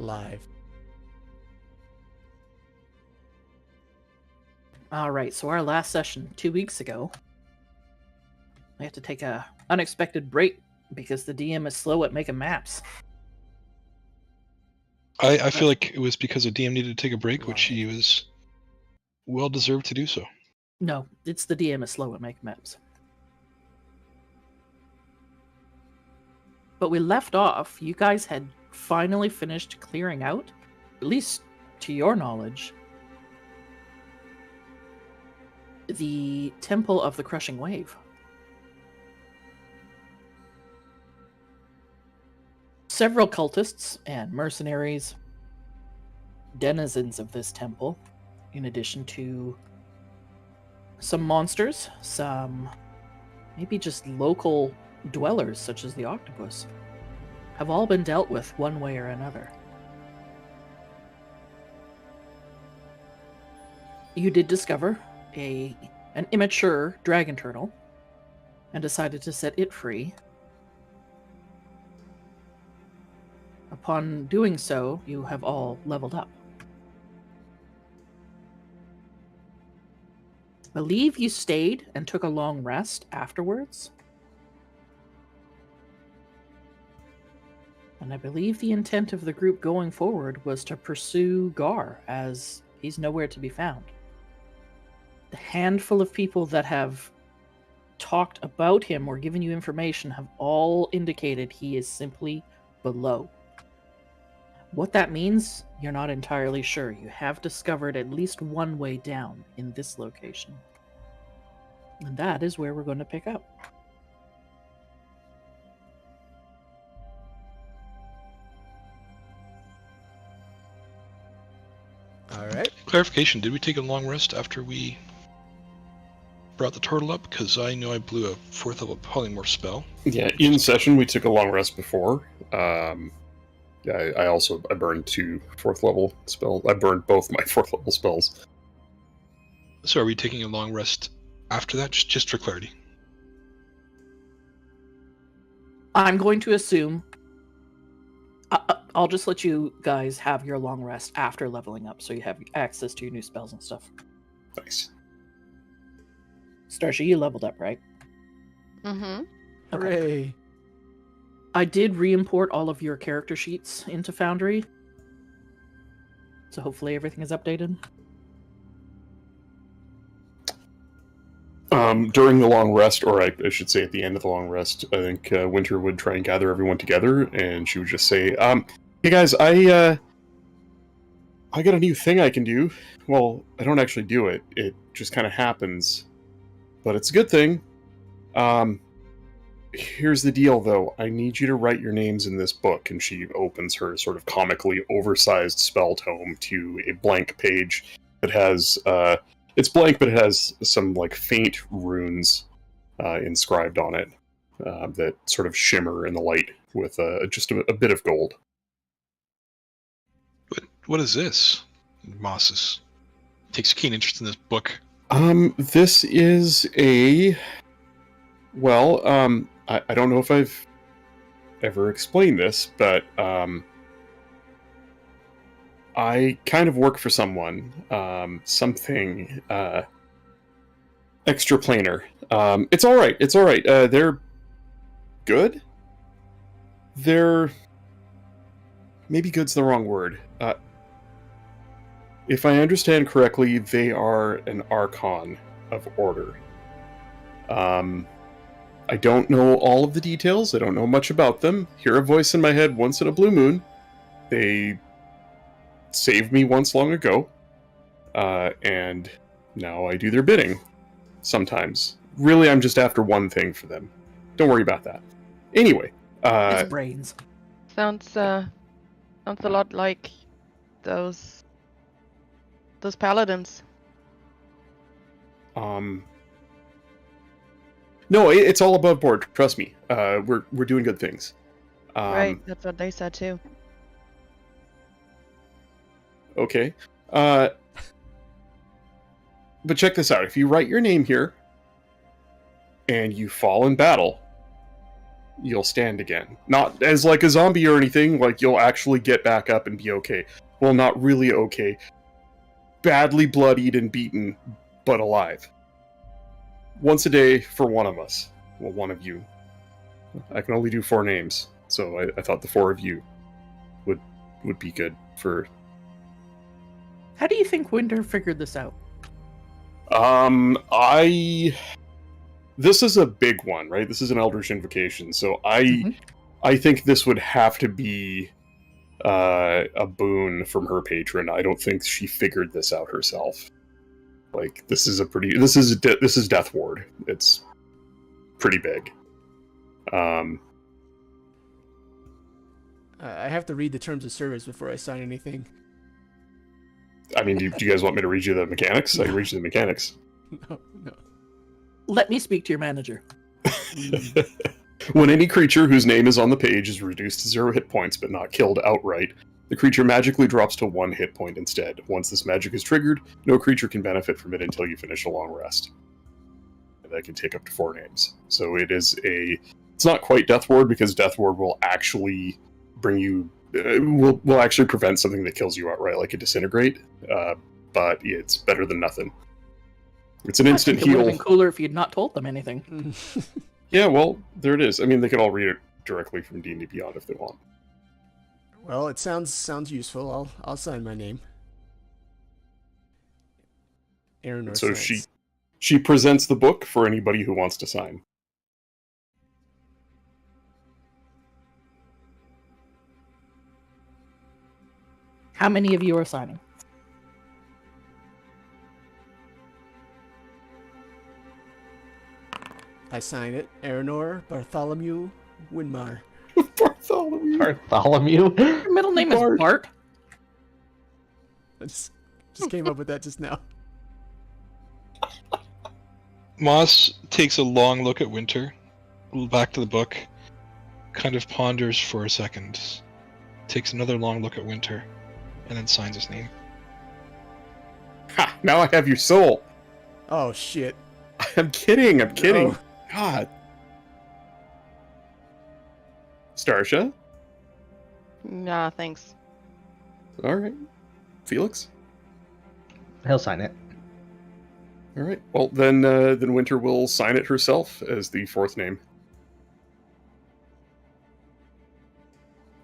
live. Alright, so our last session 2 weeks ago, we have to take a unexpected break because the DM is slow at making maps. I feel like it was because the DM needed to take a break, which Live. he was well deserved to do so. No, it's the DM is slow at making maps. But we left off, you guys had finally finished clearing out, at least to your knowledge, the Temple of the Crushing Wave. Several cultists and mercenaries, denizens of this temple, in addition to some monsters, some maybe just local dwellers such as the octopus, have all been dealt with one way or another. You did discover an immature dragon turtle and decided to set it free. Upon doing so, you have all leveled up. I believe you stayed and took a long rest afterwards. And I believe the intent of the group going forward was to pursue Gar, as he's nowhere to be found. The handful of people that have talked about him or given you information have all indicated he is simply below. What that means, you're not entirely sure. You have discovered at least one way down in this location. And that is where we're going to pick up. All right. Clarification, did we take a long rest after we brought the turtle up? Because I know I blew a 4th level polymorph spell. Yeah, in session we took a long rest before. I burned 2 4th level spells. I burned both my 4th level spells. So are we taking a long rest after that? Just for clarity. I'm going to assume... I'll just let you guys have your long rest after leveling up, so you have access to your new spells and stuff. Nice. Starsha, you leveled up, right? Mm-hmm. Hooray. I did re-import all of your character sheets into Foundry, so hopefully everything is updated. During the long rest, or I should say at the end of the long rest, I think Winter would try and gather everyone together, and she would just say, hey guys, I got a new thing I can do. Well, I don't actually do it. It just kind of happens. But it's a good thing. Here's the deal, though. I need you to write your names in this book. And she opens her sort of comically oversized spell tome to a blank page that has... it's blank, but it has some like faint runes inscribed on it that sort of shimmer in the light with just a bit of gold. What is this? Moss takes keen interest in this book. This is a... Well, I don't know if I've ever explained this, but I kind of work for someone, something extraplanar. It's all right. They're good. They're maybe good's the wrong word. If I understand correctly, they are an Archon of Order. I don't know all of the details. I don't know much about them. Hear a voice in my head once in a blue moon. They saved me once long ago, and now I do their bidding. Sometimes. Really, I'm just after one thing for them. Don't worry about that. Anyway, It's brains. Sounds a lot like those paladins. No, it's all above board. Trust me. We're doing good things. Right, that's what they said too. Okay. But check this out. If you write your name here and you fall in battle, you'll stand again. Not as like a zombie or anything, like you'll actually get back up and be okay. Well, not really okay. Badly bloodied and beaten, but alive. Once a day for one of us. Well, one of you. I can only do 4 names, so I thought the 4 of you would be good for... How do you think Winter figured this out? This is a big one, right? This is an Eldritch Invocation, so I think this would have to be a boon from her patron. I don't think she figured this out herself. Like, this is Death Ward. It's pretty big. I have to read the terms of service before I sign anything. I mean, do you guys want me to read you the mechanics? I can read you the mechanics. No. Let me speak to your manager. When any creature whose name is on the page is reduced to 0 hit points but not killed outright, the creature magically drops to 1 hit point instead. Once this magic is triggered, no creature can benefit from it until you finish a long rest. And that can take up to 4 names. So it's not quite Death Ward, because Death Ward will actually bring you... will actually prevent something that kills you outright, like a disintegrate, but it's better than nothing. It's an instant It would have heal. been cooler if you'd not told them anything. Yeah, well, there it is. I mean, they could all read it directly from D&D Beyond if they want. Well, it sounds useful. I'll sign my name. Aaron. So she presents the book for anybody who wants to sign. How many of you are signing? I sign it. Aranor Bartholomew Winmar. Bartholomew? Your middle name is Bart? I just came up with that just now. Moss takes a long look at Winter, back to the book, kind of ponders for a second, takes another long look at Winter, and then signs his name. Ha! Now I have your soul! Oh, shit. I'm kidding. No. God. Starsha? Nah, thanks. Alright. Felix? He'll sign it. Alright. Well, then Winter will sign it herself as the 4th name.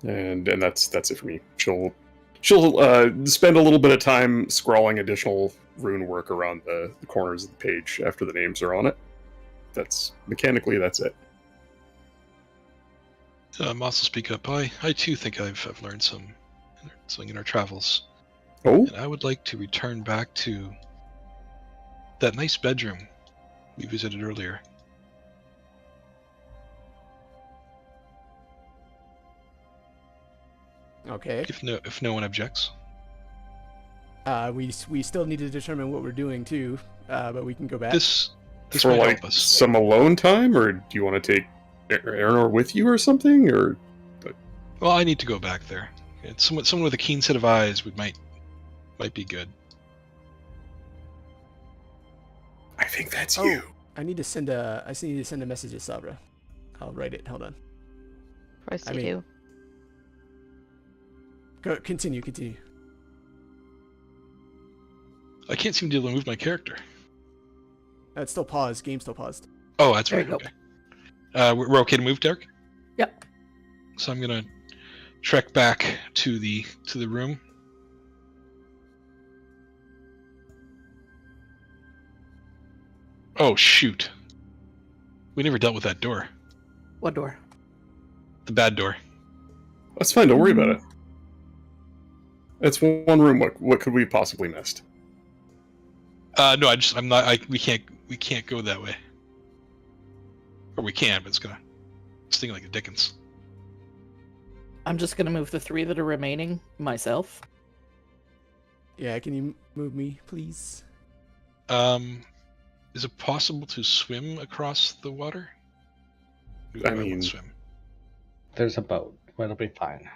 And that's it for me. She'll spend a little bit of time scrawling additional rune work around the corners of the page after the names are on it. That's it. Moss will speak up. I too think I've learned something in our travels. Oh? And I would like to return back to that nice bedroom we visited earlier. Okay. If no one objects. We still need to determine what we're doing too, but we can go back. This For might like help us. some alone time, or do you want to take Aranor with you or something? Or Well, I need to go back there. It's someone with a keen set of eyes might be good. I think that's Oh. you. I need to send a message to Sabra. I'll write it. Hold on. Of course I you mean- do. Go, continue. I can't seem to move my character. It's still paused. Game still paused. Oh, that's There right. you Okay. We're okay to move, Derek? Yep. So I'm gonna trek back to the room. Oh shoot! We never dealt with that door. What door? The bad door. That's fine. Don't worry about it. It's one room. What could we have possibly missed? No, I'm not. We can't go that way. Or we can, but it's sting like a Dickens. I'm just gonna move the 3 that are remaining myself. Yeah, can you move me, please? Is it possible to swim across the water? I mean- swim. There's a boat. It'll be fine.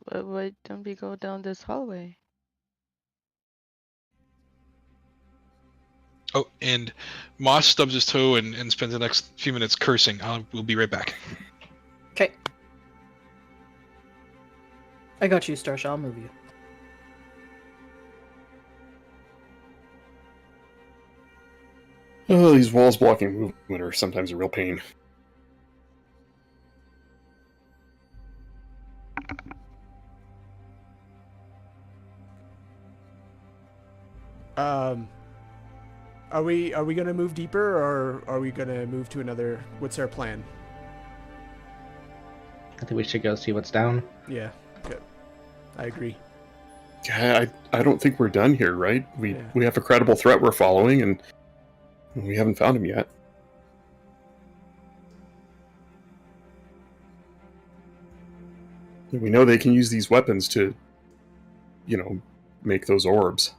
Why don't we go down this hallway? Oh, and Moss stubs his toe and spends the next few minutes cursing. We'll be right back. Okay. I got you, Starsha. I'll move you. Oh, these walls blocking movement are sometimes a real pain. Are we gonna move deeper, or are we gonna move to another? What's our plan? I think we should go see what's down. Yeah, okay. I agree. Yeah, I don't think we're done here, right? We Yeah. we have a credible threat we're following, and we haven't found him yet. We know they can use these weapons to, make those orbs.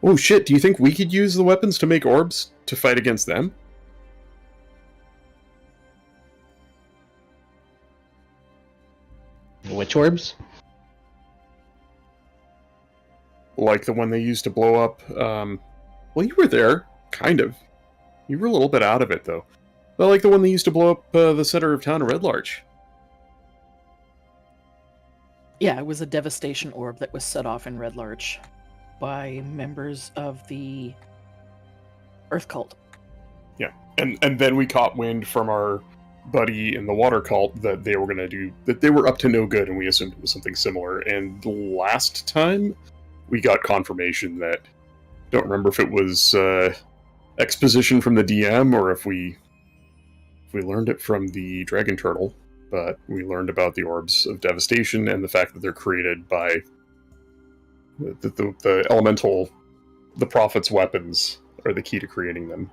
Oh shit, do you think we could use the weapons to make orbs to fight against them? Which orbs? Like the one they used to blow up, well, you were there, kind of. You were a little bit out of it, though. But like the one they used to blow up the center of town of Red Larch. Yeah, it was a devastation orb that was set off in Red Larch by members of the Earth Cult. And then we caught wind from our buddy in the Water Cult that they were up to no good, and we assumed it was something similar. And last time, we got confirmation that, don't remember if it was exposition from the DM or if we learned it from the Dragon Turtle, but we learned about the Orbs of Devastation and the fact that they're created by the elemental, the Prophet's weapons are the key to creating them.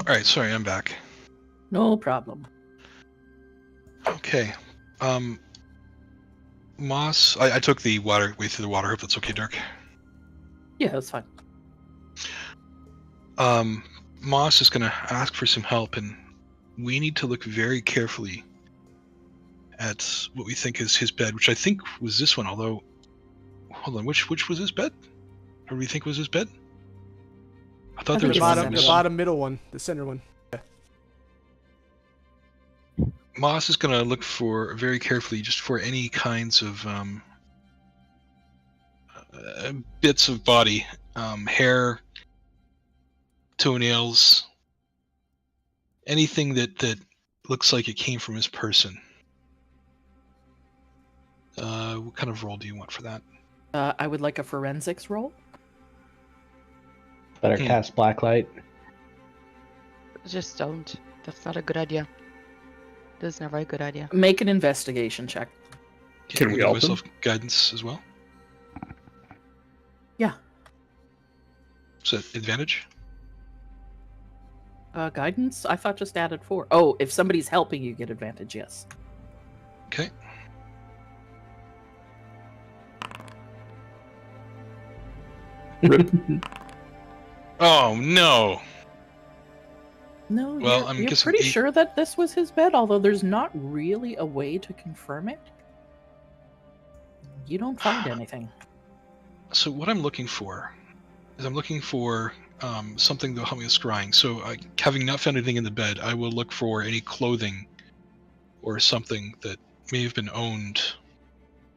Alright, sorry, I'm back. No problem. Okay. Moss, I took the way through the water. Hope that's okay, Dirk. Yeah, that's fine. Moss is going to ask for some help, and we need to look very carefully at what we think is his bed, which I think was this one, although... Hold on, which was his bed? Or do we think was his bed? I thought I there think was it's one. the The bottom middle one, the center one. Yeah. Moss is going to look for very carefully just for any kinds of bits of body, hair, toenails, anything that looks like it came from his person. What kind of roll do you want for that? I would like a forensics roll. Better cast blacklight. Just don't. That's not a good idea. That's never a good idea. Make an investigation check. Can we give help myself guidance as well? Yeah. Is that advantage? Guidance? I thought just added 4. Oh, if somebody's helping you get advantage, yes. Okay. Oh no! No, Well, you're, I'm you're guessing pretty 8. sure that this was his bed, although there's not really a way to confirm it. You don't find anything. So what I'm looking for is something that will help me with scrying. So having not found anything in the bed, I will look for any clothing or something that may have been owned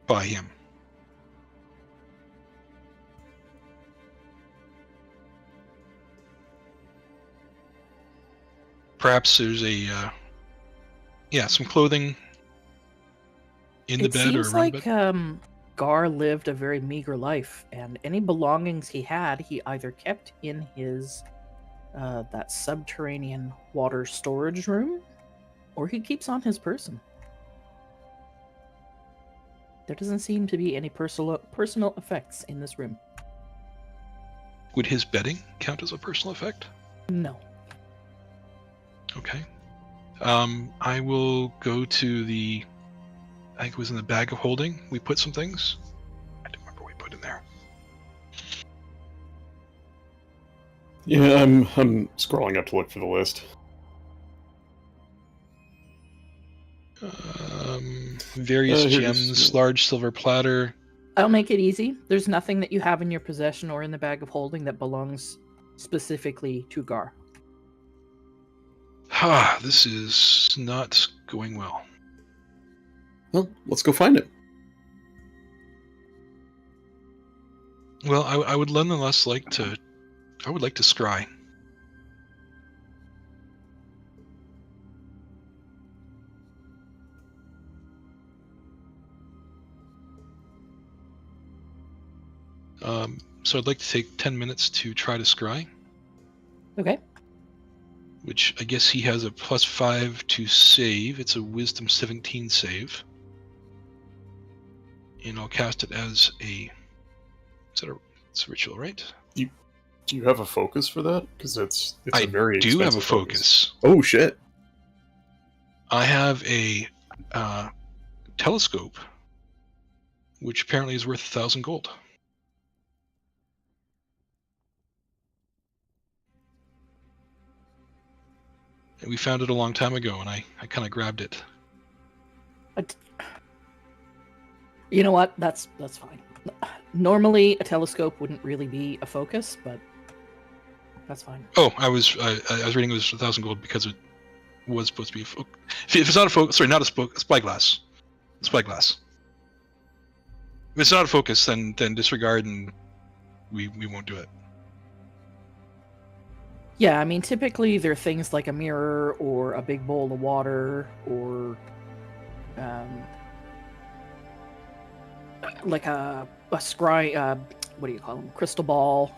by him. Perhaps there's some clothing in the It bed or seems around the like bed. Gar lived a very meager life, and any belongings he had, he either kept in his that subterranean water storage room, or he keeps on his person. There doesn't seem to be any personal effects in this room. Would his bedding count as a personal effect? No. Okay. I will go to I think it was in the bag of holding. We put some things. I don't remember what we put in there. Yeah, I'm scrolling up to look for the list. Various Here's- gems, large silver platter. I'll make it easy. There's nothing that you have in your possession or in the bag of holding that belongs specifically to Gar. This is not going well. Well, let's go find it. Well, I would nonetheless like to. I would like to scry. So I'd like to take 10 minutes to try to scry, Okay. which I guess he has a +5 to save. It's a Wisdom 17 save. And I'll cast it as a... It's a ritual, right? Do you have a focus for that? Because it's I a very do have a expensive focus. Oh shit! I have a telescope, which apparently is worth 1,000 gold. And we found it a long time ago, and I kind of grabbed it. You know what? That's fine. Normally, a telescope wouldn't really be a focus, but that's fine. Oh, I was reading it was 1,000 gold because it was supposed to be if it's not a focus, sorry, not a spyglass. Spyglass. If it's not a focus, then disregard, and we won't do it. Yeah, I mean, typically they're things like a mirror or a big bowl of water or like a scry, what do you call them? Crystal ball.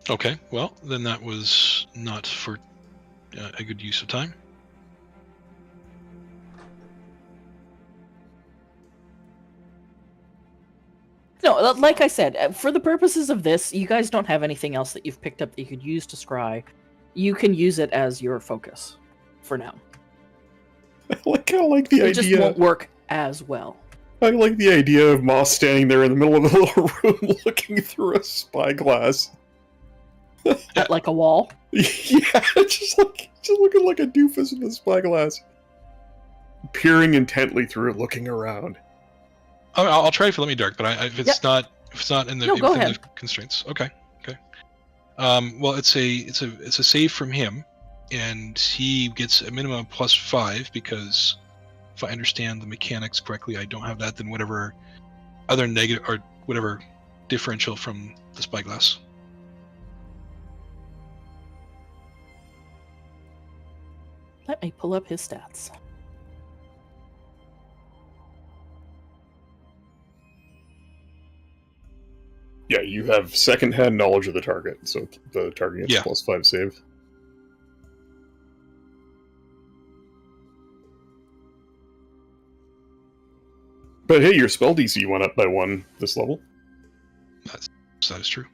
Okay, well, then that was not for a good use of time. No, like I said, for the purposes of this, you guys don't have anything else that you've picked up that you could use to scry. You can use it as your focus for now. I like the It just idea. won't work as well. I like the idea of Moss standing there in the middle of a little room looking through a spyglass. At like a wall. Yeah, just looking like a doofus in the spyglass, peering intently through it, looking around. I'll try if you let me, Dark, but if it's Yep. not in the No, go within ahead. the constraints. Okay. Well, it's a save from him, and he gets a minimum of +5 because if I understand the mechanics correctly, I don't have that. Then whatever other negative or whatever differential from the spyglass. Let me pull up his stats. Yeah, you have second-hand knowledge of the target, so the target gets Yeah. +5 save. But hey, your spell DC went up by 1 this level. That is true.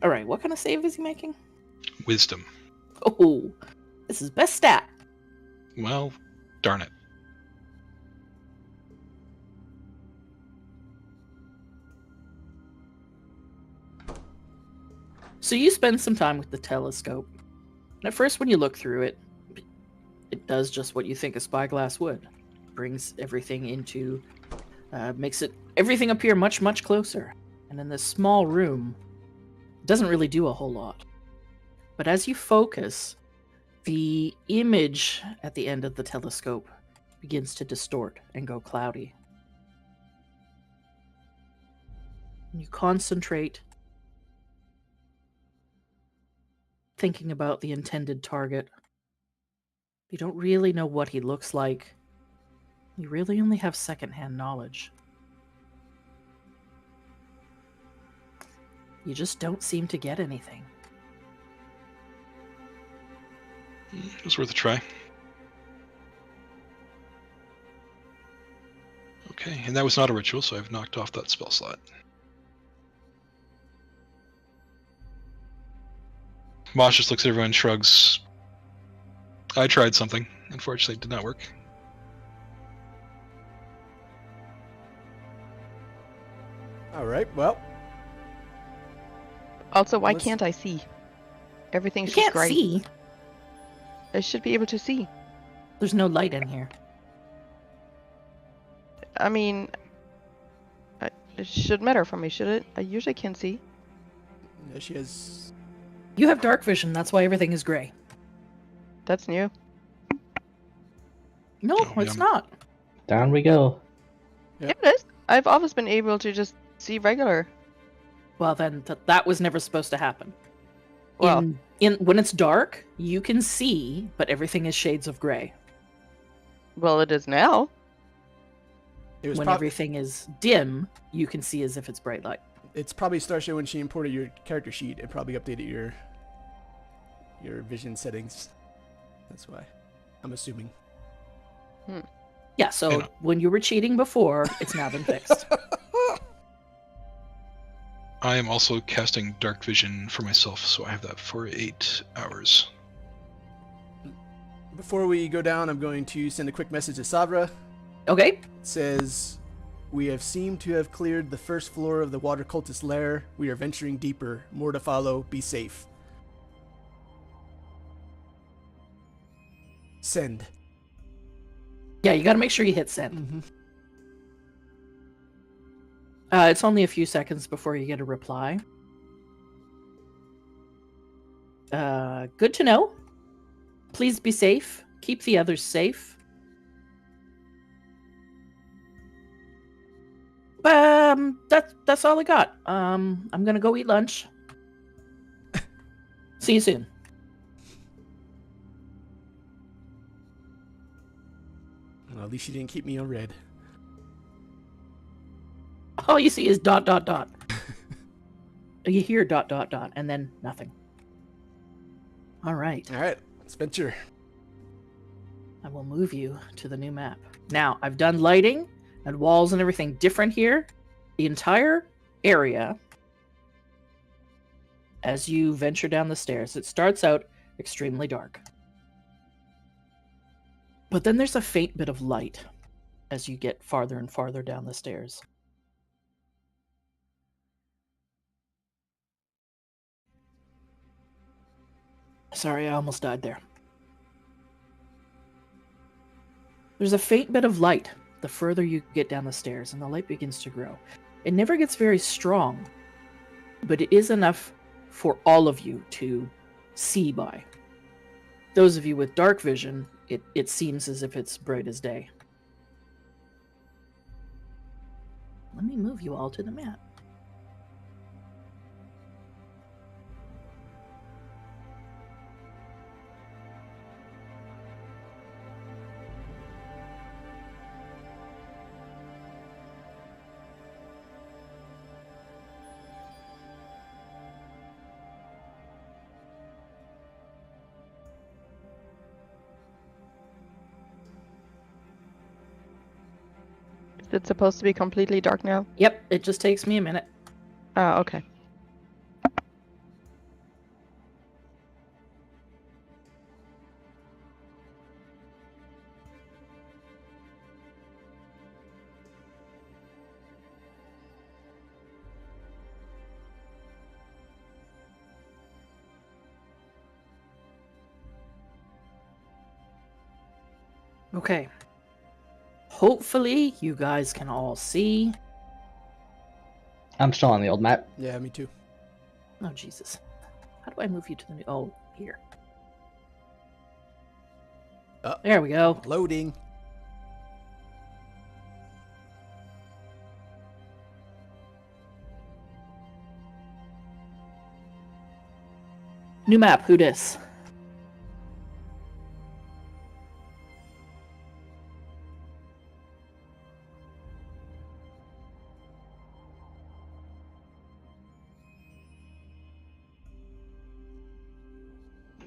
All right, what kind of save is he making? Wisdom. Oh, this is best stat. Well, darn it. So you spend some time with the telescope. And at first, when you look through it, it does just what you think a spyglass would. Brings everything into, makes everything appear much, much closer. And in this small room, it doesn't really do a whole lot. But as you focus, the image at the end of the telescope begins to distort and go cloudy. You concentrate, thinking about the intended target. You don't really know what he looks like. You really only have secondhand knowledge. You just don't seem to get anything. It was worth a try. Okay, and that was not a ritual, so I've knocked off that spell slot. Mosh just looks at everyone and shrugs. I tried something. Unfortunately, it did not work. All right. Well, Also, why Let's- can't I see? Everything's You just can't gray. see. I should be able to see. There's no light in here. I mean, it shouldn't matter for me, should it? I usually can see. yeah, she has. You have dark vision. That's why everything is gray. That's new. No, Oh, it's yum. not. Down we go. Yep. Yeah, it is. I've always been able to just see regular. Well, then that was never supposed to happen. Well, In when it's dark, you can see, but everything is shades of gray. well, it is now. It was When probably. everything is dim, you can see as if it's bright light. It's probably Starship when she imported your character sheet. It probably updated your vision settings. That's why. I'm assuming. Yeah, so You know. when you were cheating before, it's now been fixed. I am also casting dark vision for myself, so I have that for 8 hours. Before we go down, I'm going to send a quick message to Savra. Okay. It says, "We have seemed to have cleared the first floor of the water cultist lair. We are venturing deeper. More to follow. Be safe." Send. Yeah, you got to make sure you hit send. Mm-hmm. It's only a few seconds before you get a reply. Good to know. Please be safe. Keep the others safe. That's all I got. I'm gonna go eat lunch. See you soon. Well, at least she didn't keep me on red. All you see is ... You hear ... and then nothing. All right. All right, let's venture. I will move you to the new map. Now, I've done lighting and walls and everything different here. The entire area, as you venture down the stairs, it starts out extremely dark. But then there's a faint bit of light as you get farther and farther down the stairs. Sorry, I almost died there. There's a faint bit of light the further you get down the stairs, and the light begins to grow. It never gets very strong, but it is enough for all of you to see by. Those of you with dark vision, it seems as if it's bright as day. Let me move you all to the map. Is it supposed to be completely dark now? Yep, it just takes me a minute. Oh, okay. Okay. Hopefully, you guys can all see. I'm still on the old map. Yeah, me too. Oh, Jesus. How do I move you to the new... Oh, here. There we go. Loading. New map, who dis?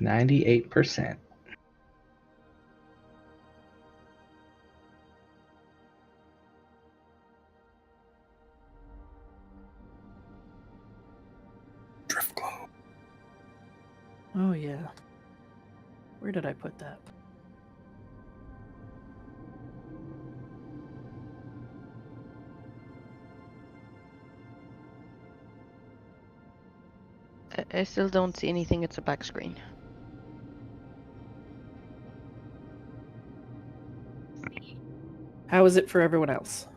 %98%. Driftglow. Oh, yeah. Where did I put that? I still don't see anything. It's a back screen. How is it for everyone else?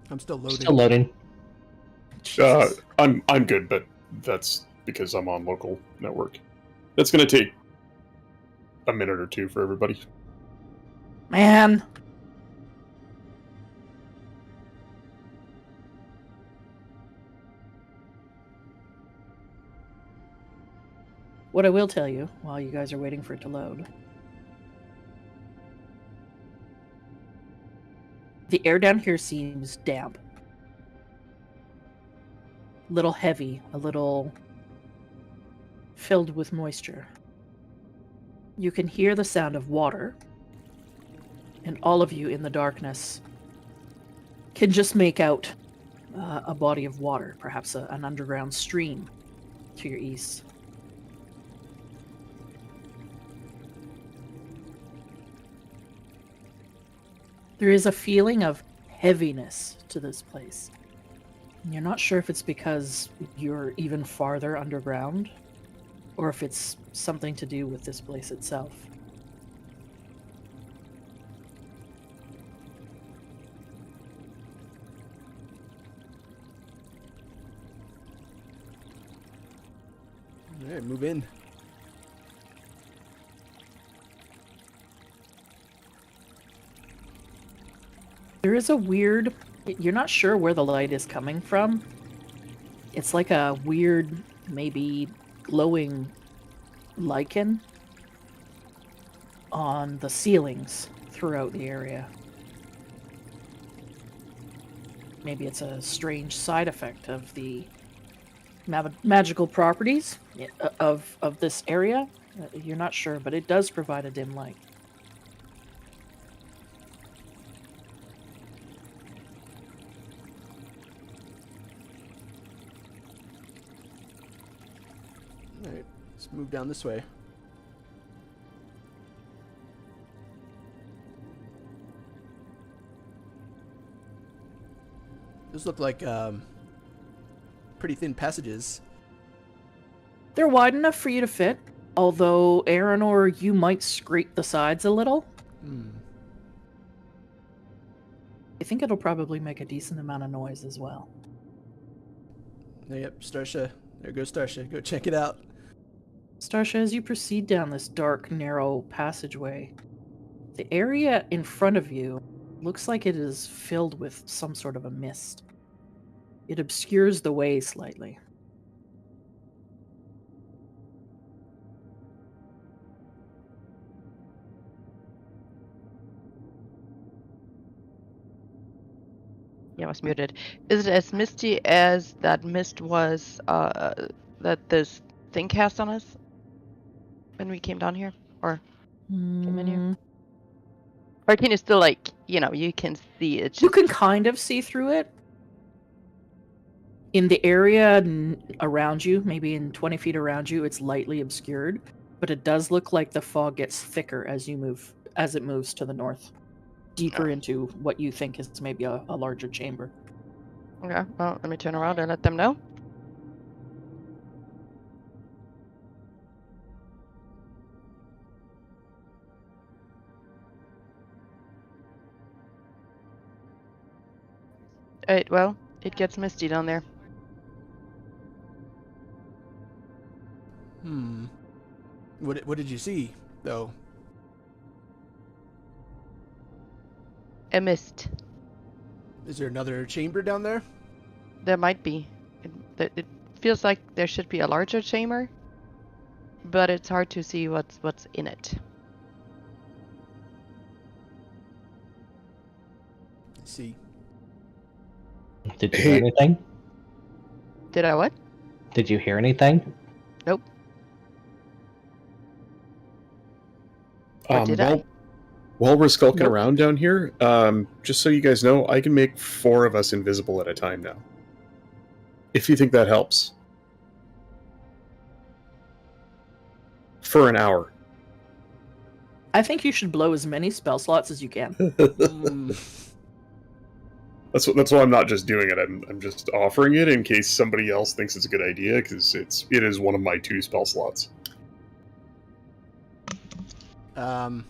I'm still loading. Still loading. Jesus. I'm good, but that's because I'm on local network. That's going to take a minute or two for everybody. Man. What I will tell you, while you guys are waiting for it to load, the air down here seems damp. A little heavy, a little filled with moisture. You can hear the sound of water, and all of you in the darkness can just make out a body of water, perhaps an underground stream to your east. There is a feeling of heaviness to this place. You're not sure if it's because you're even farther underground, or if it's something to do with this place itself. All right, move in. There is a weird... You're not sure where the light is coming from. It's like a weird, maybe glowing lichen on the ceilings throughout the area. Maybe it's a strange side effect of the magical properties of this area. You're not sure, but it does provide a dim light. All right, let's move down this way. Those look like pretty thin passages. They're wide enough for you to fit, although Aranor, you might scrape the sides a little. I think it'll probably make a decent amount of noise as well. Yep, Starsha. There goes Starsha. Go check it out. Starsha, as you proceed down this dark, narrow passageway, the area in front of you looks like it is filled with some sort of a mist. It obscures the way slightly. Yeah, I was muted. Is it as misty as that mist was that this thing cast on us when we came down here? Or came in here? Or can you still, like, you can see it? You can kind of see through it. In the area around you, maybe in 20 feet around you, it's lightly obscured, but it does look like the fog gets thicker as it moves to the north, deeper into what you think is maybe a larger chamber. Okay, well, let me turn around and let them know. Alright, well, it gets misty down there. What did you see, though? A mist. Is there another chamber down there? There might be. It feels like there should be a larger chamber, but it's hard to see what's in it. I see. Did you hear anything? Did I what? Did you hear anything? Nope. Or did I? While we're skulking Nope. around down here, just so you guys know, I can make 4 of us invisible at a time now. If you think that helps. For an hour. I think you should blow as many spell slots as you can. That's why I'm not just doing it. I'm just offering it in case somebody else thinks it's a good idea, because it is one of my 2 spell slots. Um,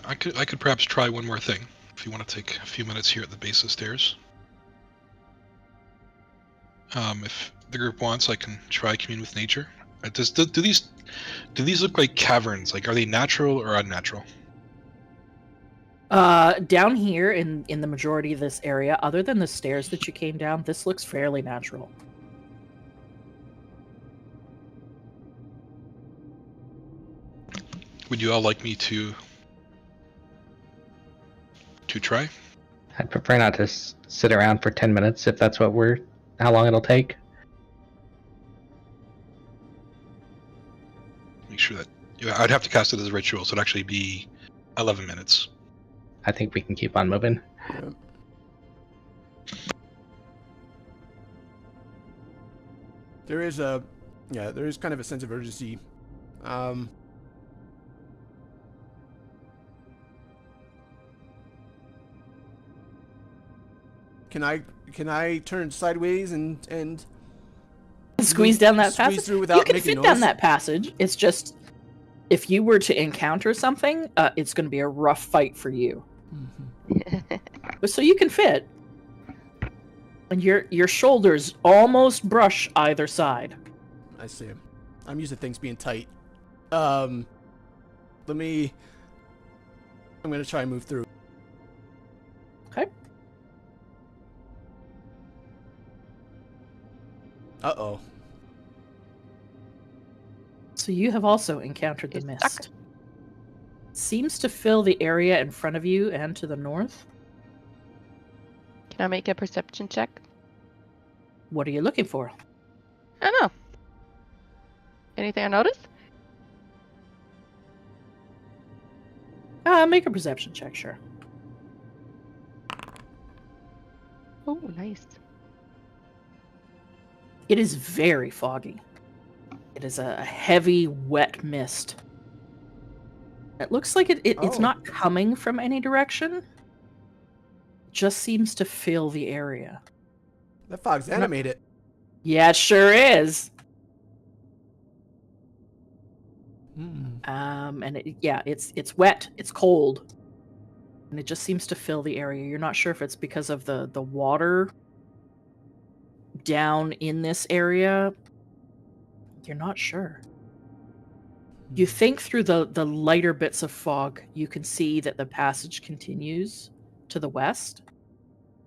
I could perhaps try one more thing if you want to take a few minutes here at the base of the stairs. If the group wants, I can try commune with nature. Do these look like caverns? Like, are they natural or unnatural? Down here in the majority of this area, other than the stairs that you came down, this looks fairly natural. Would you all like me to try? I'd prefer not to sit around for 10 minutes if that's how long it'll take. Make sure that I'd have to cast it as a ritual, so it'd actually be 11 minutes. I think we can keep on moving. Yep. There is kind of a sense of urgency. Can I turn sideways and Squeeze down that squeeze passage? through without You can making fit down noise? that passage. It's just, if you were to encounter something, it's going to be a rough fight for you. But so you can fit. And your shoulders almost brush either side. I see. I'm used to things being tight. I'm gonna try and move through. Okay. Uh-oh. So you have also encountered the It's mist. stuck. Seems to fill the area in front of you and to the north. Can I make a perception check? What are you looking for? I don't know. Anything I noticed? Make a perception check, sure. Oh, nice. It is very foggy. It is a heavy, wet mist. It looks like it's Oh. not coming from any direction. It just seems to fill the area. That fog's animated. Yeah, it sure is. Hmm. And it's wet, it's cold, and it just seems to fill the area. You're not sure if it's because of the water down in this area. You're not sure. You think through the lighter bits of fog, you can see that the passage continues to the west,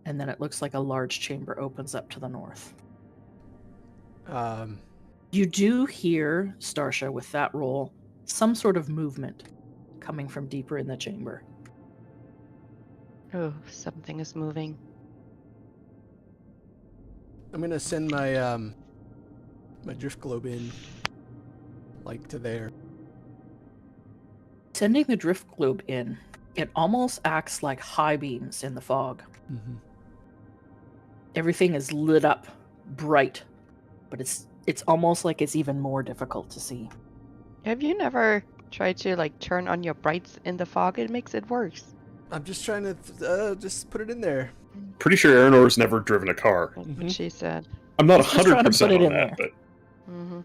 and then it looks like a large chamber opens up to the north. You do hear, Starsha, with that roll, some sort of movement coming from deeper in the chamber. Oh, something is moving. I'm gonna send my my drift globe in, like, to there. Sending the drift globe in, it almost acts like high beams in the fog. Mm-hmm. Everything is lit up bright, but it's almost like it's even more difficult to see. Have you never tried to like turn on your brights in the fog? It makes it worse. I'm just trying to just put it in there. Pretty sure Aranor's never driven a car. That's Mhm. what she said. I'm not He's just trying to 100% put it on in that, there. but Mm-hmm.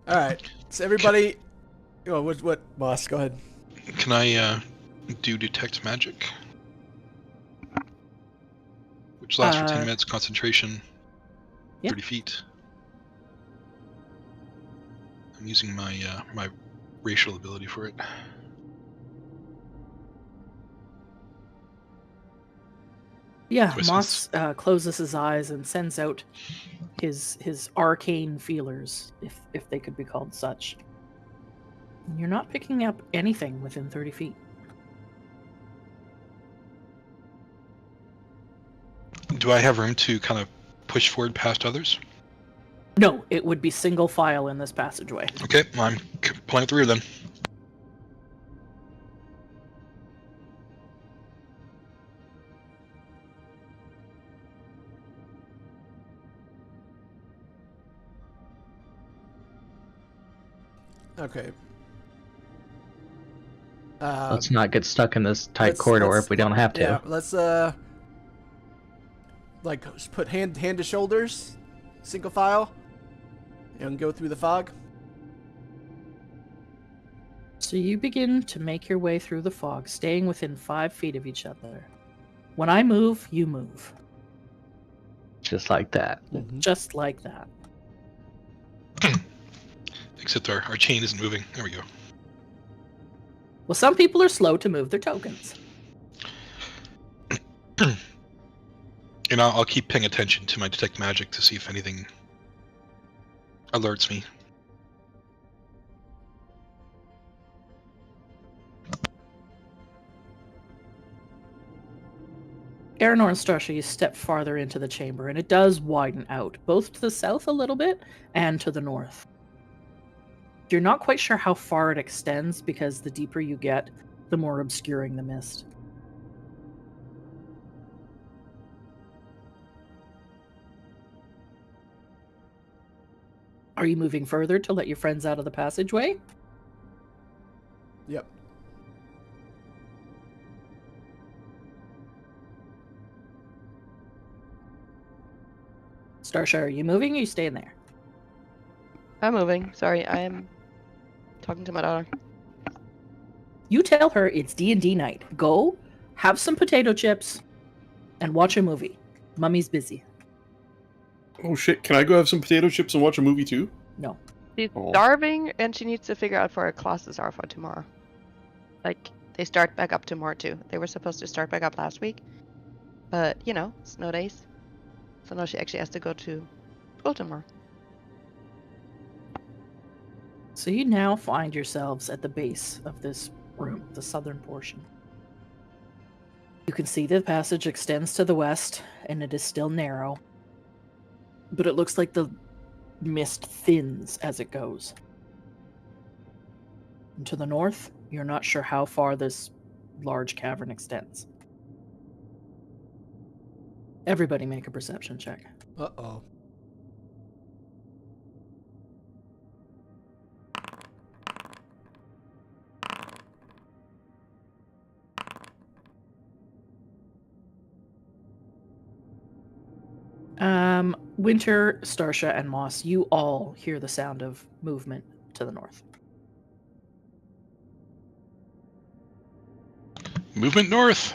All right. So everybody, oh, what, boss? Go ahead. Can I do detect magic? Which lasts for 10 minutes, concentration, yeah. 30 feet. I'm using my my racial ability for it. Yeah, Twists. Moss closes his eyes and sends out his arcane feelers, if they could be called such. You're not picking up anything within 30 feet. Do I have room to kind of push forward past others? No, it would be single file in this passageway. Okay, I'm playing with the rear then. Okay. Let's not get stuck in this tight let's- corridor let's- if we don't have to. Yeah, let's like just put hand to shoulders, single file, and go through the fog. So you begin to make your way through the fog, staying within 5 feet of each other. When I move, you move. Just like that. Just like that. Except our chain isn't moving. There we go. Well, some people are slow to move their tokens. And I'll keep paying attention to my detect magic to see if anything alerts me. Aranor and Starsha, you step farther into the chamber, and it does widen out, both to the south a little bit and to the north. You're not quite sure how far it extends, because the deeper you get, the more obscuring the mist. Are you moving further to let your friends out of the passageway? Yep. Starsha, are you moving or are you staying there? I'm moving. Sorry, I am talking to my daughter. You tell her it's D&D night. Go, have some potato chips, and watch a movie. Mummy's busy. Oh shit, can I go have some potato chips and watch a movie too? No. She's Oh. starving, and she needs to figure out where her classes are for tomorrow. Like, they start back up tomorrow too. They were supposed to start back up last week, but you know, snow days. So now she actually has to go to school tomorrow. So you now find yourselves at the base of this room, the southern portion. You can see the passage extends to the west, and it is still narrow. But it looks like the mist thins as it goes. And to the north, you're not sure how far this large cavern extends. Everybody make a perception check. Uh-oh. Winter, Starsha, and Moss, you all hear the sound of movement to the north. Movement north.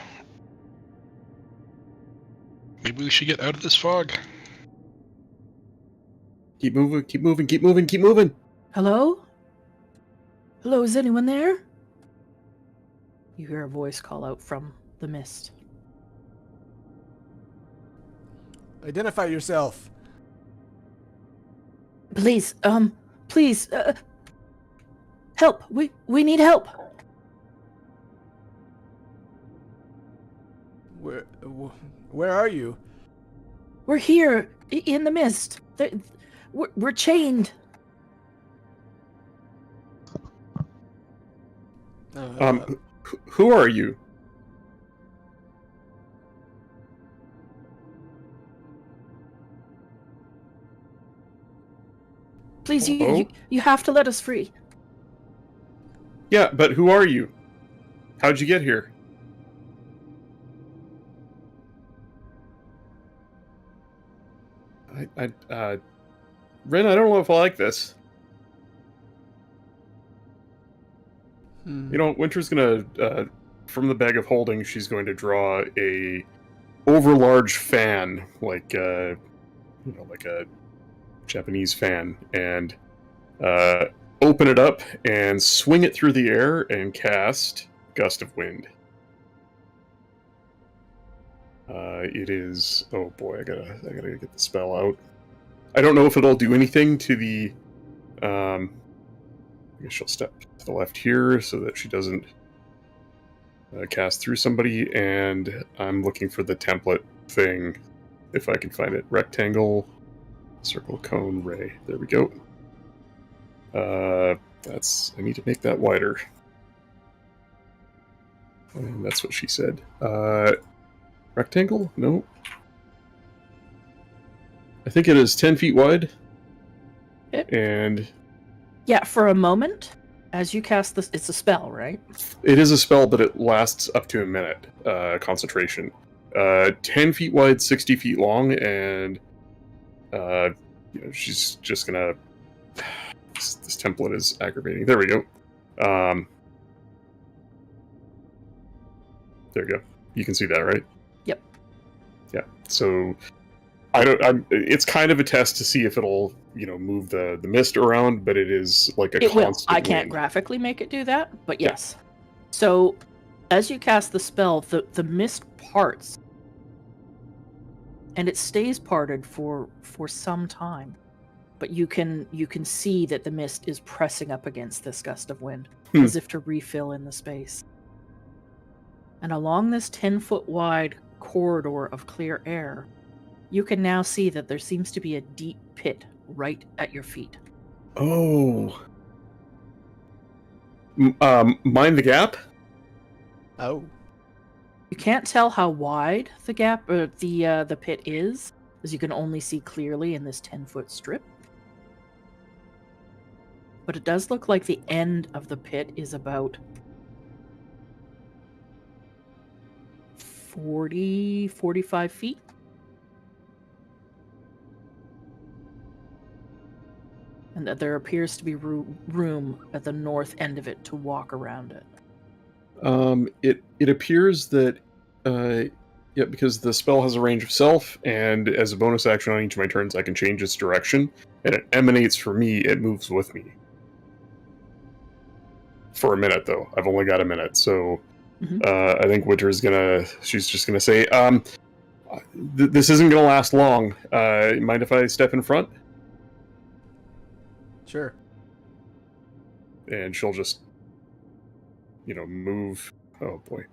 Maybe we should get out of this fog. Keep moving, keep moving, keep moving, keep moving! Hello? Hello, is anyone there? You hear a voice call out from the mist. Identify yourself. Please, please, help! We need help! Where are you? We're here, in the mist. We're chained. Who are you? Please, Hello? you have to let us free. Yeah, but who are you? How'd you get here? Ren, I don't know if I like this. You know, Winter's gonna, from the bag of holding, she's going to draw a overlarge fan, like, like a Japanese fan, and open it up and swing it through the air and cast Gust of Wind. It is... Oh boy, I gotta get the spell out. I don't know if it'll do anything to the... I guess she'll step to the left here so that she doesn't cast through somebody, and I'm looking for the template thing, if I can find it. Rectangle, circle, cone, ray. There we go. I need to make that wider. And that's what she said. Rectangle? No. I think it is 10 feet wide. Yep. And Yeah, for a moment, As you cast this, it's a spell, right? It is a spell, but it lasts up to a minute. Concentration. 10 feet wide, 60 feet long, and she's just gonna. This template is aggravating. There we go. There you go. You can see that, right? Yep. Yeah. So it's kind of a test to see if it'll, move the mist around, but it is like a It will. constant I can't wind. graphically make it do that, but Yeah. yes. So, as you cast the spell, the mist parts, and it stays parted for some time. But you can see that the mist is pressing up against this gust of wind, as if to refill in the space. And along this 10-foot wide corridor of clear air, you can now see that there seems to be a deep pit right at your feet. Oh. Mind the gap? Oh. You can't tell how wide the gap or the pit is, as you can only see clearly in this 10-foot strip. But it does look like the end of the pit is about 45 feet. And that there appears to be room at the north end of it to walk around it. It appears that because the spell has a range of self, and as a bonus action on each of my turns, I can change its direction, and it emanates for me. It moves with me for a minute, though. I've only got a minute, so I think Winter's she's just gonna say, this isn't gonna last long. Mind if I step in front? Sure. And she'll just, move. Oh boy.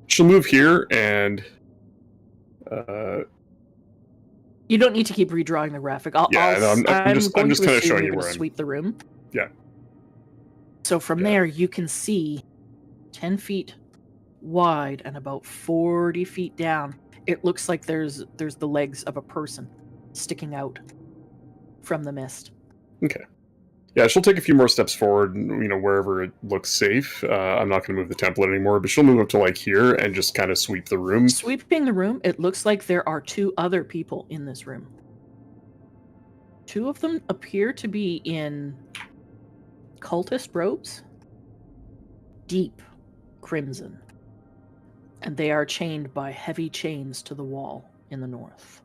She'll move here, and you don't need to keep redrawing the graphic. I'm just kind of showing you're you gonna where I'm. sweep the room. Yeah. So from there, you can see 10 feet wide and about 40 feet down. It looks like there's the legs of a person sticking out from the mist. Okay. Yeah, she'll take a few more steps forward, wherever it looks safe. I'm not going to move the template anymore, but she'll move up to like here and just kind of sweep the room. Sweeping the room, it looks like there are 2 other people in this room. 2 of them appear to be in cultist robes, deep crimson, and they are chained by heavy chains to the wall in the north.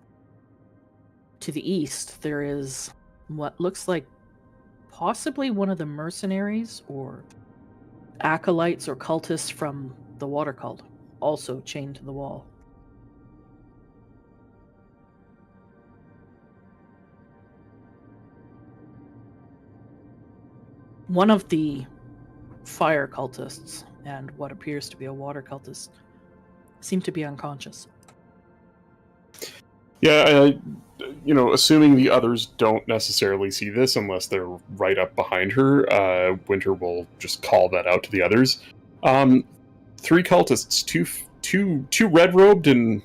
To the east, there is what looks like possibly one of the mercenaries or acolytes or cultists from the water cult, also chained to the wall. One of the fire cultists and what appears to be a water cultist seem to be unconscious. Yeah, assuming the others don't necessarily see this unless they're right up behind her, Winter will just call that out to the others. 3 cultists, two red-robed and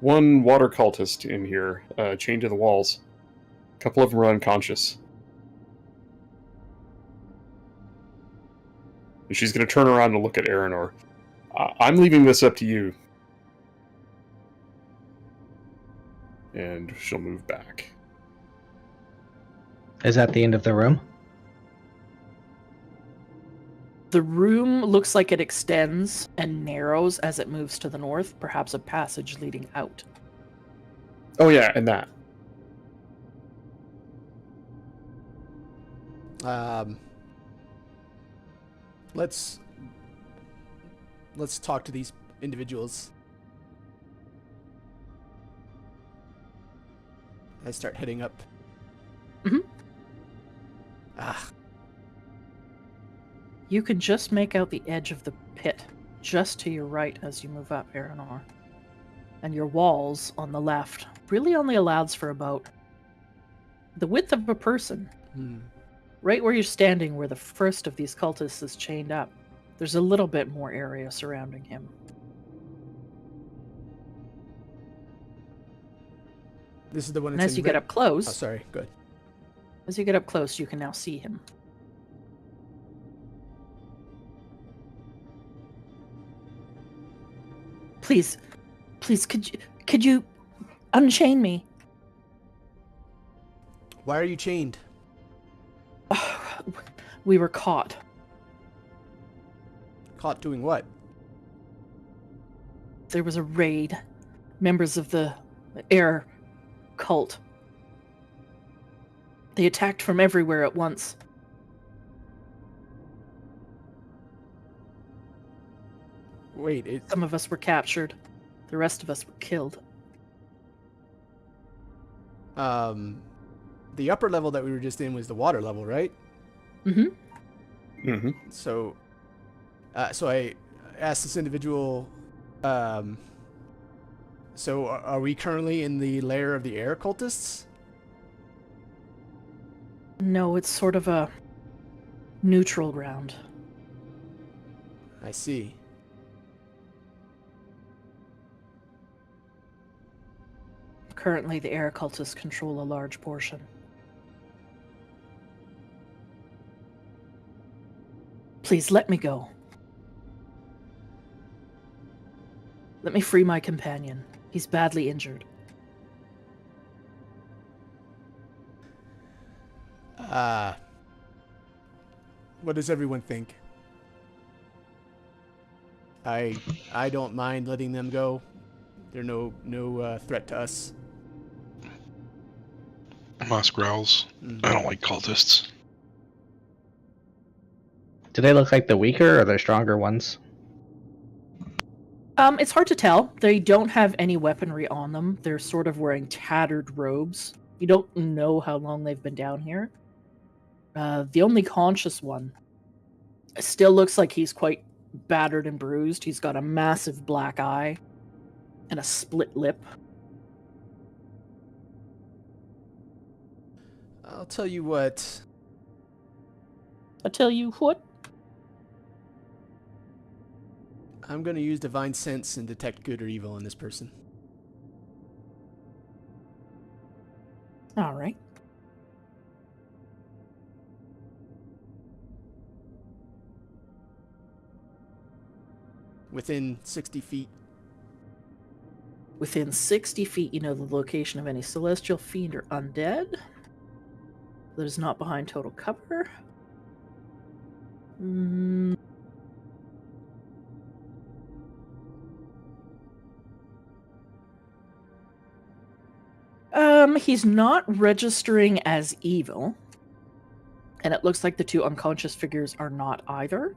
1 water cultist in here, chained to the walls. A couple of them are unconscious. And she's going to turn around and look at Aranor. I'm leaving this up to you. And she'll move back. Is that the end of the room? The room looks like it extends and narrows as it moves to the north, perhaps a passage leading out. Oh yeah, and that. Let's talk to these individuals. I start heading up. You can just make out the edge of the pit, just to your right as you move up, Aranor. And your walls on the left really only allows for about the width of a person. Right where you're standing, where the first of these cultists is chained up, there's a little bit more area surrounding him. This is the one And that's as in you get red? up close, Oh, sorry. Good. as you get up close, you can now see him. Please, could you unchain me? Why are you chained? We were caught. Caught doing what? There was a raid. Members of the air cult. They attacked from everywhere at once. Wait, Some of us were captured. The rest of us were killed. the upper level that we were just in was the water level, right? Mm-hmm. Mm-hmm. So I asked this individual, so are we currently in the lair of the air cultists? No, it's sort of a neutral ground. I see. Currently, the air cultists control a large portion. Please, let me go. Let me free my companion. He's badly injured. What does everyone think? I don't mind letting them go. They're no threat to us. Moss growls. I don't like cultists. Do they look like the weaker or the stronger ones? It's hard to tell. They don't have any weaponry on them. They're sort of wearing tattered robes. You don't know how long they've been down here. The only conscious one still looks like he's quite battered and bruised. He's got a massive black eye and a split lip. I'll tell you what. I tell you what. I'm going to use divine sense and detect good or evil in this person. All right. Within 60 feet. Within 60 feet, you know the location of any celestial fiend or undead that is not behind total cover. He's not registering as evil. And it looks like the two unconscious figures are not either.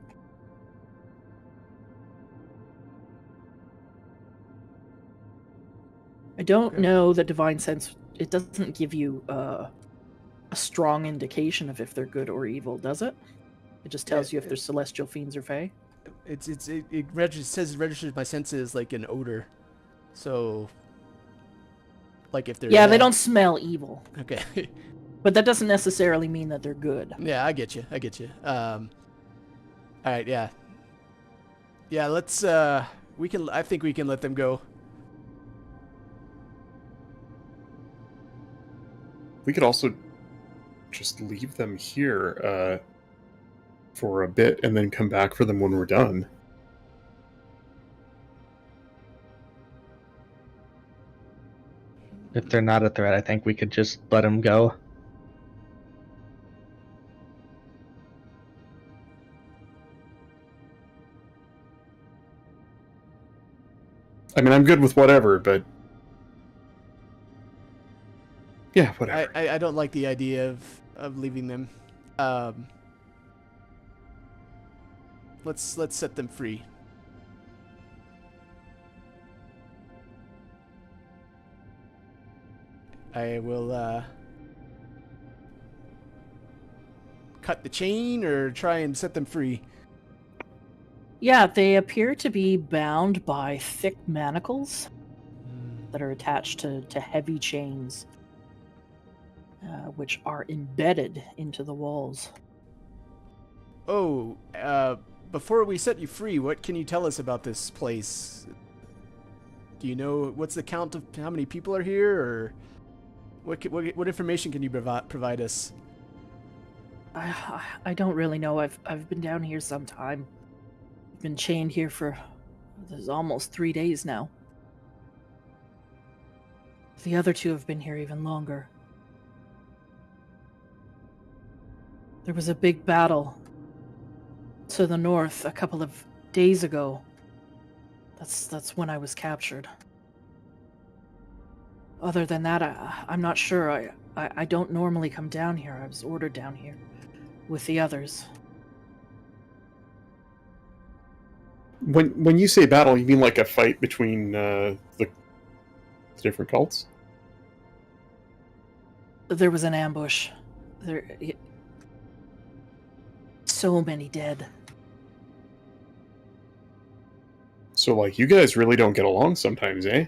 I don't know that Divine Sense, it doesn't give you a strong indication of if they're good or evil, does it? It just tells you if they're celestial fiends or fae. It says it registers my senses like an odor. So, like if they're... Yeah, they don't smell evil. Okay. But that doesn't necessarily mean that they're good. Yeah, I get you. All right, yeah. Yeah, let's, I think we can let them go. We could also just leave them here for a bit and then come back for them when we're done. If they're not a threat, I think we could just let them go. I mean, I'm good with whatever, but... yeah, whatever. I don't like the idea of leaving them. Let's set them free. I will cut the chain or try and set them free. Yeah, they appear to be bound by thick manacles that are attached to heavy chains, which are embedded into the walls. Oh, before we set you free, what can you tell us about this place? Do you know what's the count of how many people are here, or what information can you provide us? I don't really know. I've been down here some time. I've been chained here for There's almost 3 days now. The other two have been here even longer. There was a big battle to the north a couple of days ago. That's when I was captured. Other than that, I'm not sure. I don't normally come down here. I was ordered down here with the others. When you say battle, you mean like a fight between the different cults? There was an ambush. So many dead. So, like, you guys really don't get along sometimes, eh?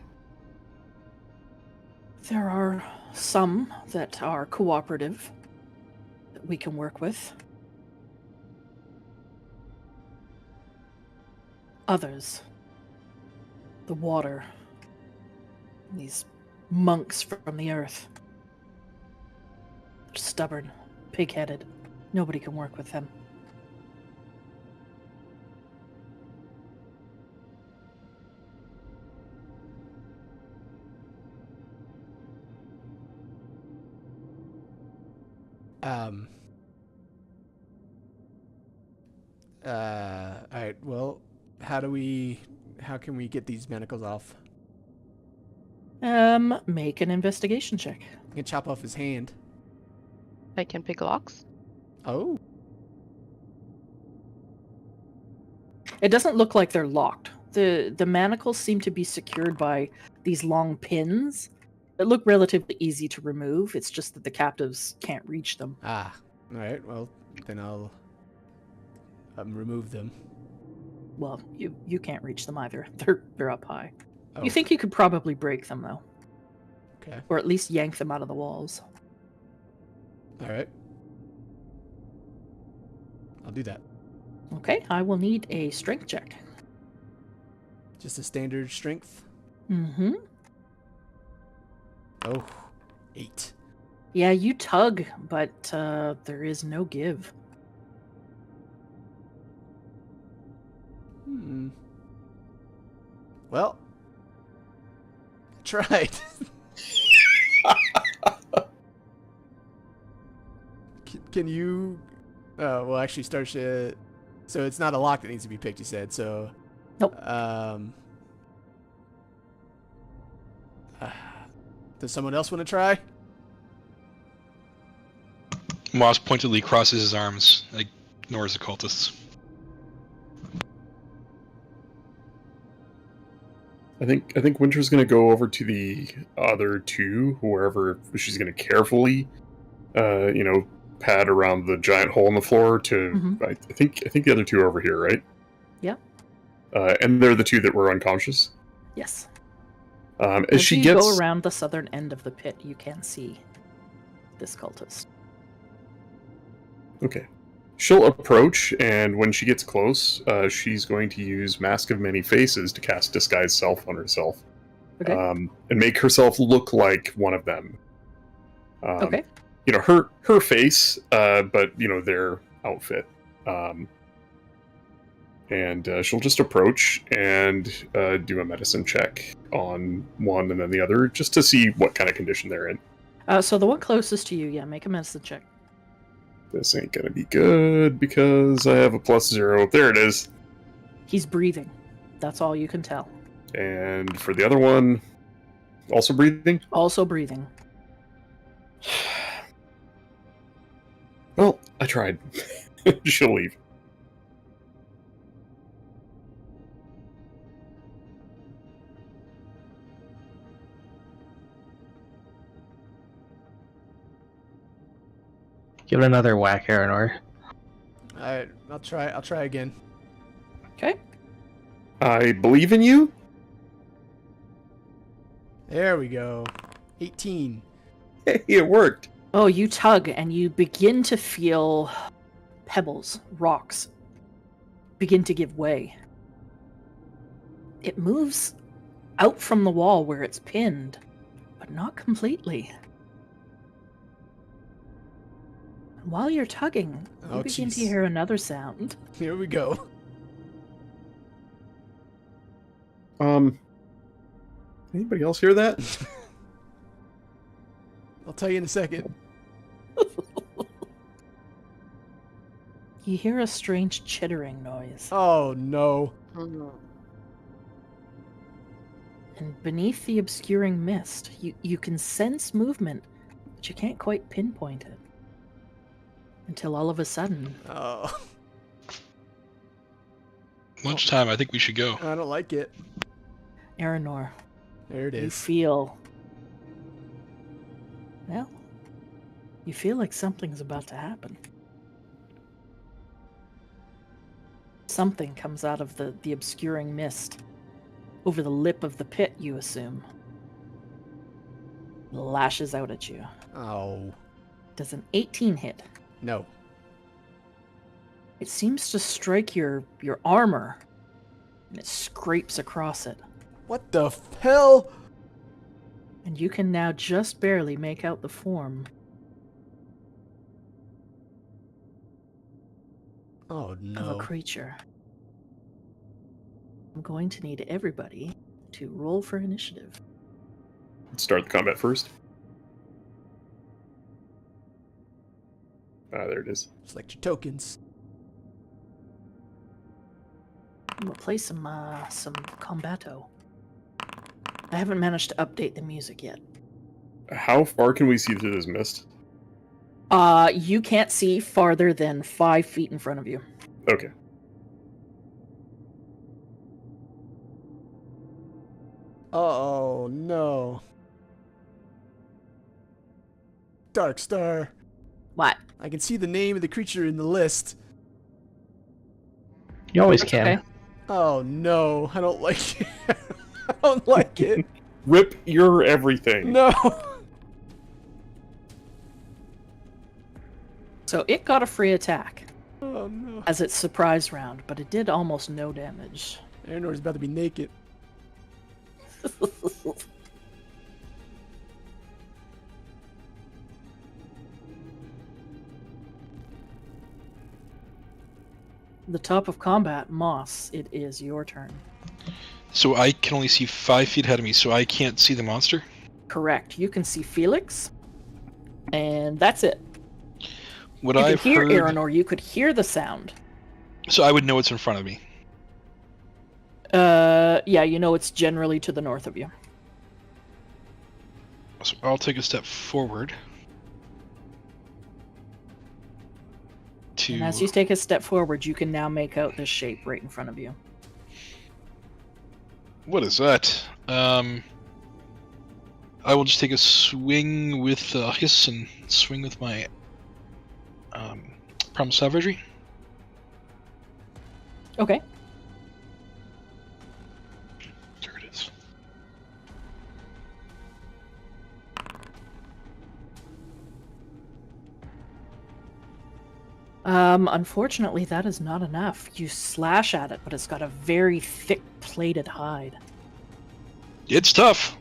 There are some that are cooperative that we can work with. Others, the water, these monks from the earth, they're stubborn, pig-headed. Nobody can work with them. Alright, well, how can we get these manacles off? Make an investigation check. I can chop off his hand. I can pick locks. Oh. It doesn't look like they're locked. The manacles seem to be secured by these long pins that look relatively easy to remove. It's just that the captives can't reach them. Ah. Alright, well, then I'll remove them. Well, you can't reach them either. They're up high. Oh. You think you could probably break them, though. Okay. Or at least yank them out of the walls. Alright. I'll do that. Okay, I will need a strength check. Just a standard strength? Mm-hmm. Oh, 8. Yeah, you tug, but there is no give. Well, I tried. Can you... well, actually, Starship... So it's not a lock that needs to be picked, you said, so... Nope. Does someone else want to try? Moss pointedly crosses his arms, ignores the cultists. I think Winter's going to go over to the other two, wherever she's going to carefully, pad around the giant hole in the floor to. Mhm. I think the other two are over here, right? Yeah. And they're the two that were unconscious. Yes. As she you gets go around the southern end of the pit, you can see this cultist. Okay. She'll approach, and when she gets close, she's going to use Mask of Many Faces to cast Disguise Self on herself. Okay. And make herself look like one of them. Okay. Her face, but, their outfit. And she'll just approach and do a medicine check on one and then the other, just to see what kind of condition they're in. So the one closest to you, make a medicine check. This ain't gonna be good because I have a +0. There it is. He's breathing. That's all you can tell. And for the other one, also breathing? Also breathing. Well, I tried. She'll leave. Give it another whack, Aranor. Alright, I'll try again. Okay. I believe in you? There we go. 18. Hey, it worked. Oh, you tug and you begin to feel pebbles, rocks, begin to give way. It moves out from the wall where it's pinned, but not completely. And while you're tugging, you Oh, begin to jeez. hear another sound. Here we go. Anybody else hear that? I'll tell you in a second. You hear a strange chittering noise, Oh no. and beneath the obscuring mist, you can sense movement, but you can't quite pinpoint it. Until all of a sudden, Oh, Lunchtime. I think we should go. I don't like it. Aranor, There it you is. feel... Well, you feel like something's about to happen. Something comes out of the obscuring mist. Over the lip of the pit, you assume. Lashes out at you. Oh, Does an 18 hit? no. It seems to strike your armor, and it scrapes across it. What the hell? And you can now just barely make out the form. Oh Of a no. creature. I'm going to need everybody to roll for initiative. Let's start the combat first. There it is. Select your tokens. We'll play some combato. I haven't managed to update the music yet. How far can we see through this mist? You can't see farther than 5 feet in front of you. Okay. Oh no. Darkstar. What? I can see the name of the creature in the list. You always That's can. okay. Oh no, I don't like it. I don't like it. Rip your everything. No. So it got a free attack Oh no. as its surprise round, but it did almost no damage. Aranor's about to be naked. The top of combat, Moss, it is your turn. So I can only see 5 feet ahead of me, so I can't see the monster. Correct. You can see Felix, and that's it. What You I've could hear heard, Aranor, you could hear the sound. so I would know what's in front of me. Yeah, you know it's generally to the north of you. So I'll take a step forward. And as you take a step forward, you can now make out this shape right in front of you. What is that? I will just take a swing with Hiss and swing with my Primal Savagery. Okay. There it is. Unfortunately, that is not enough. You slash at it, but it's got a very thick plated hide. It's tough.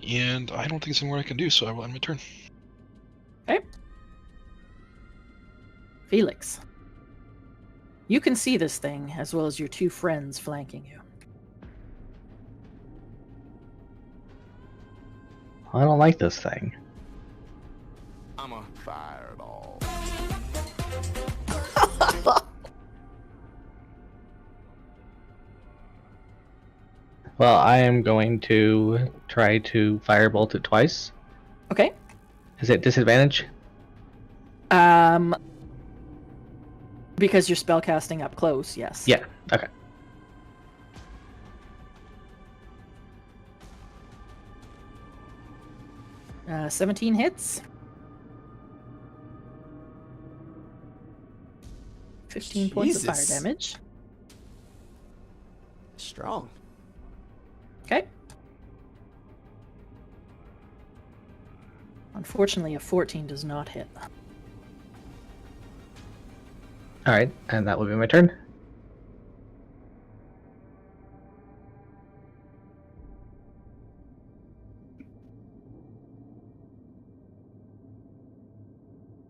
And I don't think there's anywhere I can do, so I will end my turn. Okay. Felix. You can see this thing, as well as your 2 friends flanking you. I don't like this thing. I'm a fireball. Well, I am going to try to firebolt it twice. Okay. Is it disadvantage? Because you're spellcasting up close, yes. Yeah. Okay. Uh, 17 hits. 15 points of fire Jesus. damage. Strong. Okay. Unfortunately, a 14 does not hit. Alright, and that will be my turn.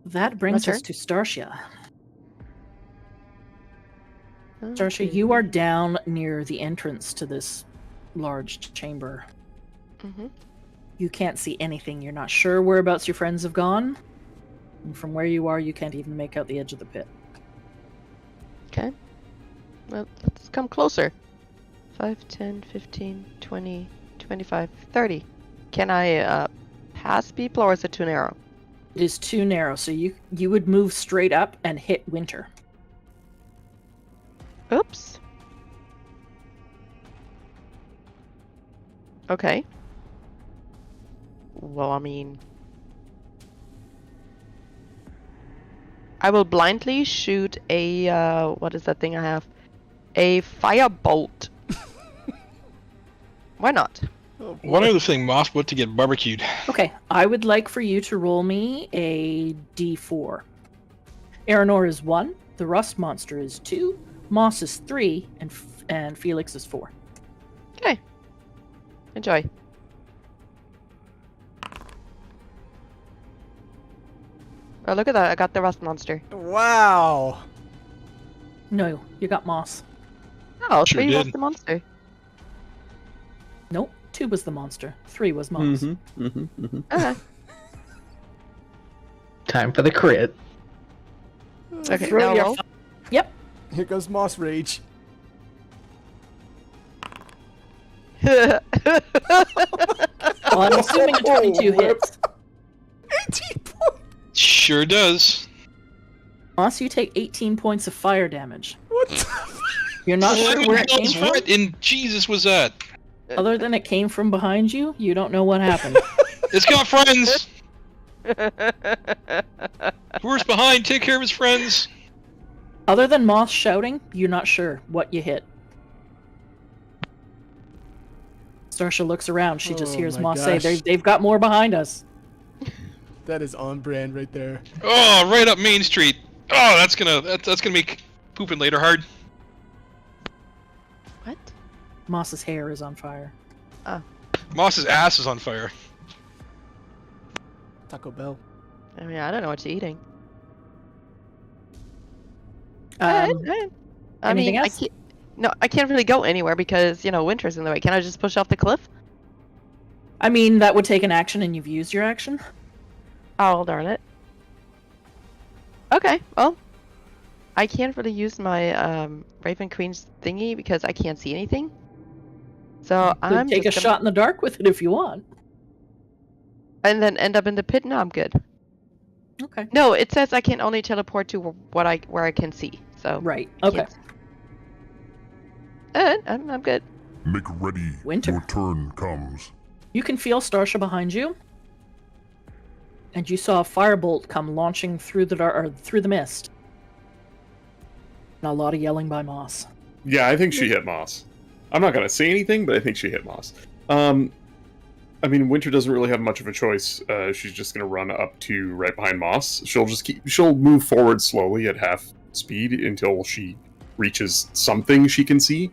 That brings My us to Starshia. Starsha, you are down near the entrance to this large chamber. Mm-hmm. You can't see anything. You're not sure whereabouts your friends have gone. And from where you are, you can't even make out the edge of the pit. Okay. Well, let's come closer. 5, 10, 15, 20, 25, 30. Can I pass people, or is it too narrow? It is too narrow, so you would move straight up and hit Winter. Oops. Okay. Well, I mean, I will blindly shoot a, what is that thing I have? A firebolt. Why not? Oh, boy. One other thing, Moss, what to get barbecued? Okay, I would like for you to roll me a d4. Aranor is 1, the Rust Monster is 2, Moss is 3, and Felix is 4. Okay. Enjoy. Oh, look at that. I got the Rust Monster. Wow. No, you got Moss. Oh, Sure 3 was did. the monster. Nope, 2 was the monster, 3 was Moss. Okay. Time for the crit. Okay, Throw now your roll. Yep, Here goes Moss Rage. well, I'm assuming a 22 hits. 18 points. Sure does. Moss, you take 18 points of fire damage. What the You're not sure where it came What from? in Jesus was that? Other than it came from behind you, you don't know what happened. It's got friends. Who's behind? Take care of his friends. Other than Moss shouting, you're not sure what you hit. Starsha looks around. She just Oh hears my Moss say, gosh. they've got more behind us. That is on brand right there. Oh, right up Main Street. Oh, that's gonna make pooping later hard. What? Moss's hair is on fire. Moss's ass is on fire. Taco Bell. I mean, I don't know what you're eating. Um, I anything mean, else? I can't really go anywhere because, Winter's in the way. Can I just push off the cliff? I mean, that would take an action, and you've used your action. Oh, darn it. Okay, well, I can't really use my Raven Queen's thingy because I can't see anything. So You could I'm take a just gonna- shot in the dark with it if you want. and then end up in the pit. No, I'm good. Okay. No, it says I can only teleport to where I can see. So Right. I Okay. can't see. I'm good. Make ready. Winter. Your turn comes. You can feel Starsha behind you, and you saw a firebolt come launching through through the mist. And a lot of yelling by Moss. Yeah, I think she hit Moss. I'm not gonna say anything, but I think she hit Moss. I mean, Winter doesn't really have much of a choice. She's just gonna run up to right behind Moss. She'll move forward slowly at half speed until she reaches something she can see.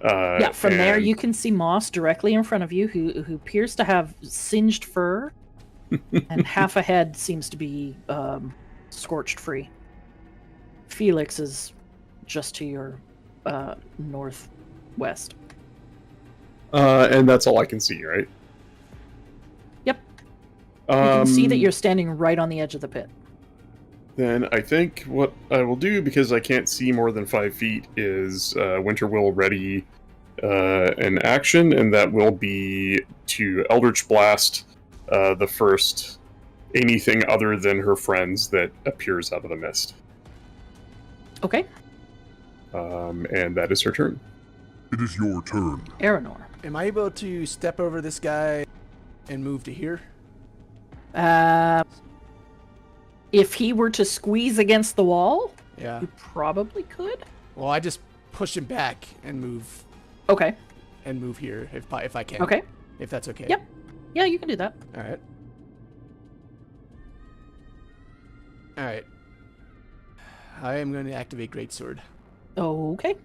Yeah, from there and- you can see Moss directly in front of you, who appears to have singed fur, and half a head seems to be scorched free. Felix is just to your northwest. and that's all I can see, right? Yep. You can see that Um, you're standing right on the edge of the pit. Then I think what I will do, because I can't see more than 5 feet, is Winter will ready an action, and that will be to Eldritch Blast the first anything other than her friends that appears out of the mist. Okay, And that is her turn. It is your turn. Aranor. Am I able to step over this guy and move to here? If he were to squeeze against the wall, Yeah. you probably could. Well, I just push him back and move Okay. here if I can. Okay. If that's okay. Yep. Yeah, you can do that. All right. All right. I am going to activate Greatsword. Okay.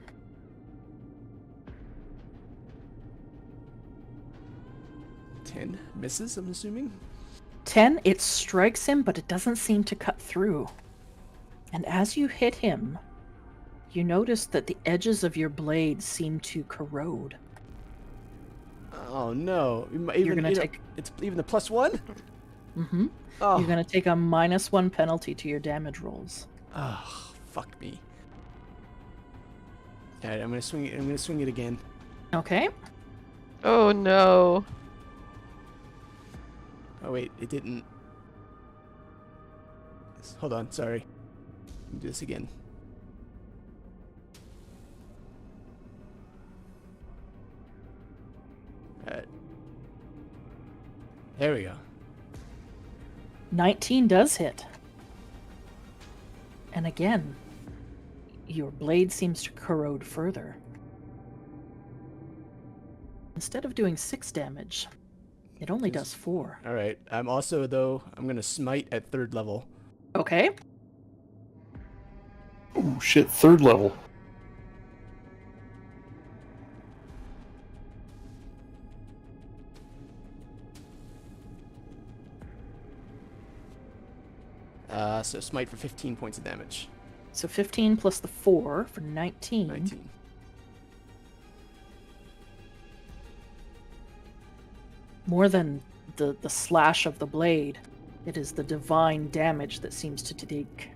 Ten misses, I'm assuming. 10, it strikes him, but it doesn't seem to cut through. And as you hit him, you notice that the edges of your blade seem to corrode. Oh no! You're gonna take. It's even the +1. Mm-hmm. Oh. You're gonna take a -1 penalty to your damage rolls. Oh, fuck me. All right, I'm gonna swing it. I'm gonna swing it again. Okay. Oh no. Oh wait, it didn't. Hold on, sorry. Let me do this again. Alright. There we go. 19 does hit. And again, your blade seems to corrode further. Instead of doing 6 damage, it only does 4. Alright, I'm also, though, I'm gonna smite at 3rd level. Okay. Oh shit, 3rd level. So smite for 15 points of damage. So 15 plus the 4 for 19. 19. More than the slash of the blade, it is the divine damage that seems to take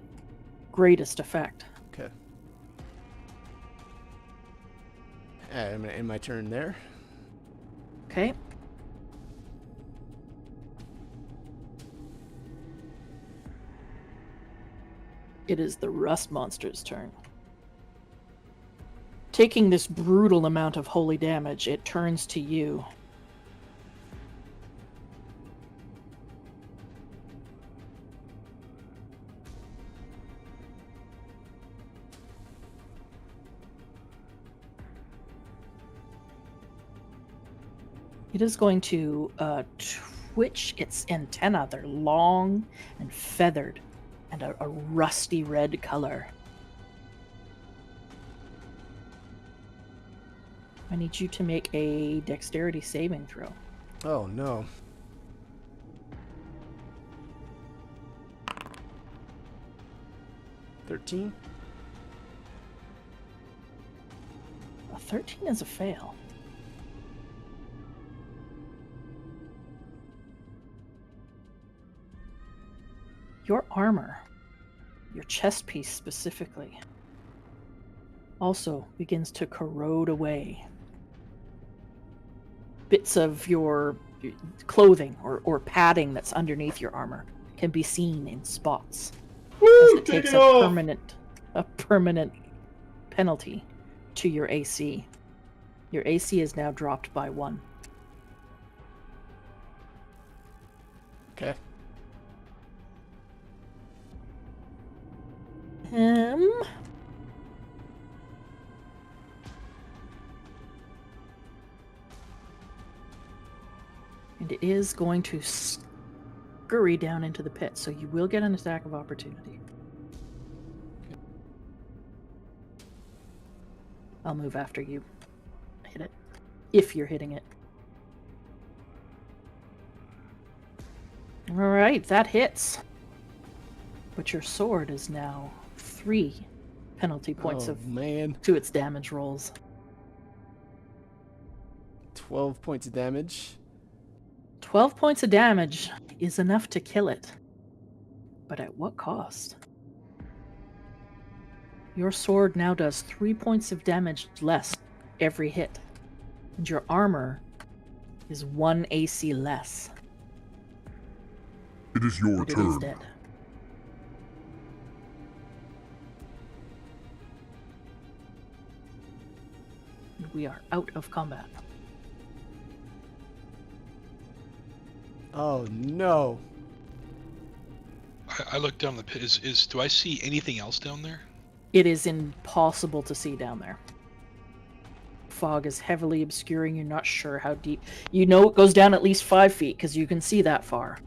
greatest effect. Okay. I'm gonna end my turn there. Okay. It is the rust monster's turn. Taking this brutal amount of holy damage, it turns to you. It is going to twitch its antenna. They're long and feathered and a rusty red color. I need you to make a dexterity saving throw. Oh no. $13? A 13 is a fail. Your armor, your chest piece specifically, also begins to corrode away. Bits of your clothing or padding that's underneath your armor can be seen in spots. Woo, As it takes a permanent penalty to your AC. Your AC is now dropped by 1. Okay. And it is going to scurry down into the pit, so you will get an attack of opportunity. I'll move after you hit it, if you're hitting it. Alright, that hits. But your sword is now 3 penalty points man. to its damage rolls. 12 points of damage. 12 points of damage is enough to kill it. But at what cost? Your sword now does 3 points of damage less every hit. And your armor is 1 AC less. It is your But it turn. is dead. And we are out of combat. Oh no. I look down the pit. Do I see anything else down there? It is impossible to see down there. Fog is heavily obscuring. You're not sure how deep. You know it goes down at least 5 feet because you can see that far.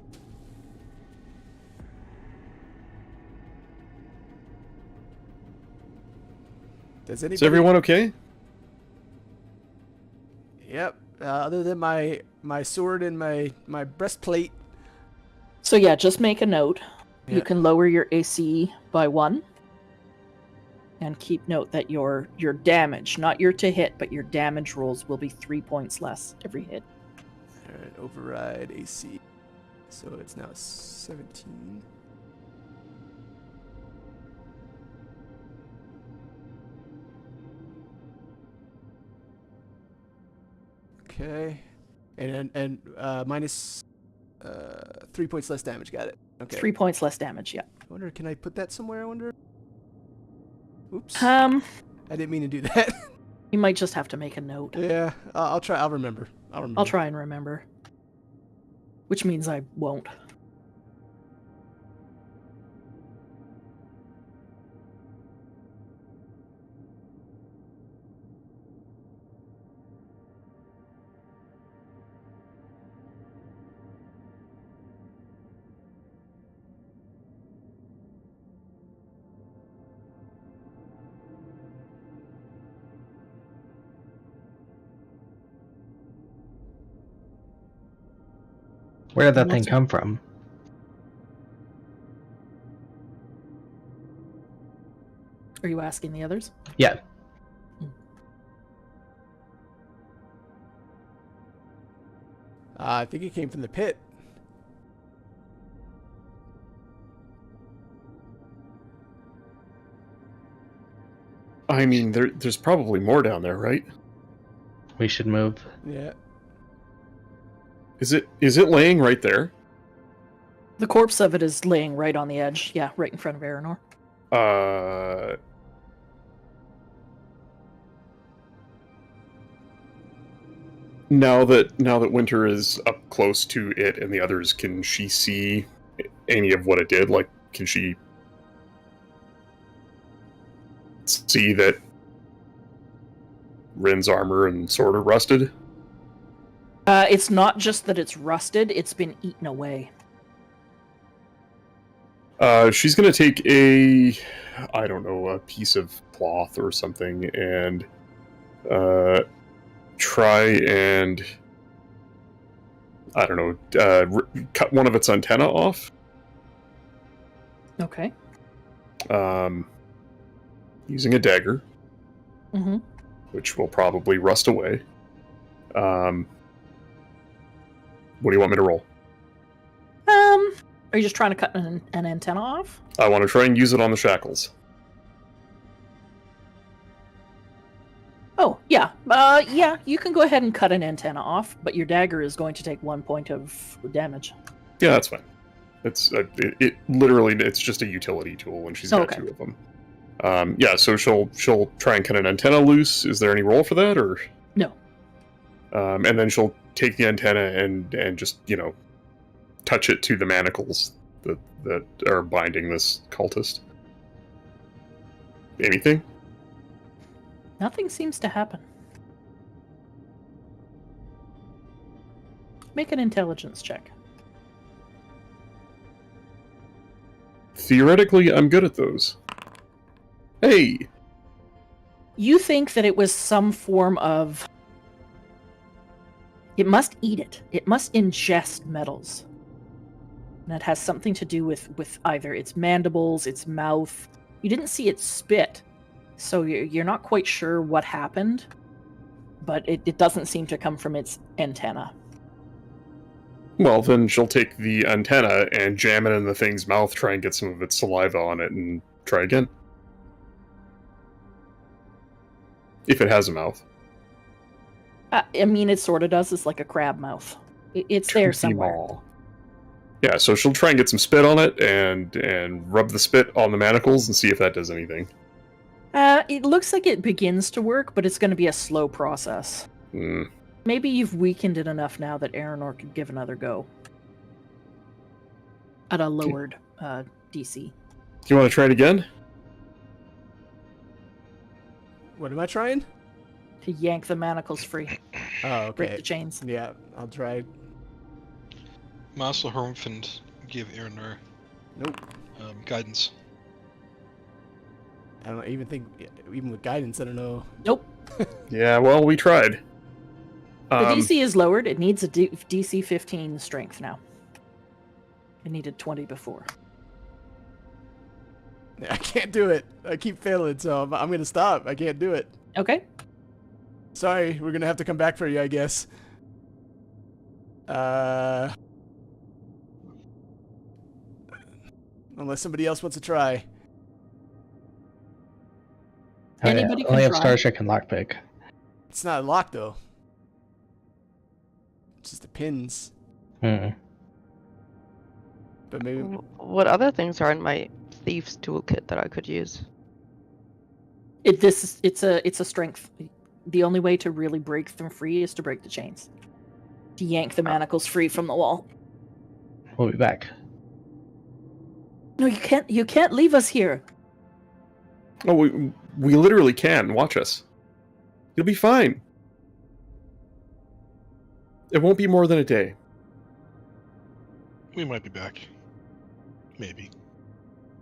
Does anybody... Is everyone okay? Yep. Other than my sword and my breastplate. So yeah, just make a note. Yeah. You can lower your AC by 1. And keep note that your damage, not your to hit, but your damage rolls will be 3 points less every hit. Alright, override AC. So it's now 17. Okay. And minus 3 points less damage. Got it. Okay. 3 points less damage, yeah. I wonder, can I put that somewhere? I wonder. Oops. I I didn't mean to do that. You might just have to make a note. Yeah, I'll try. I'll remember. I'll try and remember. Which means I won't. Where did that thing What's- come from? Are you asking the others? Yeah. I think it came from the pit. I mean, there's probably more down there, right? We should move. Yeah. Is it laying right there? The corpse of it is laying right on the edge. Yeah, right in front of Aranor. Now that Winter is up close to it and the others, can she see any of what it did? Like, can she see that Rin's armor and sword are rusted? It's not just that it's rusted, it's been eaten away. She's gonna take a piece of cloth or something and try and cut one of its antenna off. Okay. Using a dagger, Mm-hmm. which will probably rust away. What do you want me to roll? Are you just trying to cut an antenna off? I want to try and use it on the shackles. Oh, yeah. Yeah, you can go ahead and cut an antenna off, but your dagger is going to take 1 point of damage. Yeah, that's fine. It's it's just a utility tool when she's got Okay. two of them. Yeah, so she'll try and cut an antenna loose. Is there any roll for that, or No. And then she'll take the antenna and just touch it to the manacles that are binding this cultist. Anything? Nothing seems to happen. Make an intelligence check. Theoretically, I'm good at those. Hey! You think that it was some form of... It must eat it. It must ingest metals. And it has something to do with either its mandibles, its mouth. You didn't see it spit, so you're not quite sure what happened, but it doesn't seem to come from its antenna. Well, then she'll take the antenna and jam it in the thing's mouth, try and get some of its saliva on it, and try again. If it has a mouth. I mean, it sort of does. It's like a crab mouth. It's there somewhere. Small. Yeah, so she'll try and get some spit on it and rub the spit on the manacles and see if that does anything. It looks like it begins to work, but it's going to be a slow process. Maybe you've weakened it enough now that Aranor could give another go. At a lowered DC. Do you want to try it again? What am I trying? To yank the manacles free. Oh, Break okay. the chains. Yeah, I'll try. Maslow Hermfund give Aranor Nope. guidance. I don't even think, even with guidance, I don't know. Nope. Yeah, well, we tried. The DC is lowered. It needs a DC 15 strength now. It needed 20 before. I can't do it. I keep failing, so I'm gonna stop. I can't do it. Okay. Sorry, we're gonna have to come back for you, I guess. Unless somebody else wants to try. Anybody I only can have try. Starcheck and Lockpick. It's not locked though. It's just the pins. Hmm. But maybe What other things are in my thieves toolkit that I could use? It's a strength. The only way to really break them free is to break the chains. To yank the manacles free from the wall. We'll be back. No, you can't. You can't leave us here. Oh, we literally can. Watch us. You'll be fine. It won't be more than a day. We might be back. Maybe.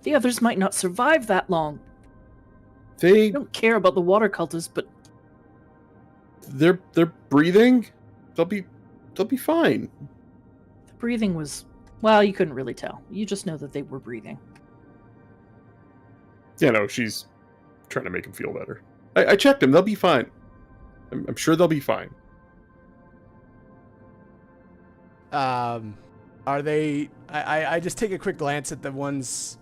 The others might not survive that long. They I don't care about the water cultists, but they're breathing. They'll be fine. the breathing was, well, you couldn't really tell. You just know that they were breathing. Yeah, no, she's trying to make him feel better. I checked them. They'll be fine. I'm sure they'll be fine. are they? I just take a quick glance at the ones.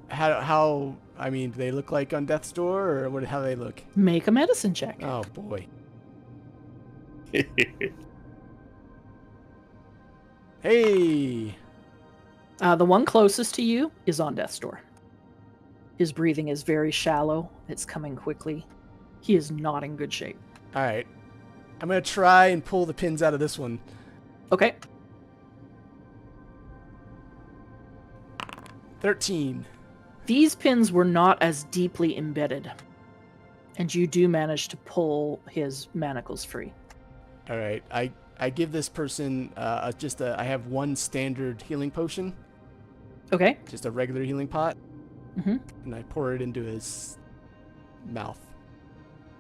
How? I mean, do they look like on death's door, or what? How they look? Make a medicine check. Oh boy. Hey. The one closest to you is on death's door. His breathing is very shallow. It's coming quickly. He is not in good shape. All right. I'm gonna try and pull the pins out of this one. Okay. 13. These pins were not as deeply embedded. And you do manage to pull his manacles free. All right. I give this person I have one standard healing potion, Okay. just a regular healing pot, Mm-hmm. and I pour it into his mouth.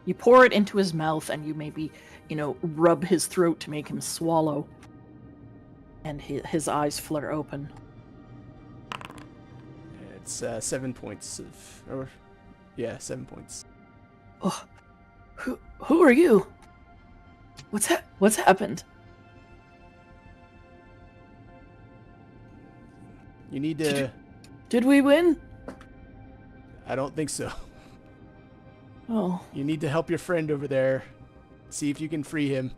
You pour it into his mouth and you maybe, rub his throat to make him swallow. And his eyes flutter open. It's 7 points of, 7 points. Oh, who are you? What's happened? You need to. Did we win? I don't think so. Oh, You need to help your friend over there. See if you can free him.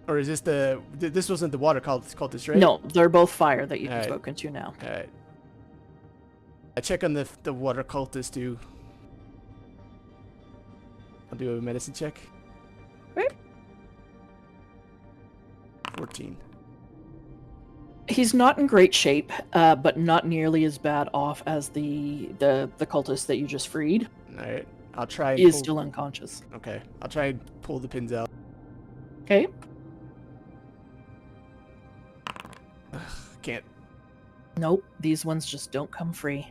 Or is this this wasn't the water cultist, right? no, they're both fire that you've Alright. spoken to now. All right. I check on the water cultist too. I'll do a medicine check. Right. 14. He's not in great shape, but not nearly as bad off as the cultist that you just freed. All right. I'll try. And He is pull- still unconscious. Okay. I'll try and pull the pins out. Okay. Can't. Nope, these ones just don't come free.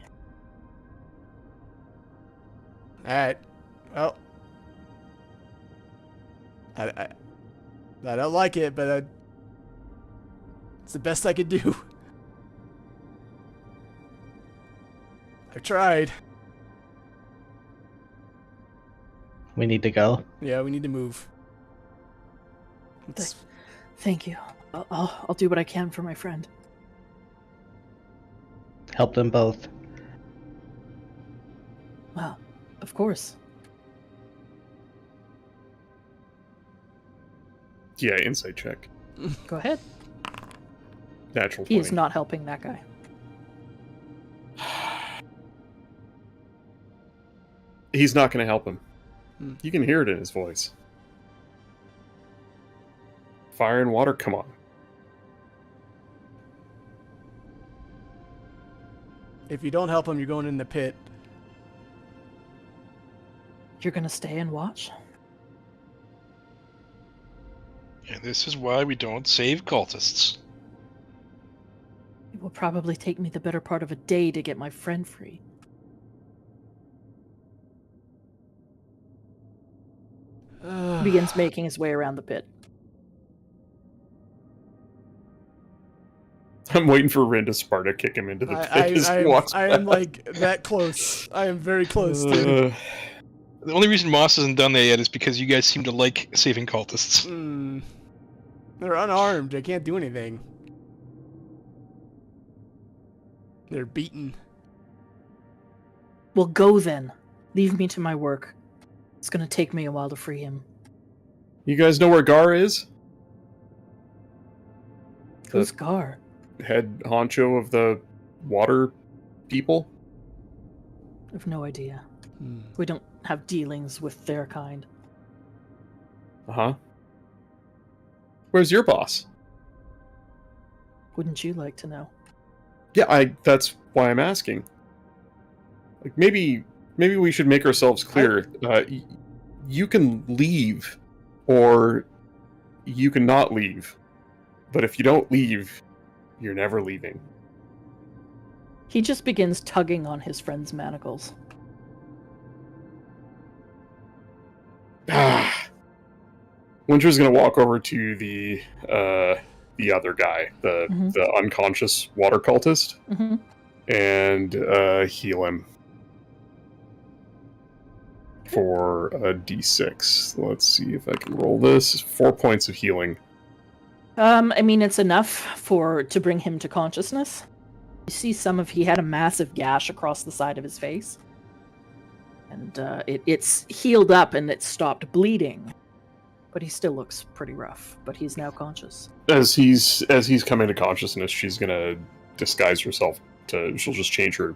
All right. Well, I don't like it, but it's the best I could do. I've tried. We need to go. Yeah, we need to move. Let's- Thank you. I'll do what I can for my friend. Help them both. Well, of course. Yeah, insight check. Go ahead. Natural 20. He is not helping that guy. He's not going to help him. Hmm. You can hear it in his voice. Fire and water, come on. If you don't help him, you're going in the pit. You're gonna stay and watch? And this is why we don't save cultists. It will probably take me the better part of a day to get my friend free. He begins making his way around the pit. I'm waiting for Rin to Sparta kick him into the pit as he walks I am past. like that close. I am very close, dude. The only reason Moss hasn't done that yet is because you guys seem to like saving cultists. They're unarmed. They can't do anything. They're beaten. Well, go then. Leave me to my work. It's gonna take me a while to free him. You guys know where Gar is? Who's Gar? Head honcho of the water people? I have no idea. We don't have dealings with their kind. Uh-huh. Where's your boss? Wouldn't you like to know? Yeah, that's why I'm asking. Like, maybe we should make ourselves clear. You can leave, or you can not leave. But if you don't leave, you're never leaving. He just begins tugging on his friend's manacles. Winter's gonna walk over to the other guy, the unconscious water cultist, and heal him for a d6. Let's see if I can roll this. 4 points of healing. I mean, it's enough to bring him to consciousness. You see he had a massive gash across the side of his face. And it's healed up and it stopped bleeding. But he still looks pretty rough, but he's now conscious. As he's coming to consciousness, she's gonna disguise herself she'll just change her,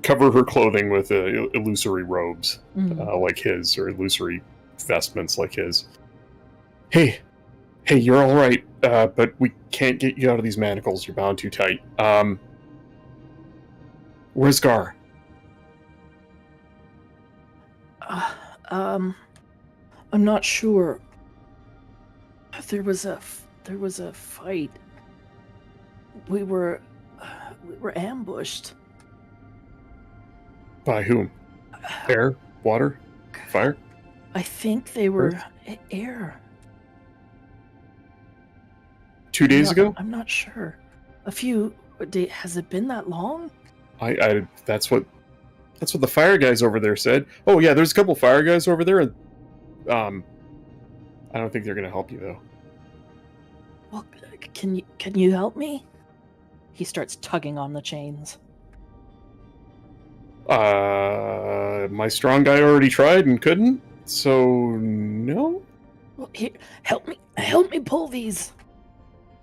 cover her clothing with illusory robes like his, or illusory vestments like his. Hey, you're all right, but we can't get you out of these manacles. You're bound too tight. Where's Gar? I'm not sure. There was a fight. We were ambushed. By whom? Air? Water? Fire? I think they were air. 2 days ago? I'm not sure. A few days. Has it been that long? That's what the fire guys over there said. Oh yeah, there's a couple fire guys over there, and I don't think they're gonna help you though. Well, can you help me? He starts tugging on the chains. My strong guy already tried and couldn't, so no. Well, here, help me pull these.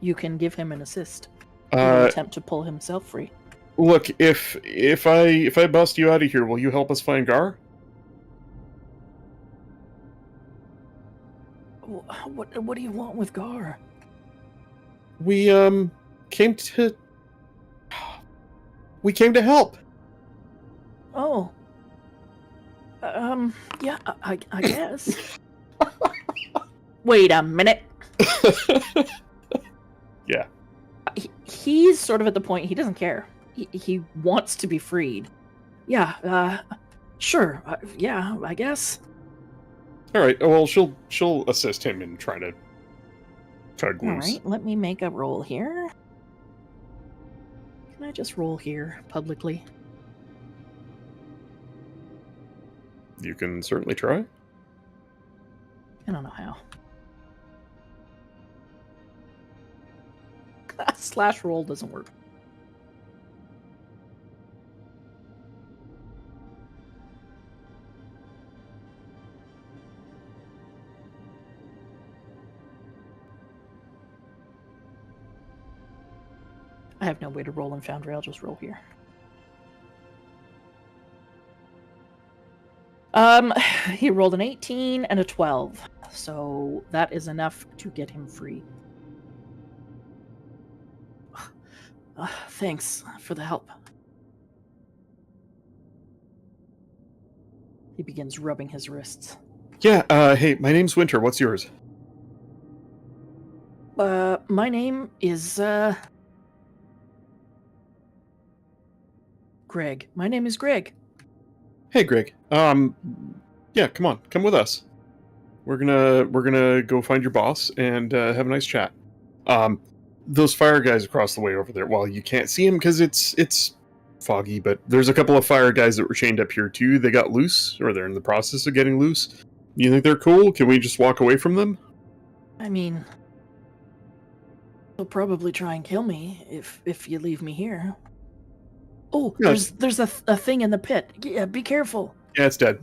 You can give him an assist. He will attempt to pull himself free. Look, if I bust you out of here, will you help us find Gar? What do you want with Gar? We came to help. Oh. Yeah, I guess. Wait a minute. Yeah. He's sort of at the point he doesn't care. He wants to be freed. Yeah, sure. Yeah, I guess. All right. Well, she'll assist him in trying to tug loose. All right. Let me make a roll here. Can I just roll here publicly? You can certainly try. I don't know how. Slash roll doesn't work. I have no way to roll in Foundry. I'll just roll here. He rolled an 18 and a 12, so that is enough to get him free. Thanks for the help. He begins rubbing his wrists. Yeah, hey, my name's Winter. What's yours? My name is, Greg. My name is Greg. Hey, Greg. Yeah, come on. Come with us. We're gonna go find your boss and have a nice chat. those fire guys across the way over there. Well, you can't see them because it's foggy, but there's a couple of fire guys that were chained up here too. They got loose, or they're in the process of getting loose. You think they're cool? Can we just walk away from them? I mean, they'll probably try and kill me if you leave me here. Oh, Yeah. there's a thing in the pit. Yeah, be careful. Yeah, it's dead.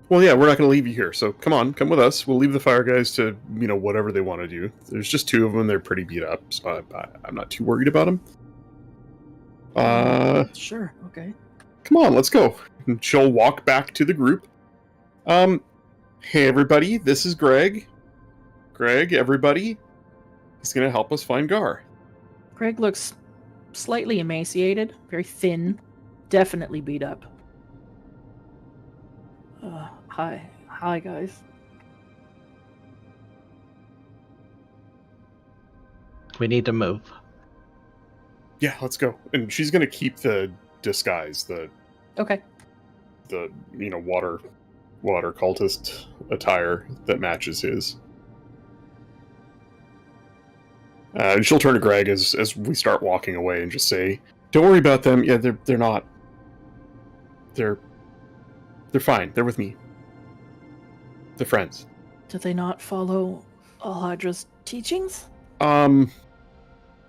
Well, yeah, we're not going to leave you here. So come on, come with us. We'll leave the fire guys to, whatever they want to do. There's just two of them. They're pretty beat up, so I'm not too worried about them. Sure, okay. Come on, let's go. And she'll walk back to the group. Hey everybody, this is Greg. Greg, everybody. He's going to help us find Gar. Greg looks slightly emaciated, very thin, definitely beat up. Hi guys. We need to move. Yeah, let's go. And she's going to keep the disguise, Okay. the water cultist attire that matches his. And she'll turn to Greg as we start walking away and just say, "Don't worry about them. Yeah, they're not. They're fine. They're with me. They're friends." Do they not follow Alhadra's teachings?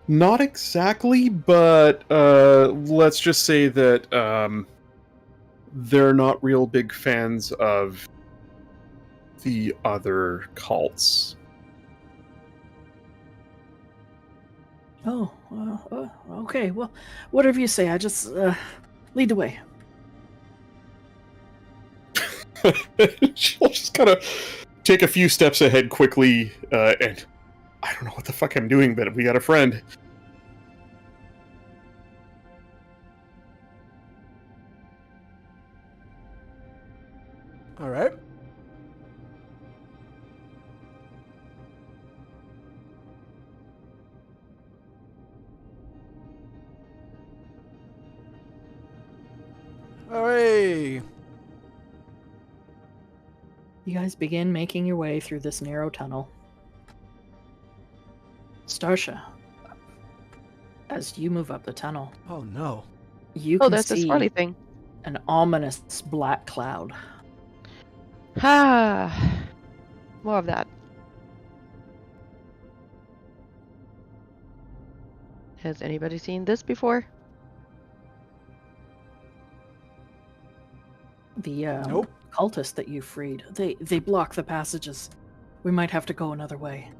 Not exactly, but let's just say that they're not real big fans of the other cults. Oh, okay. Well, whatever you say. I just lead the way. She'll just kind of take a few steps ahead quickly, and I don't know what the fuck I'm doing, but we got a friend. All right. All right. You guys begin making your way through this narrow tunnel. Starsha, as you move up the tunnel, Oh no. you Oh, can that's a see swirly thing. an ominous black cloud. Ah, more of that. Has anybody seen this before? The Nope. cultists that you freed, they block the passages. We might have to go another way.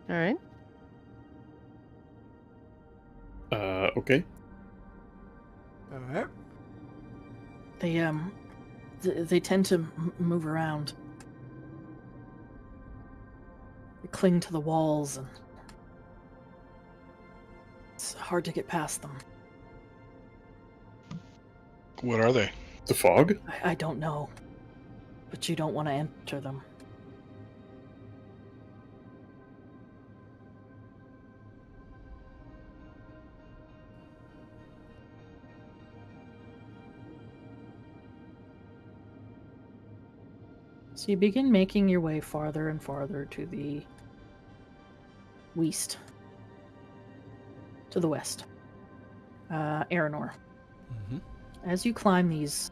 All right. Okay. All right. They tend to move around. They cling to the walls, and it's hard to get past them. What are they? The fog? I don't know, but you don't want to enter them. So you begin making your way farther and farther to the west. To the west. Aranor. Mm-hmm. As you climb these,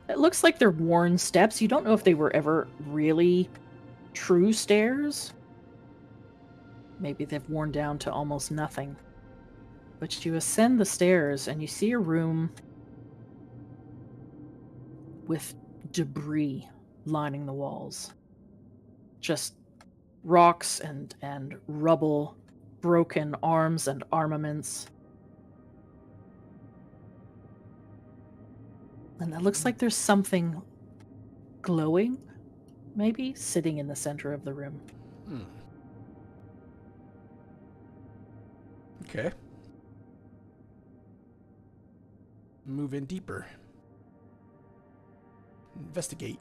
it looks like they're worn steps. You don't know if they were ever really true stairs. Maybe they've worn down to almost nothing. But you ascend the stairs and you see a room with debris lining the walls. Just rocks and rubble, broken arms and armaments. And it looks like there's something glowing, maybe, sitting in the center of the room. Hmm. Okay. Move in deeper. Investigate.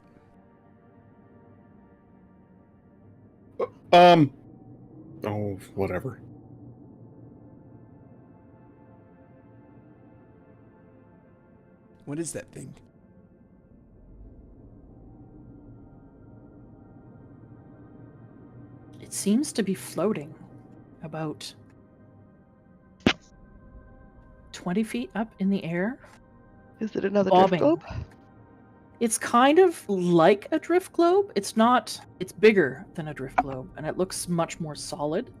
Oh, whatever. What is that thing? It seems to be floating about 20 feet up in the air. Is it another Bobbing. drift globe? It's kind of like a drift globe. It's bigger than a drift globe, and it looks much more solid.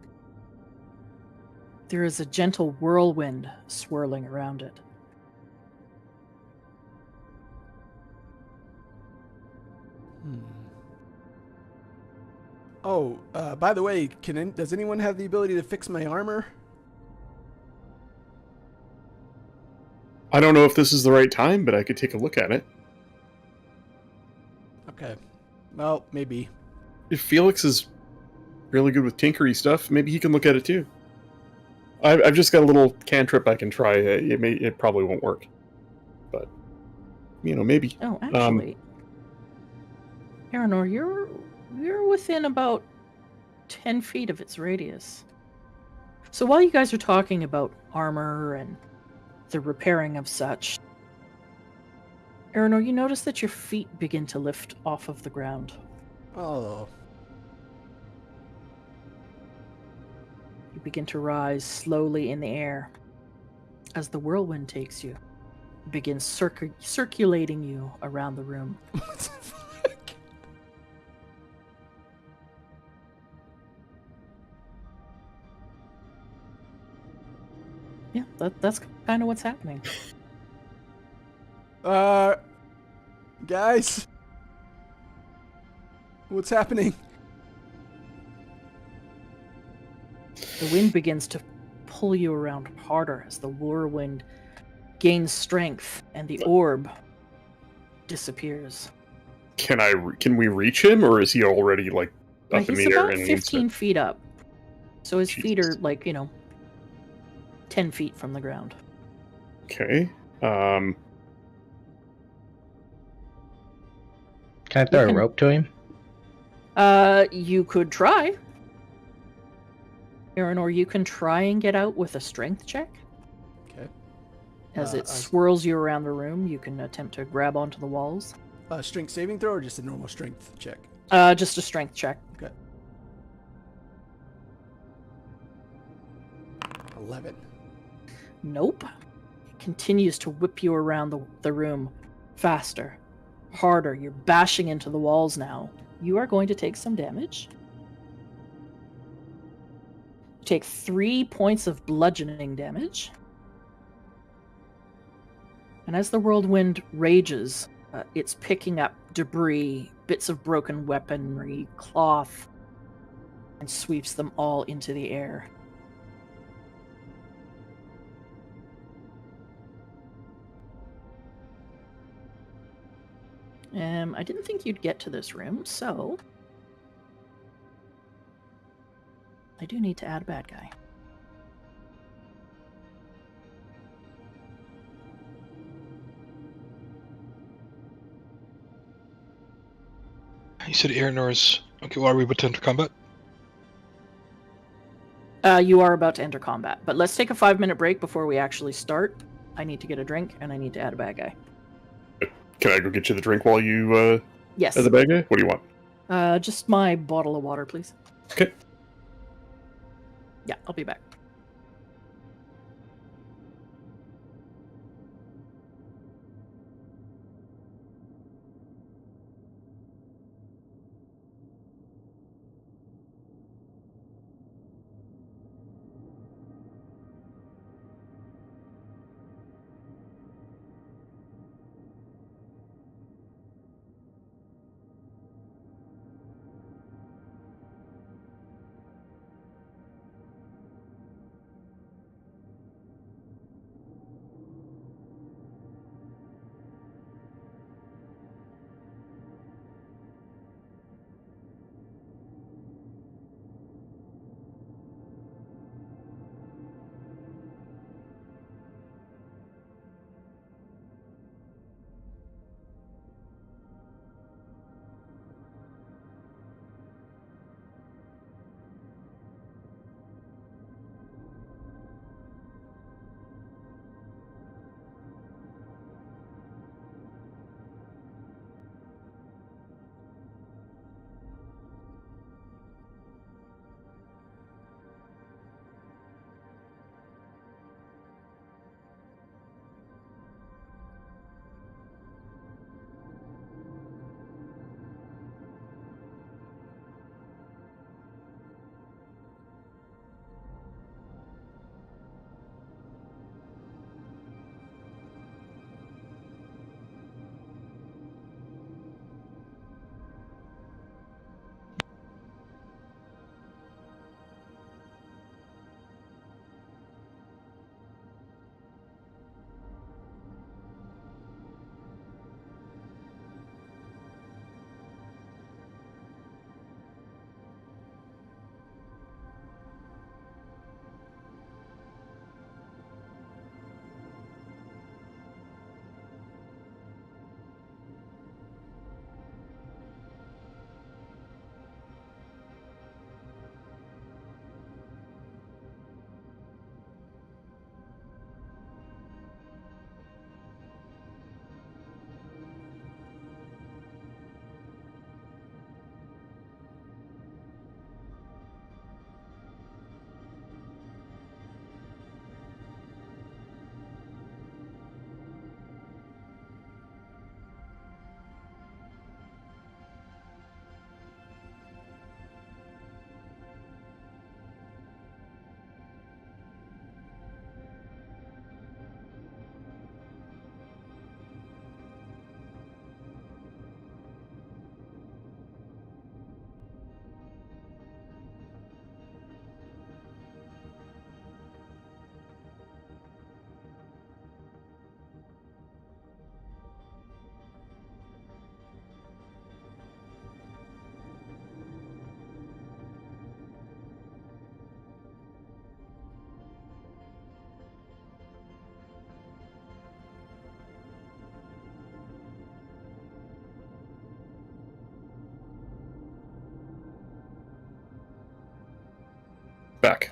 There is a gentle whirlwind swirling around it. Oh, by the way, does anyone have the ability to fix my armor? I don't know if this is the right time, but I could take a look at it. Okay. Well, maybe. If Felix is really good with tinkery stuff, maybe he can look at it too. I've just got a little cantrip I can try. It probably won't work, but maybe. Oh, actually, Aranor, you're within about 10 feet of its radius. So while you guys are talking about armor and the repairing of such, Aranor, you notice that your feet begin to lift off of the ground. Oh. You begin to rise slowly in the air as the whirlwind takes you. It begins circulating you around the room. What the fuck? Yeah, that's kind of what's happening. Guys? What's happening? The wind begins to pull you around harder as the whirlwind gains strength and the orb disappears. Can we reach him, or is he already up in He's the air about and needs 15 to... feet up. So his feet are Jesus. 10 feet from the ground. Okay. Can I throw a rope to him? You could try. Aranor, you can try and get out with a strength check. Okay. As it swirls you around the room, you can attempt to grab onto the walls. Strength saving throw or just a normal strength check? Just a strength check. Okay. 11. Nope. It continues to whip you around the room. Faster. Harder. You're bashing into the walls now. You are going to take some damage. Take 3 points of bludgeoning damage. And as the whirlwind rages, it's picking up debris, bits of broken weaponry, cloth, and sweeps them all into the air. I didn't think you'd get to this room, so I do need to add a bad guy. You said Aranor's... Okay, well, are we about to enter combat? You are about to enter combat, but let's take a 5-minute break before we actually start. I need to get a drink, and I need to add a bad guy. Can I go get you the drink while you Yes. add the bad guy? What do you want? Just my bottle of water, please. Okay. Yeah, I'll be back. back.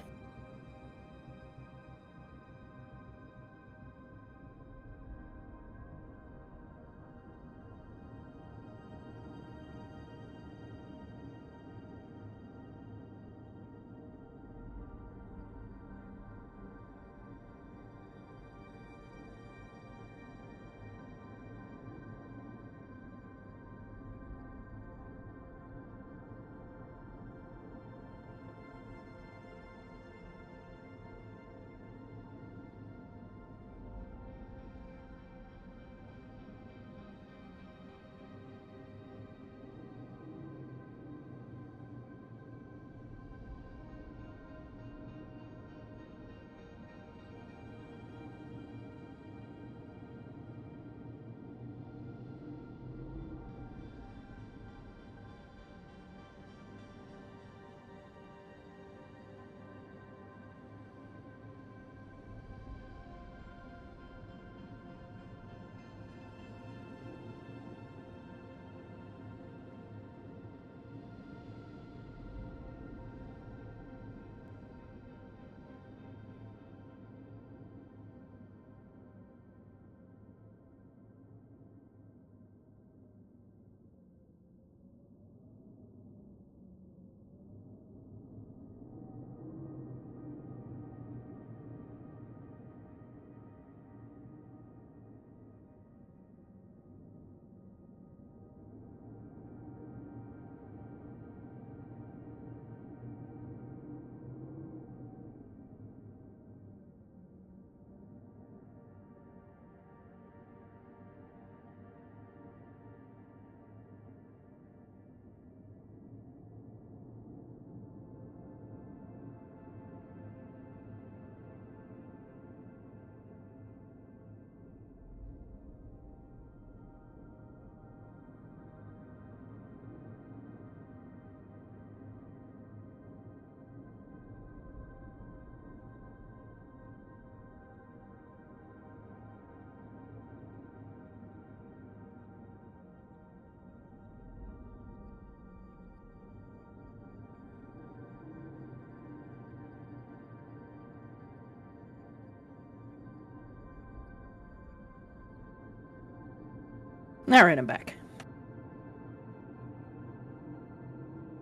All right, I'm back.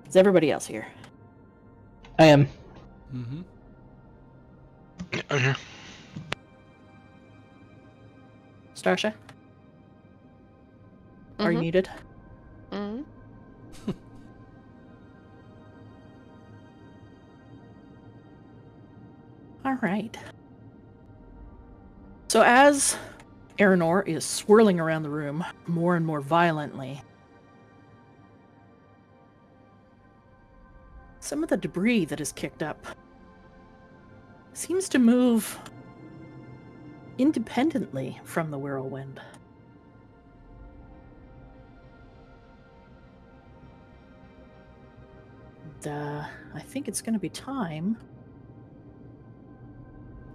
Is everybody else here? I am. Mm-hmm. I'm here. Starsha? Are you Mhm. muted? Mhm. All right. So as Aranor is swirling around the room more and more violently, some of the debris that is kicked up seems to move independently from the whirlwind. And, I think it's going to be time.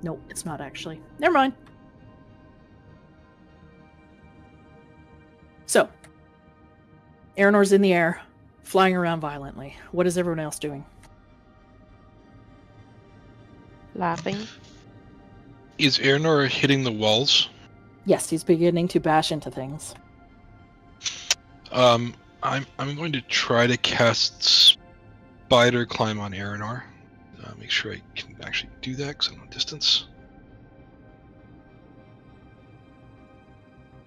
Nope, it's not actually. Never mind. So, Aranor's in the air, flying around violently. What is everyone else doing? Laughing. Is Aranor hitting the walls? Yes, he's beginning to bash into things. I'm going to try to cast Spider Climb on Aranor. Make sure I can actually do that because I'm on distance.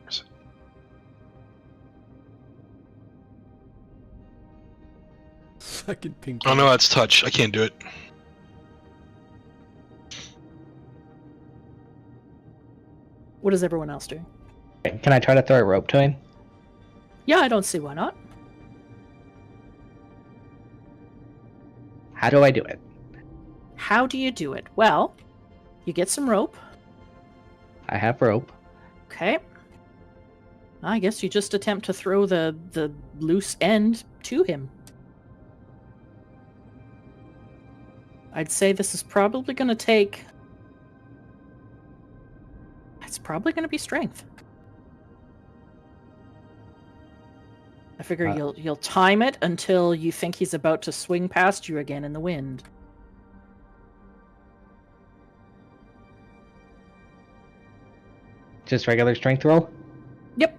Where's it? Fucking pink. Oh no, that's touch. I can't do it. What is everyone else doing? Can I try to throw a rope to him? Yeah, I don't see why not. How do I do it? How do you do it? Well, you get some rope. I have rope. Okay. I guess you just attempt to throw the loose end to him. I'd say this is probably going to take... It's probably going to be strength. I figure you'll time it until you think he's about to swing past you again in the wind. Just regular strength roll? Yep.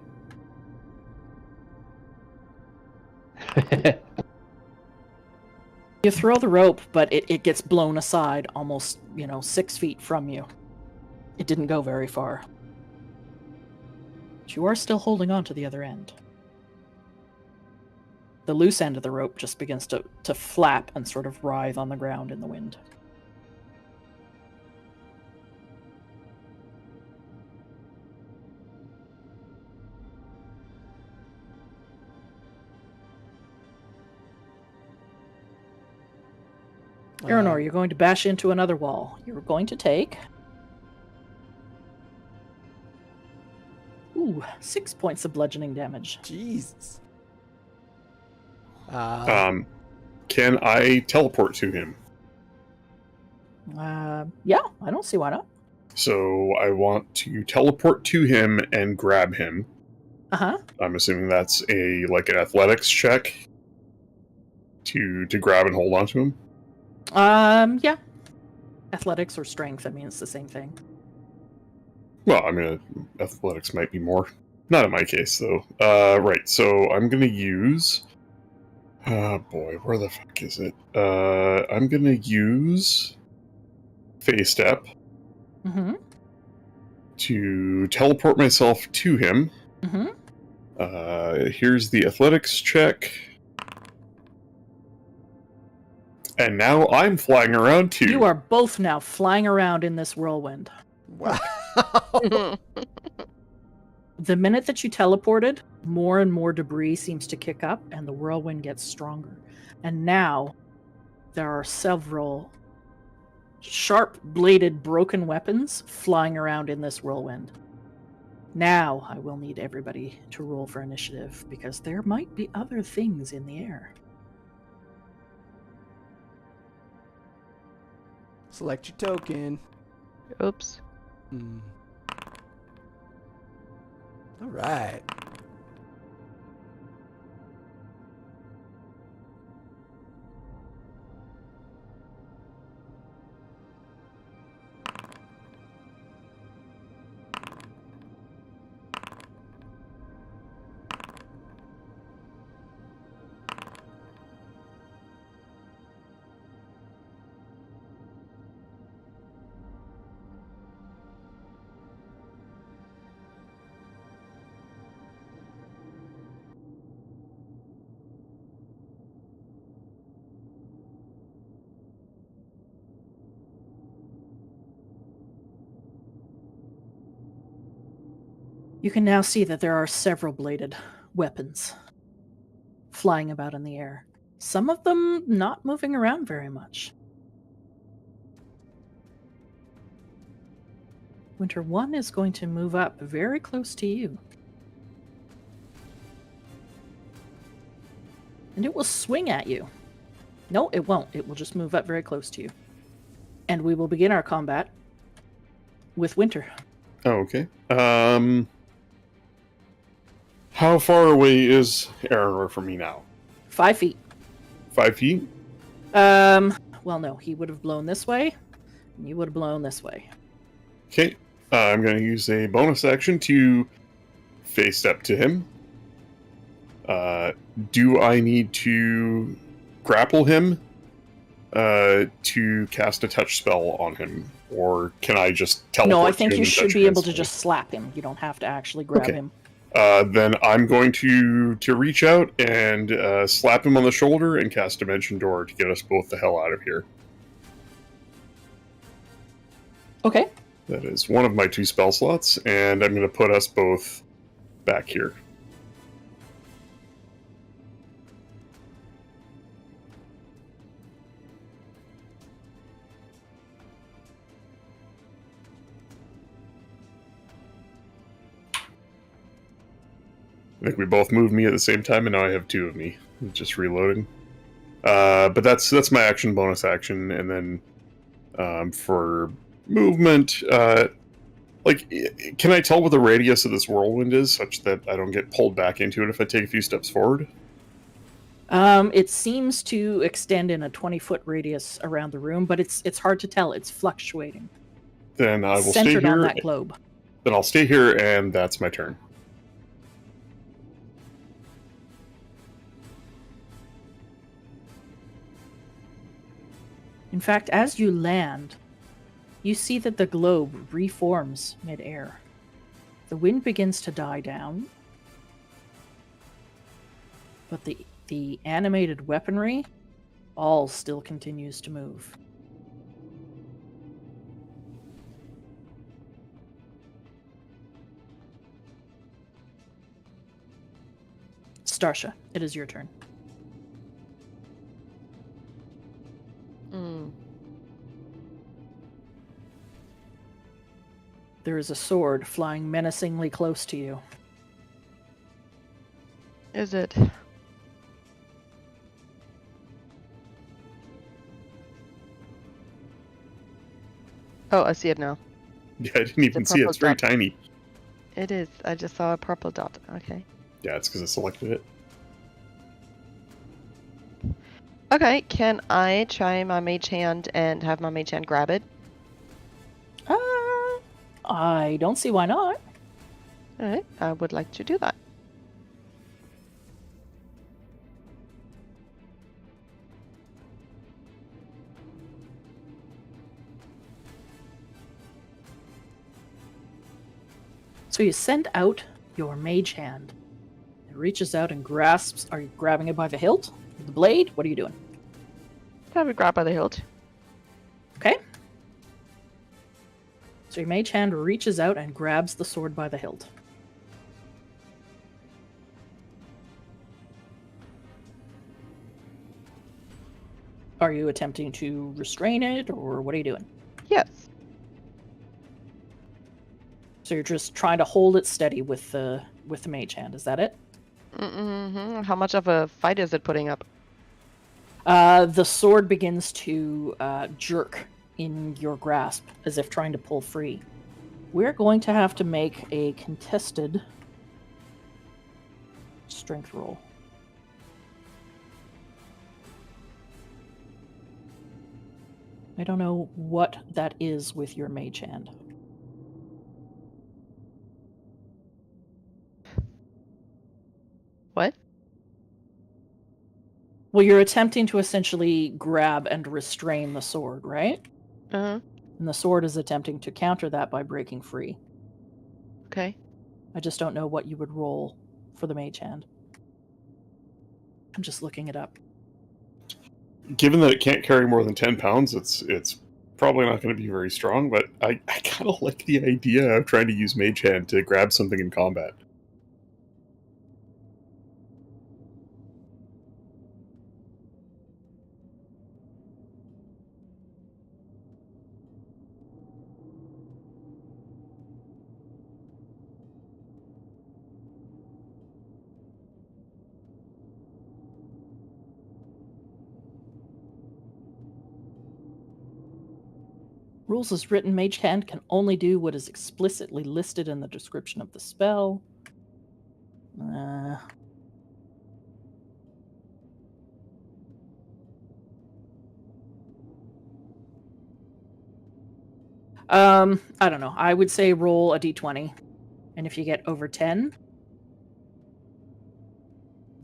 You throw the rope, but it gets blown aside almost, 6 feet from you. It didn't go very far. But you are still holding on to the other end. The loose end of the rope just begins to flap and sort of writhe on the ground in the wind. Aranor, you're going to bash into another wall. You're going to take... 6 points of bludgeoning damage. Jesus. Can I teleport to him? Yeah, I don't see why not. So I want to teleport to him and grab him. Uh-huh. I'm assuming that's an athletics check to grab and hold on to him. Yeah. Athletics or strength, it's the same thing. Well, athletics might be more. Not in my case, though. Right, so I'm gonna use... Oh boy, where the fuck is it? I'm gonna use... Phase Step. Mm-hmm. To teleport myself to him. Mm-hmm. Here's the athletics check. And now I'm flying around too. You are both now flying around in this whirlwind. Wow. The minute that you teleported, more and more debris seems to kick up, and the whirlwind gets stronger. And now, there are several sharp-bladed broken weapons flying around in this whirlwind. Now, I will need everybody to roll for initiative, because there might be other things in the air. Select your token. Oops. All right. You can now see that there are several bladed weapons flying about in the air. Some of them not moving around very much. Winter 1 is going to move up very close to you. And it will swing at you. No, it won't. It will just move up very close to you. And we will begin our combat with Winter. Oh, okay. How far away is Aranor from me now? 5 feet. 5 feet? Well, no. He would have blown this way, and you would have blown this way. Okay. I'm going to use a bonus action to phase step to him. Do I need to grapple him to cast a touch spell on him? Or can I just teleport No, I to think him you and should touch be him able to instantly? just slap him. You don't have to actually grab Okay. him. Then I'm going to reach out and slap him on the shoulder and cast Dimension Door to get us both the hell out of here. Okay. That is one of my 2 spell slots, and I'm going to put us both back here. I think we both moved me at the same time, and now I have 2 of me. Just reloading. But that's my action, bonus action, and then for movement, can I tell what the radius of this whirlwind is, such that I don't get pulled back into it if I take a few steps forward? It seems to extend in a 20-foot radius around the room, but it's hard to tell. It's fluctuating. Then I will stay Centered on here. that globe. Then I'll stay here, and that's my turn. In fact, as you land, you see that the globe reforms mid-air. The wind begins to die down, but the animated weaponry all still continues to move. Starsha, it is your turn. There is a sword flying menacingly close to you. Is it? Oh, I see it now. Yeah, I didn't even see it. It's very tiny. It is. I just saw a purple dot. Okay. Yeah, it's because I selected it. Okay, can I try my mage hand and have my mage hand grab it? I don't see why not. Alright, I would like to do that. So you send out your mage hand. It reaches out and grasps. Are you grabbing it by the hilt? The blade? What are you doing? Probably grab by the hilt. Okay. So your mage hand reaches out and grabs the sword by the hilt. Are you attempting to restrain it, or what are you doing? Yes. So you're just trying to hold it steady with the mage hand. Is that it? Mm-hmm. How much of a fight is it putting up? The sword begins to jerk in your grasp, as if trying to pull free. We're going to have to make a contested strength roll. I don't know what that is with your mage hand. What? Well, you're attempting to essentially grab and restrain the sword, right? Uh-huh. And the sword is attempting to counter that by breaking free. Okay. I just don't know what you would roll for the mage hand. I'm just looking it up. Given that it can't carry more than 10 pounds, it's probably not going to be very strong, but I kind of like the idea of trying to use Mage Hand to grab something in combat. Rules as written, Mage Hand can only do what is explicitly listed in the description of the spell. I don't know. I would say roll a d20. And if you get over 10,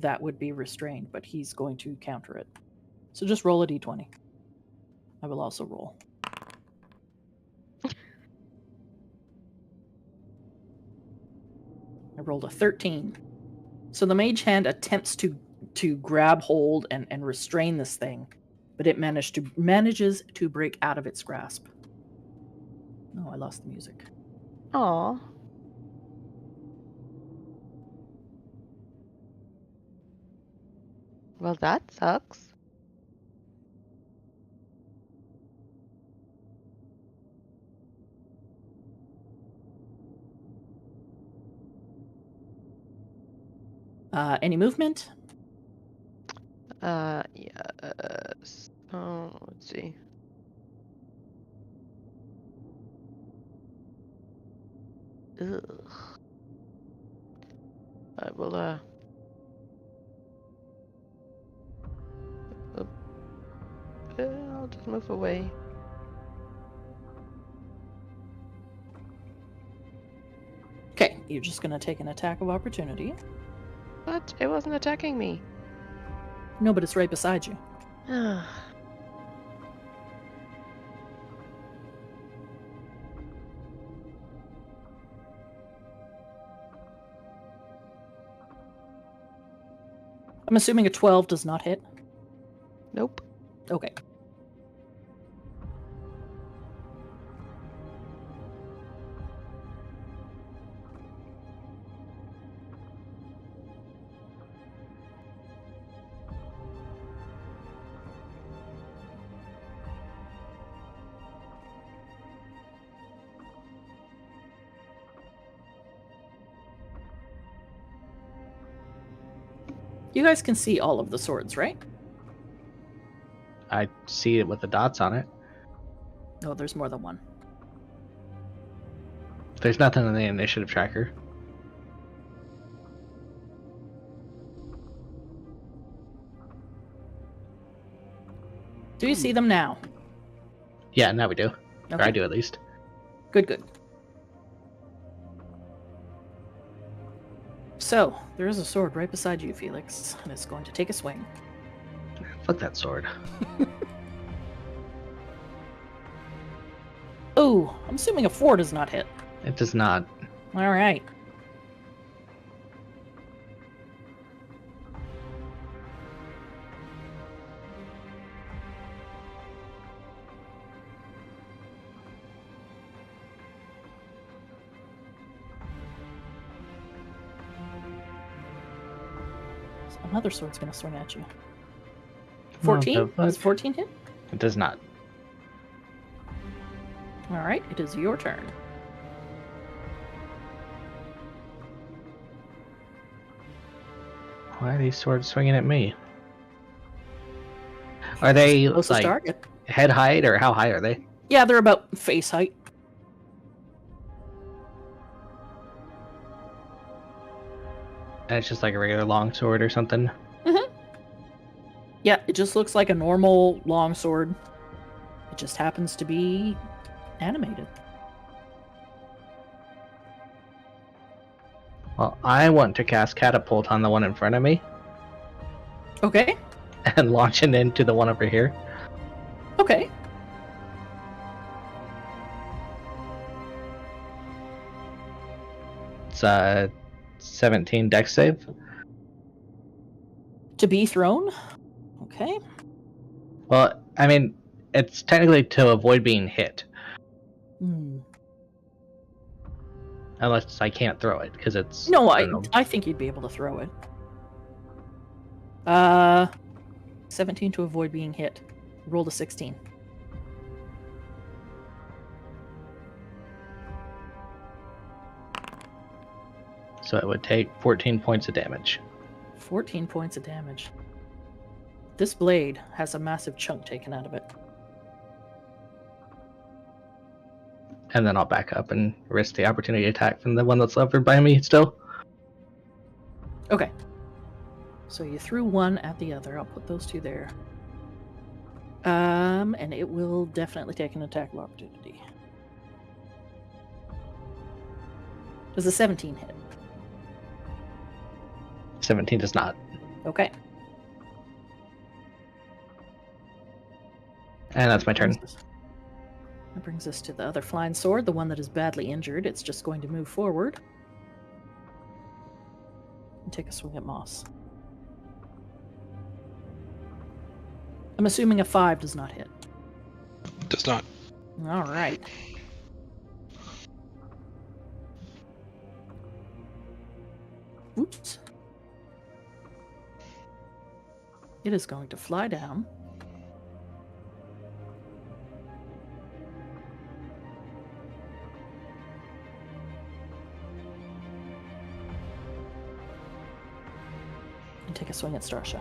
that would be restrained, but he's going to counter it. So just roll a d20. I will also roll. I rolled a 13. So the Mage Hand attempts to grab hold and restrain this thing, but it manages to break out of its grasp. Oh, I lost the music. Aw. Well, that sucks. Any movement? Yes. Oh, let's see. Ugh. I will, I'll just move away. you're just gonna take an attack of opportunity. But it wasn't attacking me. No, but it's right beside you. I'm assuming a 12 does not hit. Nope. Okay. You guys can see all of the swords, right? I see it with the dots on it. No, there's more than one. There's nothing in the initiative tracker. Do you see them now? Yeah, now we do. Or Okay. I do at least. Good, good. So, there is a sword right beside you, Felix, and it's going to take a swing. Fuck that sword. Oh, I'm assuming a 4 does not hit. It does not. All right. So another sword's going to swing at you. 14? What the Does fuck? 14 hit? It does not. All right, it is your turn. Why are these swords swinging at me? Are they Closest like target. head height, or how high are they? Yeah, they're about face height. And it's just like a regular long sword or something. Yeah, it just looks like a normal long sword. It just happens to be animated. Well, I want to cast Catapult on the one in front of me Okay, and launch it into the one over here. okay. It's 17 dex save. To be thrown? Okay. Well, I mean, it's technically to avoid being hit, Hmm. unless I can't throw it because it's No, don't know. I think you'd be able to throw it. 17 to avoid being hit. Roll a 16. So it would take 14 points of damage. 14 points of damage. This blade has a massive chunk taken out of it. And then I'll back up and risk the opportunity attack from the one that's left by me still. Okay. So you threw one at the other. I'll put those two there. And it will definitely take an attack of opportunity. Does a 17 hit? 17 does not. Okay. And that's my turn. That brings us to the other flying sword, the one that is badly injured. It's just going to move forward and take a swing at Moss. I'm assuming a 5 does not hit. Does not. All right. Oops. It is going to fly down. And take a swing at Starsha.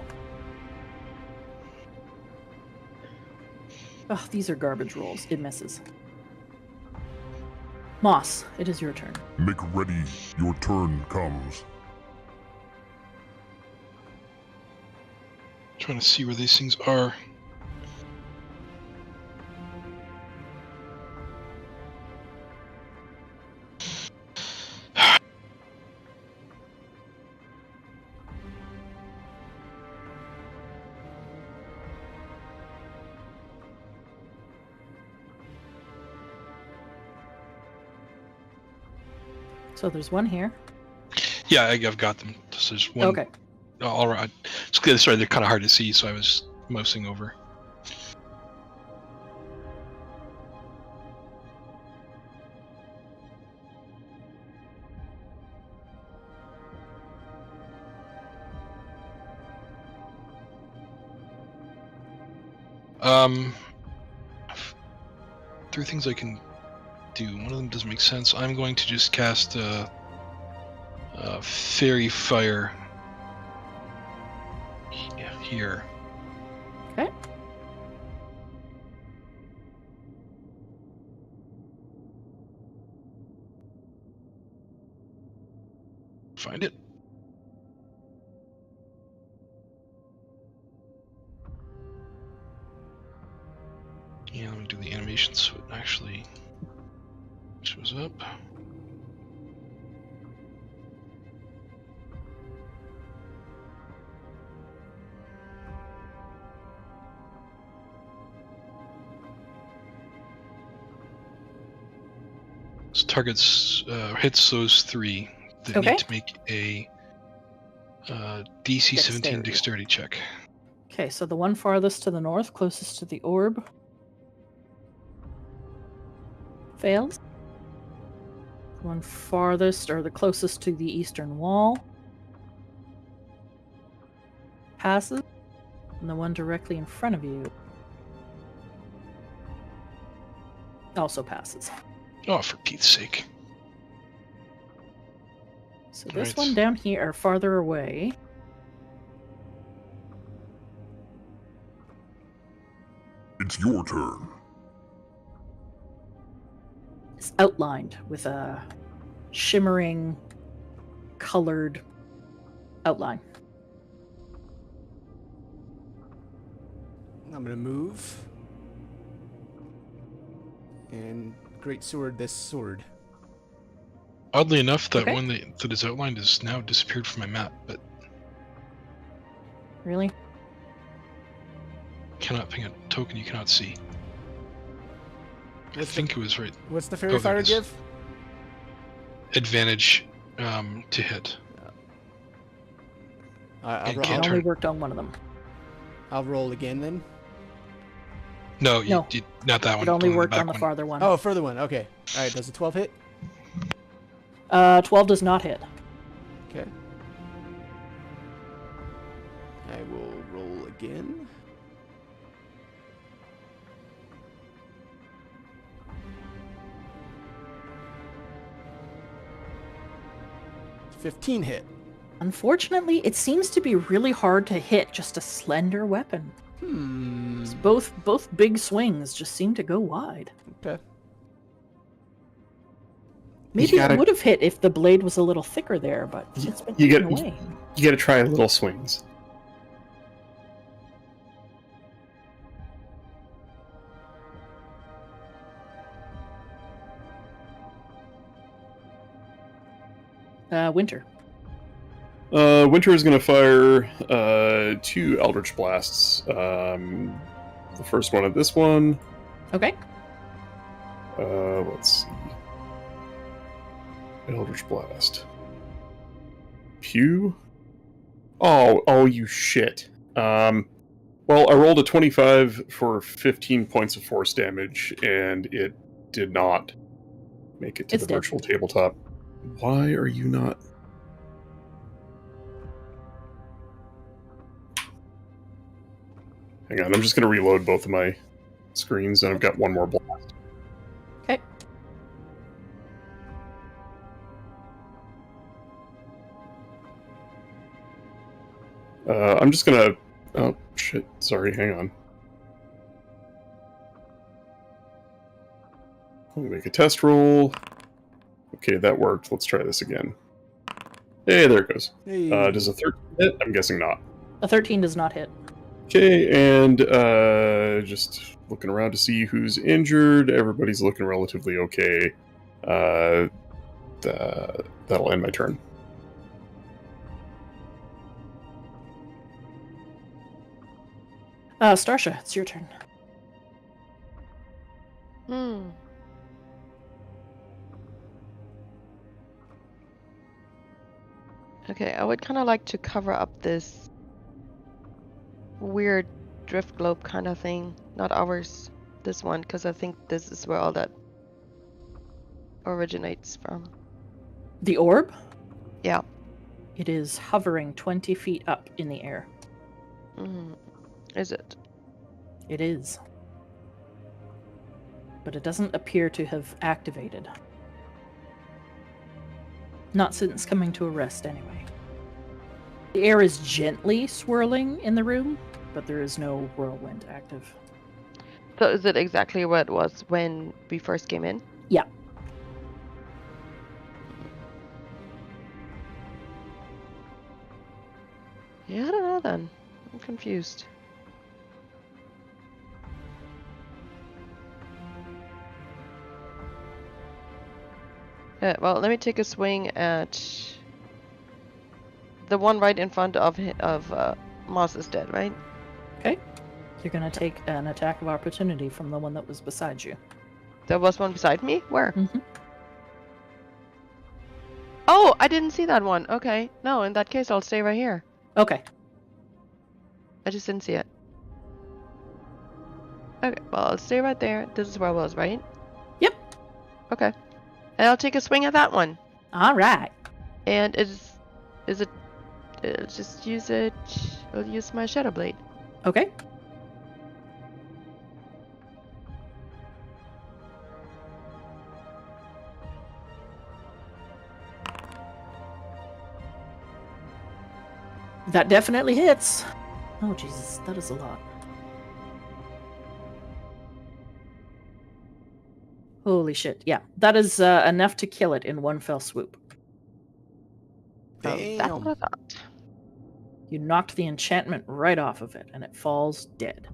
Oh, these are garbage rolls. It misses. Moss, it is your turn. Make ready. Your turn comes. Trying to see where these things are. So there's one here. Yeah, I've got them. So there's one. Okay. All right. Sorry, they're kind of hard to see, so I was mousing over. There are things I can do. One of them doesn't make sense. I'm going to just cast Fairy Fire here. Okay. Find it. Yeah, let me do the animation so it actually shows up. So targets hits those three that Okay. need to make a DC 17 Dexterity. dexterity check. Okay, so the one farthest to the north, closest to the orb, fails. The one farthest, or the closest to the eastern wall, passes. And the one directly in front of you also passes. Oh, for Pete's sake. So this Right. one down here, or farther away, It's your turn. is outlined with a shimmering, colored outline. I'm gonna move. And great sword this sword. Oddly enough, that Okay. one that is outlined has now disappeared from my map, but Really? cannot ping a token you cannot see. I What's think it was right. What's the Oh, fairy there fire it is. give? Advantage to hit. I'll, And ro- can't It I'll, only turn. worked on one of them. I'll roll again then. No, No. you not that one. It only the worked back on the one. farther one. Oh, further one. Okay. All right. Does a 12 hit? 12 does not hit. Okay. I will roll again. $15 hit. Unfortunately, it seems to be really hard to hit just a slender weapon. Both big swings just seem to go wide. Okay. Maybe gotta- it would have hit if the blade was a little thicker there, but it's been you taken get- away. You got to try little swings. Winter. Winter is going to fire 2 Eldritch Blasts. The first one at this one. Okay. Let's see. Eldritch Blast. Pew. Oh, you shit. Well, I rolled a 25 for 15 points of force damage, and it did not make it to It's the dead. virtual tabletop. Why are you not? Hang on, I'm just going to reload both of my screens, and I've got one more blast. Okay. I'm just gonna. Oh shit! Sorry, hang on. I'll make a test roll. Okay, that worked. Let's try this again. Hey, there it goes. Hey. Does a 13 hit? I'm guessing not. A 13 does not hit. Okay, and just looking around to see who's injured. Everybody's looking relatively okay. That'll end my turn. Starsha, it's your turn. Okay, I would kind of like to cover up this weird drift globe kind of thing. Not ours, this one, because I think this is where all that originates from. The orb? Yeah. It is hovering 20 feet up in the air. Is it? It is. But it doesn't appear to have activated. Not since coming to a rest, anyway. The air is gently swirling in the room, but there is no whirlwind active. So is it exactly what it was when we first came in? Yeah. Yeah, I don't know then. I'm confused. Well, let me take a swing at the one right in front of Moss is dead, right? Okay. You're going to take an attack of opportunity from the one that was beside you. There was one beside me? Where? Mm-hmm. Oh, I didn't see that one. Okay. No, in that case, I'll stay right here. Okay. I just didn't see it. Okay, well, I'll stay right there. This is where I was, right? Yep. Okay. And I'll take a swing at that one. All right. And is it... just use it... I'll use my Shadow Blade. Okay. That definitely hits. Oh, Jesus, that is a lot. Holy shit. Yeah, that is enough to kill it in one fell swoop. That's Damn. what I thought. You knocked the enchantment right off of it, and it falls dead.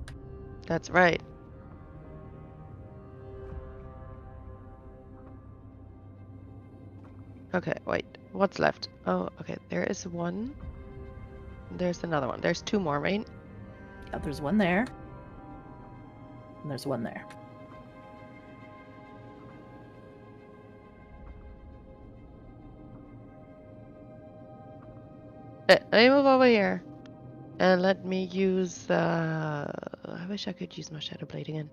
That's right. Okay, wait. What's left? Oh, okay. There is one. There's another one. There's two more, right? Yeah, there's one there. And there's one there. Let me move over here. And let me use I wish I could use my Shadow Blade again.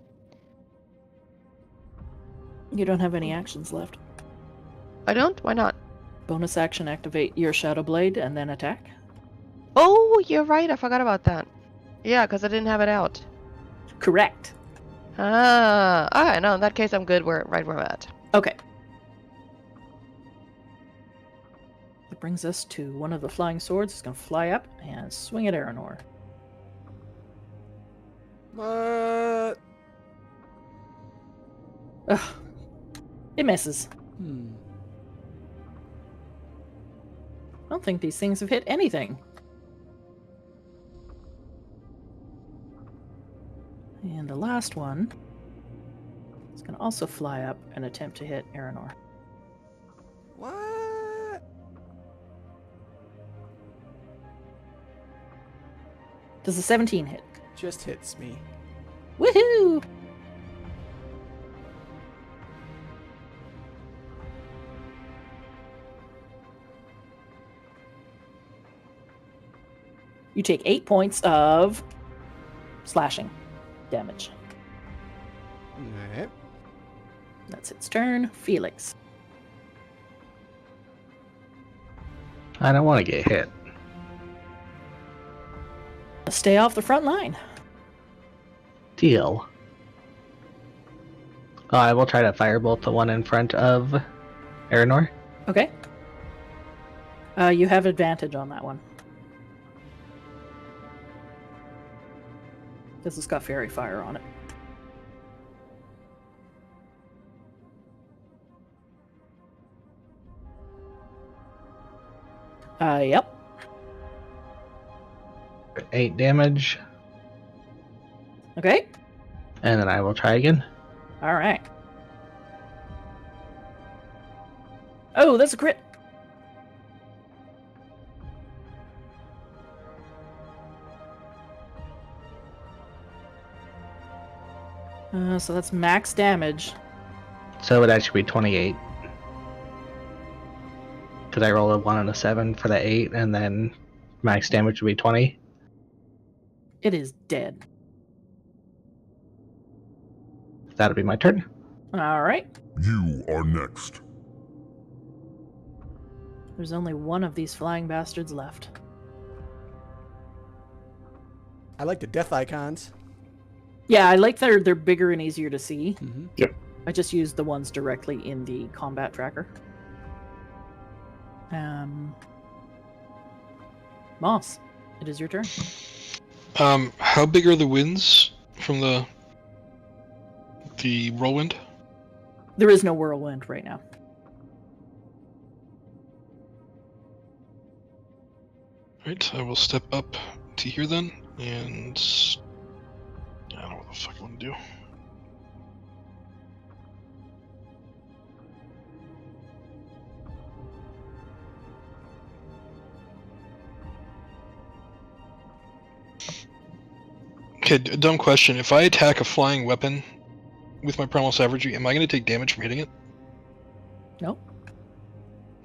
You don't have any actions left. I don't? Why not? Bonus action, activate your Shadow Blade, and then attack. Oh, you're right. I forgot about that. Yeah, because I didn't have it out. Correct. Ah, alright. No, in that case, I'm good. Right where I'm at. Okay. That brings us to one of the flying swords. It's going to fly up and swing at Aranor. What? Ugh. It misses. I don't think these things have hit anything. And the last one is going to also fly up and attempt to hit Aranor. What? Does a 17 hit? Just hits me. Woohoo! You take 8 points of slashing damage. Alright. That's its turn. Felix. I don't want to get hit. Stay off the front line. Deal. I will try to firebolt the one in front of Aranor. Okay. You have advantage on that one. Because it's got fairy fire on it. Yep. 8 damage, Okay. and then I will try again. All right. Oh, that's a crit. So that's max damage. So it would actually be 28. Because I roll a 1 and a 7 for the 8, and then max damage would be 20. It is dead. That'll be my turn. All right. You are next. There's only one of these flying bastards left. I like the death icons. Yeah, I like they're bigger and easier to see. Mm-hmm. Yep. I just used the ones directly in the combat tracker. Moss, it is your turn. How big are the winds from the whirlwind? There is no whirlwind right now. Right, I will step up to here then, and I don't know what the fuck I want to do. Okay, dumb question. If I attack a flying weapon with my primal savagery, am I going to take damage from hitting it? No.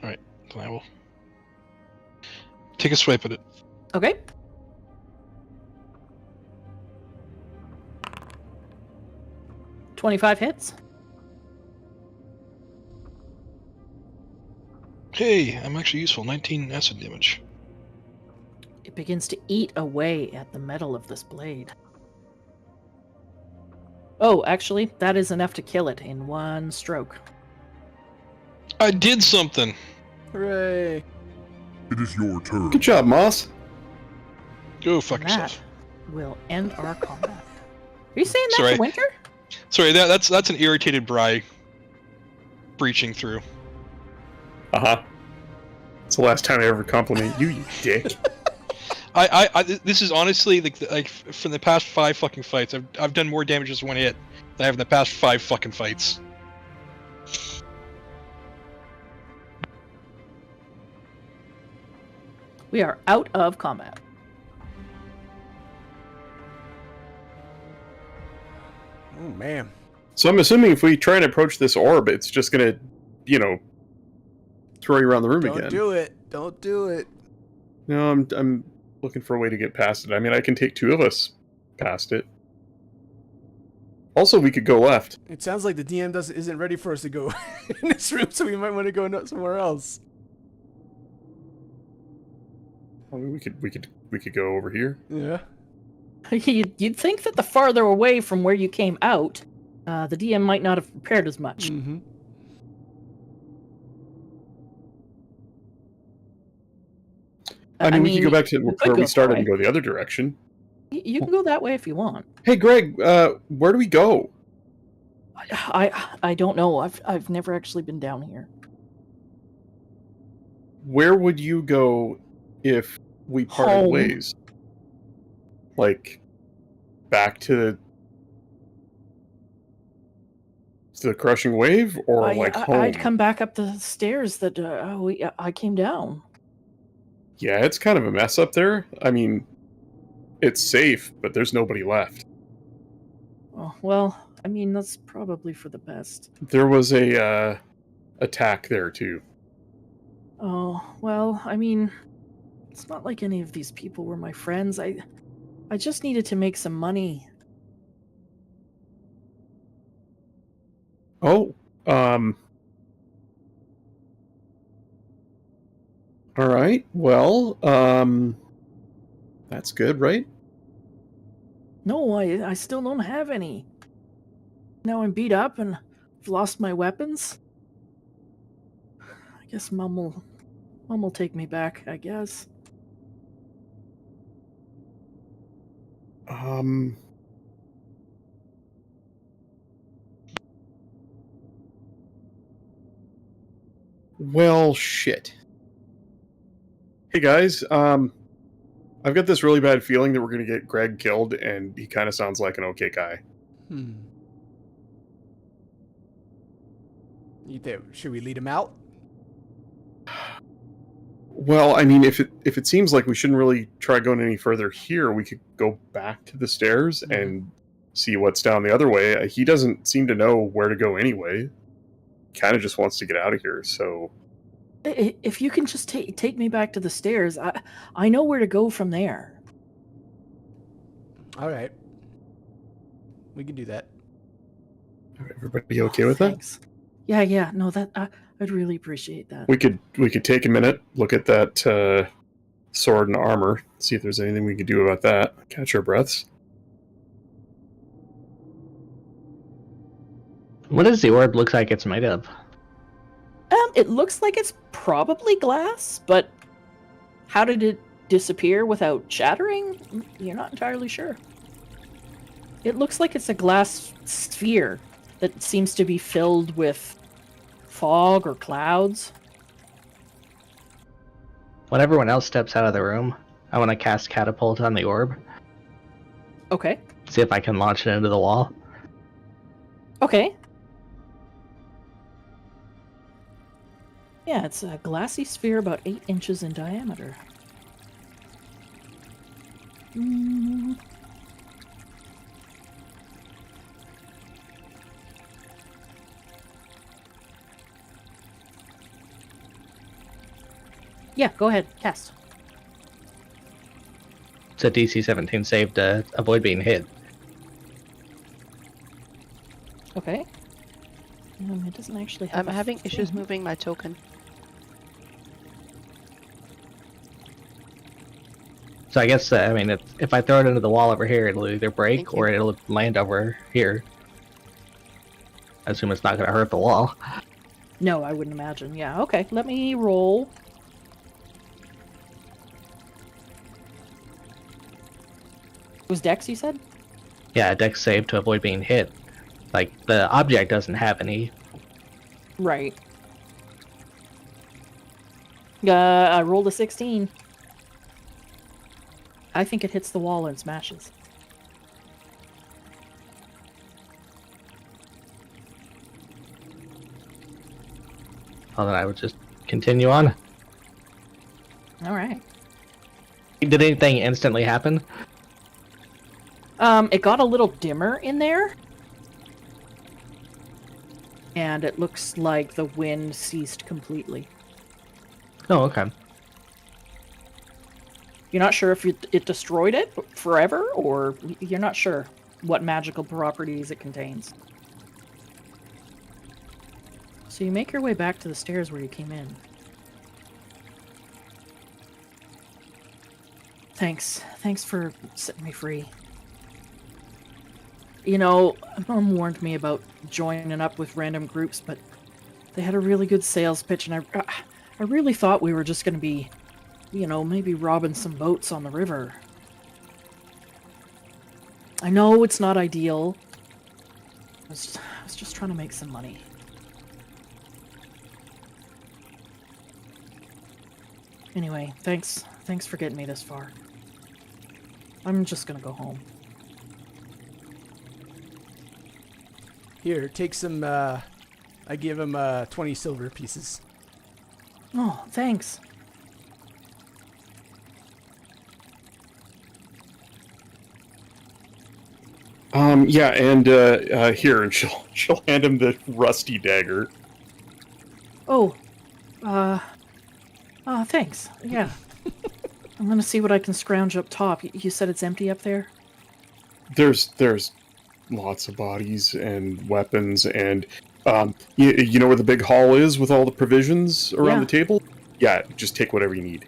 Alright, then I will take a swipe at it. Okay. $25 hits. Hey, I'm actually useful. 19 acid damage. It begins to eat away at the metal of this blade. Oh, actually, that is enough to kill it in one stroke. I did something! Hooray! It is your turn. Good job, Moss. Go fuck That yourself. will end our combat. Are you saying that Sorry. to Winter? Sorry, that's an irritated Bri breaching through. Uh-huh. It's the last time I ever compliment you, you dick. This is honestly like from the past 5 fucking fights, I've done more damage as one hit than I have in the past 5 fucking fights. We are out of combat. Oh man. So I'm assuming if we try and approach this orb, it's just gonna, throw you around the room Don't again. do it. Don't do it. No, I'm looking for a way to get past it. I mean, I can take 2 of us past it. Also, we could go left. It sounds like the DM isn't ready for us to go in this room, so we might want to go somewhere else. I mean, we could go over here. Yeah. You'd think that the farther away from where you came out, the DM might not have prepared as much. Mm-hmm. I mean, we could go back to could where go we started that and go the other direction. You can go that way if you want. Hey, Greg, where do we go? I don't know. I've never actually been down here. Where would you go if we parted Home. ways? Like, back to the crushing wave, or home? I'd come back up the stairs that I came down. Yeah, it's kind of a mess up there. I mean, it's safe, but there's nobody left. Oh, well, I mean, that's probably for the best. There was a attack there too. Oh, well, I mean, it's not like any of these people were my friends. I just needed to make some money. Oh, all right. Well, that's good, right? No, I still don't have any. Now I'm beat up and I've lost my weapons. I guess Mum will take me back, I guess. Well, shit. Hey guys, I've got this really bad feeling that we're gonna get Greg killed, and he kind of sounds like an okay guy. Should we lead him out? Well, I mean, if it seems like we shouldn't really try going any further here, we could go back to the stairs and see what's down the other way. He doesn't seem to know where to go anyway. Kind of just wants to get out of here, so If you can just take me back to the stairs, I know where to go from there. All right. We can do that. Everybody okay with that? Thanks. Yeah. No, I'd really appreciate that. We could take a minute, look at that sword and armor, see if there's anything we could do about that. Catch our breaths. What does the orb look like it's made of? It looks like it's probably glass, but how did it disappear without shattering? You're not entirely sure. It looks like it's a glass sphere that seems to be filled with fog or clouds. When everyone else steps out of the room, I want to cast Catapult on the orb. Okay. See if I can launch it into the wall. Okay. Yeah, it's a glassy sphere about 8 inches in diameter. Yeah, go ahead, cast. It's a DC 17 save to avoid being hit. Okay. It doesn't actually have I'm having issues moving my token. So I guess, I mean, if I throw it into the wall over here, it'll either break Thank you. or it'll land over here. I assume it's not going to hurt the wall. No, I wouldn't imagine. Yeah, okay. Let me roll. It was Dex, you said? Yeah, a dex save to avoid being hit. Like, the object doesn't have any. Right. I rolled a 16. I think it hits the wall and smashes. Well, then I would just continue on. Alright. Did anything instantly happen? It got a little dimmer in there. And it looks like the wind ceased completely. Oh, okay. You're not sure if it destroyed it forever, or you're not sure what magical properties it contains. So you make your way back to the stairs where you came in. Thanks. Thanks for setting me free. You know, Mom warned me about joining up with random groups, but they had a really good sales pitch, and I really thought we were just going to be, you know, maybe robbing some boats on the river. I know it's not ideal. I was just trying to make some money. Anyway, thanks for getting me this far. I'm just gonna go home. Here, take some, I give him 20 silver pieces. Oh, thanks. Yeah, and here, and she'll hand him the rusty dagger. Oh, thanks. Yeah. I'm gonna see what I can scrounge up top. You said it's empty up there? There's lots of bodies and weapons, and you know where the big hall is with all the provisions around the table? Yeah, just take whatever you need.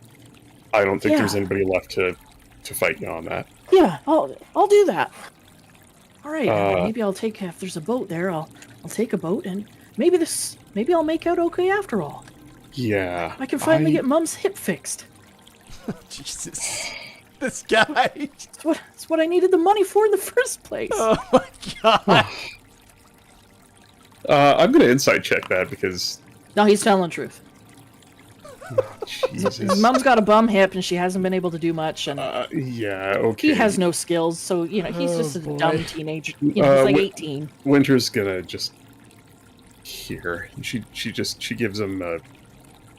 I don't think there's anybody left to fight you on that. Yeah, I'll do that. All right, maybe I'll take, if there's a boat there, I'll take a boat, and maybe I'll make out okay after all. Yeah. I can finally get Mum's hip fixed. Jesus. This guy. It's what I needed the money for in the first place. Oh my god. I'm gonna insight check that because... No, he's telling the truth. Jesus. His mom's got a bum hip, and she hasn't been able to do much, and yeah, okay. he has no skills, so, you know, he's just a dumb teenager. You know, he's like 18. Winter's gonna just... Here. She gives him a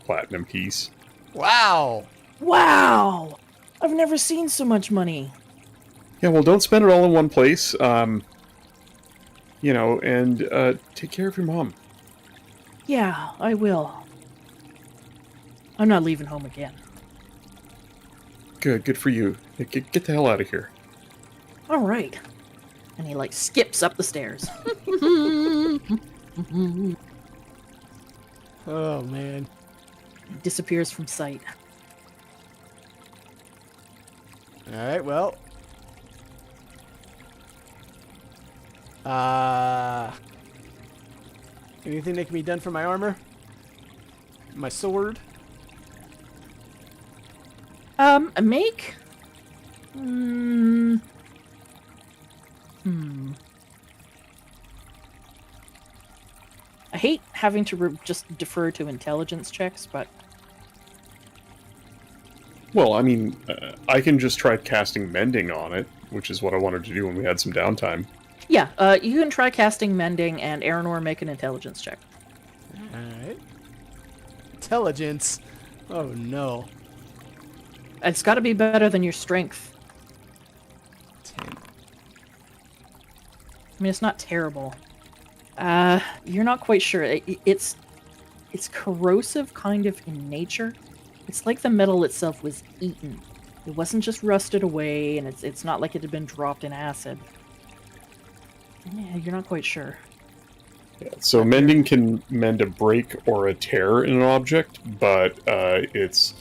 platinum piece. Wow. Wow! I've never seen so much money. Yeah, well, don't spend it all in one place. You know, and take care of your mom. Yeah, I will. I'm not leaving home again. Good for you. Get the hell out of here. All right. And he like skips up the stairs. Oh man. Disappears from sight. All right. Well. Anything that can be done for my armor? My sword? Make? I hate having to just defer to intelligence checks, but Well, I mean, I can just try casting Mending on it, which is what I wanted to do when we had some downtime. yeah, you can try casting Mending, and Aranor make an intelligence check. Alright. Intelligence. Oh no. It's got to be better than your strength. 10. I mean, it's not terrible. You're not quite sure. It's corrosive kind of in nature. It's like the metal itself was eaten. It wasn't just rusted away, and it's not like it had been dropped in acid. Yeah, you're not quite sure. Yeah, so Mending can mend a break or a tear in an object, but it's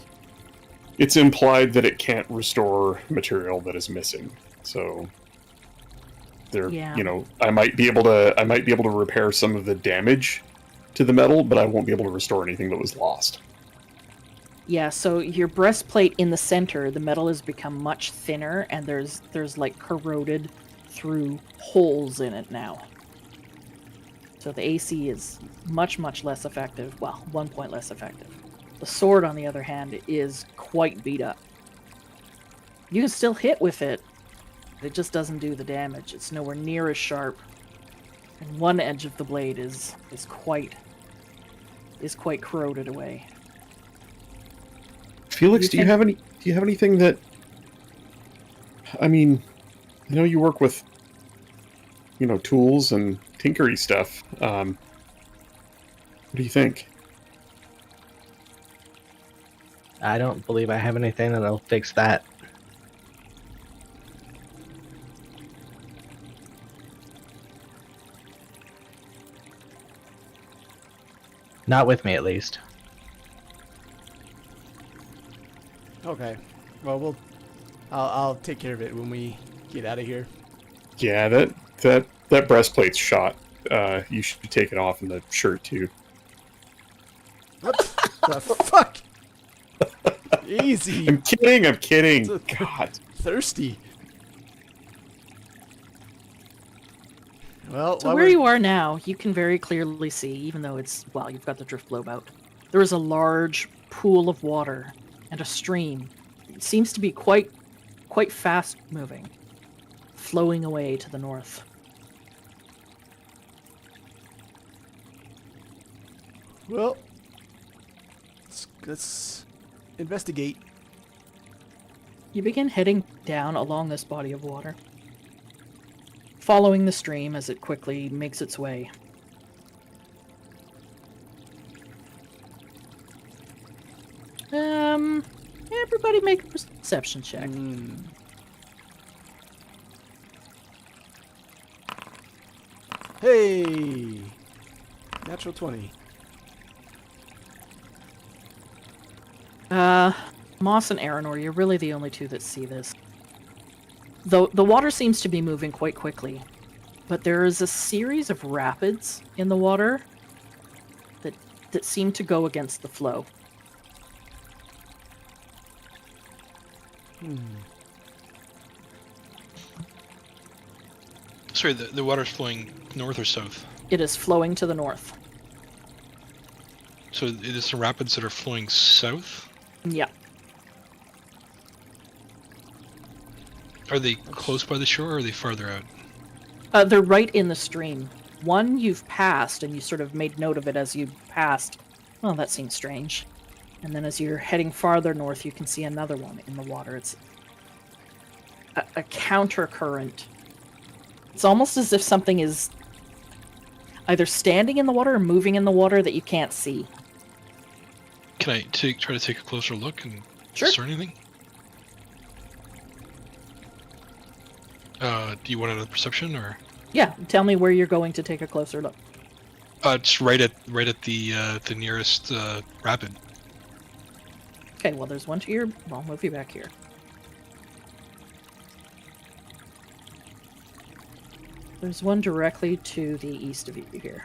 implied that it can't restore material that is missing. So there, Yeah. I might be able to repair some of the damage to the metal, but I won't be able to restore anything that was lost. Yeah, so your breastplate in the center, the metal has become much thinner, and there's like corroded through holes in it now. So the AC is much less effective. Well, 1 point less effective. The sword, on the other hand, is quite beat up. You can still hit with it. It just doesn't do the damage. It's nowhere near as sharp. And one edge of the blade is quite corroded away. Felix, do you have anything that? I mean, I know you work with, tools and tinkery stuff. What do you think? I don't believe I have anything that'll fix that. Not with me, at least. Okay. Well, I'll take care of it when we get out of here. Yeah, that breastplate's shot. You should take it off in the shirt too. What the fuck? Easy. I'm kidding. So God. thirsty. Well, So while where we're- you are now, you can very clearly see, even though you've got the drift globe out, there is a large pool of water and a stream. It seems to be quite fast moving, flowing away to the north. Well, let's investigate. You begin heading down along this body of water, following the stream as it quickly makes its way. Everybody make a perception check. Hey! Natural 20. Moss and Aranor, you're really the only two that see this. Though the water seems to be moving quite quickly, but there is a series of rapids in the water that seem to go against the flow. Sorry, the water's flowing north or south? It is flowing to the north. So it is the rapids that are flowing south? Yeah. Are they close by the shore, or are they farther out? They're right in the stream. One you've passed, and you sort of made note of it as you passed. Oh, that seems strange. And then as you're heading farther north, you can see another one in the water. It's a counter current. It's almost as if something is either standing in the water or moving in the water that you can't see. Can I try to take a closer look and Sure. discern anything? Do you want another perception or? Yeah, tell me where you're going to take a closer look. It's right at the nearest rapid. Okay, well, there's one to your... Well, I'll move you back here. There's one directly to the east of you here.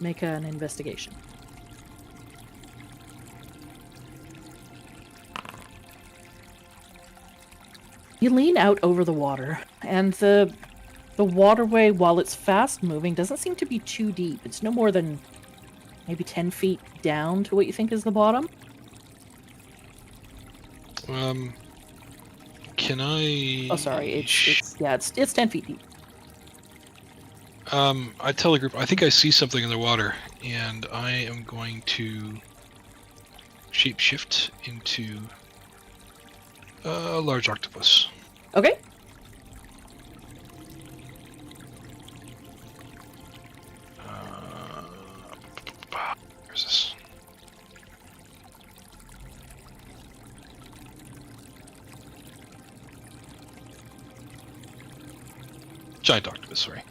Make an investigation. You lean out over the water, and the waterway, while it's fast moving, doesn't seem to be too deep. It's no more than maybe 10 feet down to what you think is the bottom. Can I? Oh, sorry. It's 10 feet deep. I tell the group, I think I see something in the water, and I am going to shapeshift into a large octopus. Okay. Where's this? Giant octopus, sorry.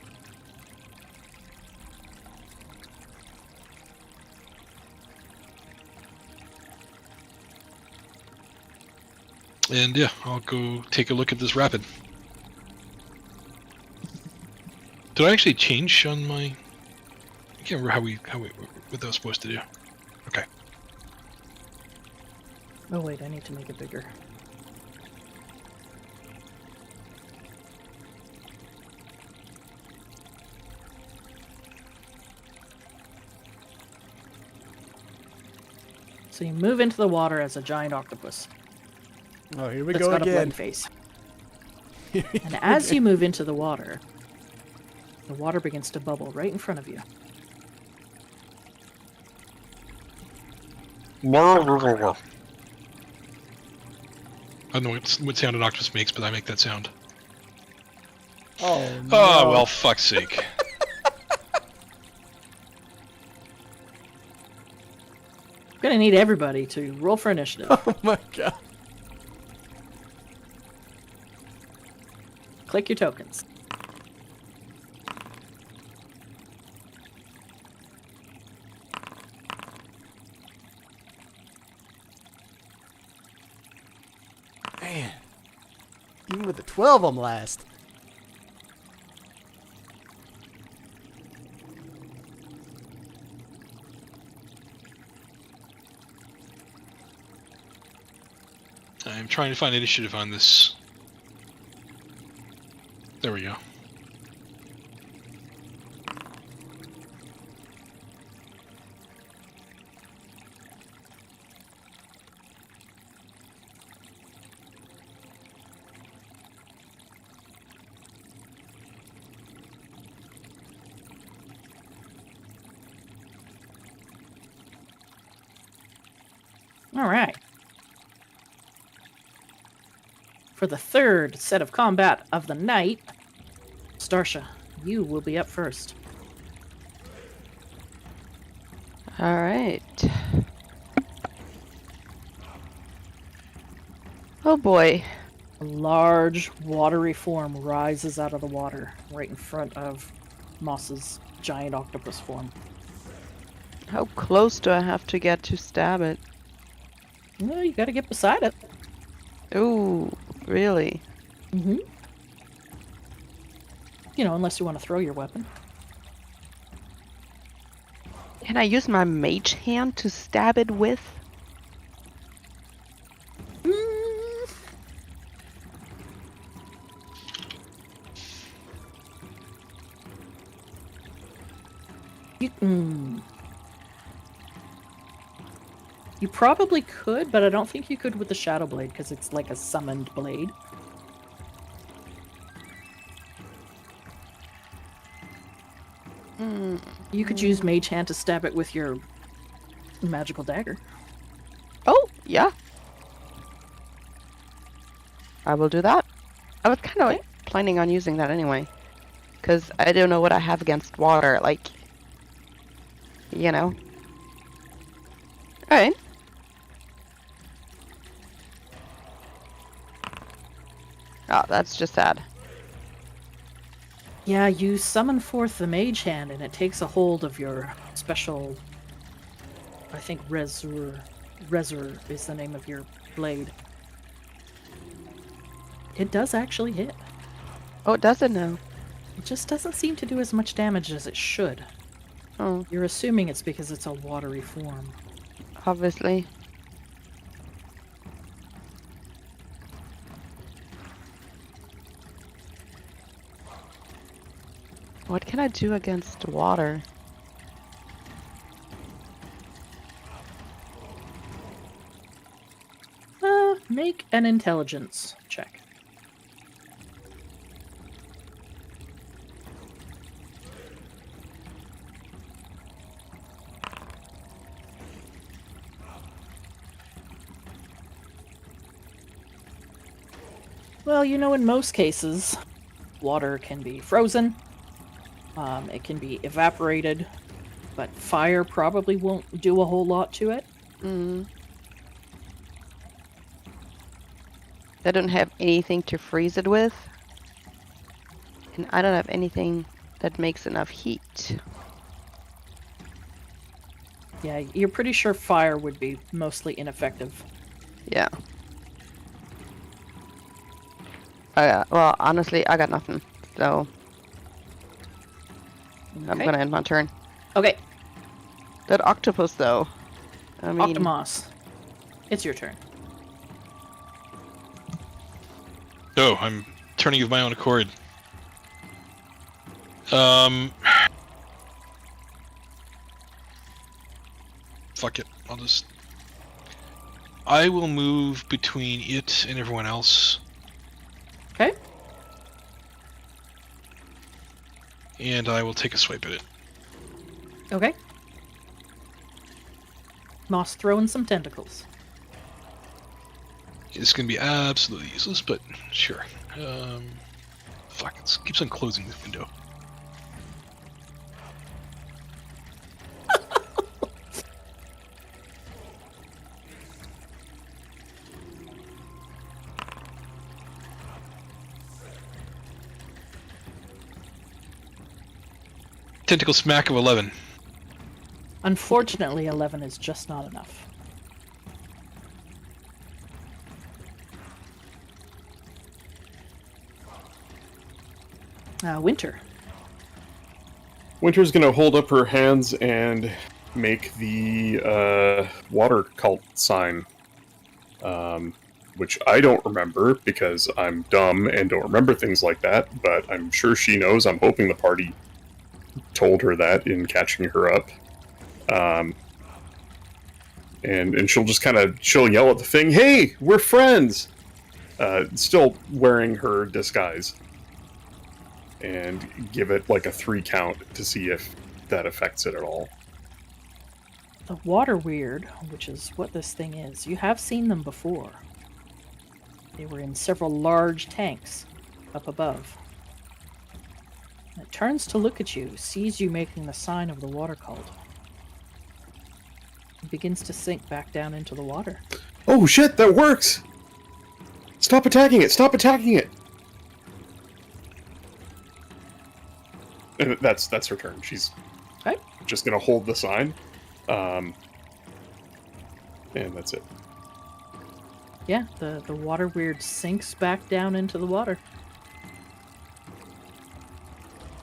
And yeah, I'll go take a look at this rapid. Did I actually change on my? I can't remember what that was supposed to do. Okay. Oh wait, I need to make it bigger. So you move into the water as a giant octopus. Oh, here we That's go got a blood again. face. And as you move into the water begins to bubble right in front of you. I don't know what sound an octopus makes, but I make that sound. Oh, no. Oh, well, fuck's sake. I'm gonna need everybody to roll for initiative. Oh my god. Click your tokens. Man. Even with the 12, I'm last. I'm trying to find initiative on this. There we go. All right. For the third set of combat of the night, Starsha, you will be up first. All right. Oh boy. A large, watery form rises out of the water right in front of Moss's giant octopus form. How close do I have to get to stab it? Well, you gotta get beside it. Ooh, really? Mm-hmm. You know, unless you want to throw your weapon. Can I use my mage hand to stab it with? You probably could, but I don't think you could with the Shadow Blade because it's like a summoned blade. You could use Mage Hand to stab it with your magical dagger. Oh, yeah. I will do that. I was kind of planning on using that anyway. because I don't know what I have against water. Like, you know. All right. Oh, that's just sad. Yeah, you summon forth the mage hand, and it takes a hold of your special. I think Resur is the name of your blade. It does actually hit. Oh, it doesn't know. It just doesn't seem to do as much damage as it should. Oh, You're assuming it's because it's a watery form. obviously. What can I do against water? Make an intelligence check. Well, you know, in most cases, water can be frozen, it can be evaporated, but fire probably won't do a whole lot to it. I don't have anything to freeze it with. And I don't have anything that makes enough heat. Yeah, you're pretty sure fire would be mostly ineffective. Yeah. Well, honestly, I got nothing. So I'm Okay. gonna end my turn. Okay, That octopus, though. I mean, Octomos, it's your turn. Oh, I'm turning of my own accord. Fuck it. I will move between it and everyone else, Okay. and I will take a swipe at it. Okay. Moss throwing some tentacles. It's gonna be absolutely useless, but sure. Fuck, it keeps on closing the window. Tentacle smack of 11. Unfortunately, 11 is just not enough. Winter. Winter's gonna hold up her hands and make the water cult sign, which I don't remember because I'm dumb and don't remember things like that. But I'm sure she knows. I'm hoping the party told her that in catching her up, and she'll just she'll yell at the thing, "Hey, we're friends!" Still wearing her disguise. And give it like a 3 count to see if that affects it at all. The water weird, which is what this thing is, you have seen them before. They were in several large tanks up above. It turns to look at you, sees you making the sign of the water cult. It begins to sink back down into the water. Oh shit, that works! Stop attacking it! Stop attacking it! And that's her turn. She's Okay. just gonna hold the sign. And that's it. Yeah, the water weird sinks back down into the water.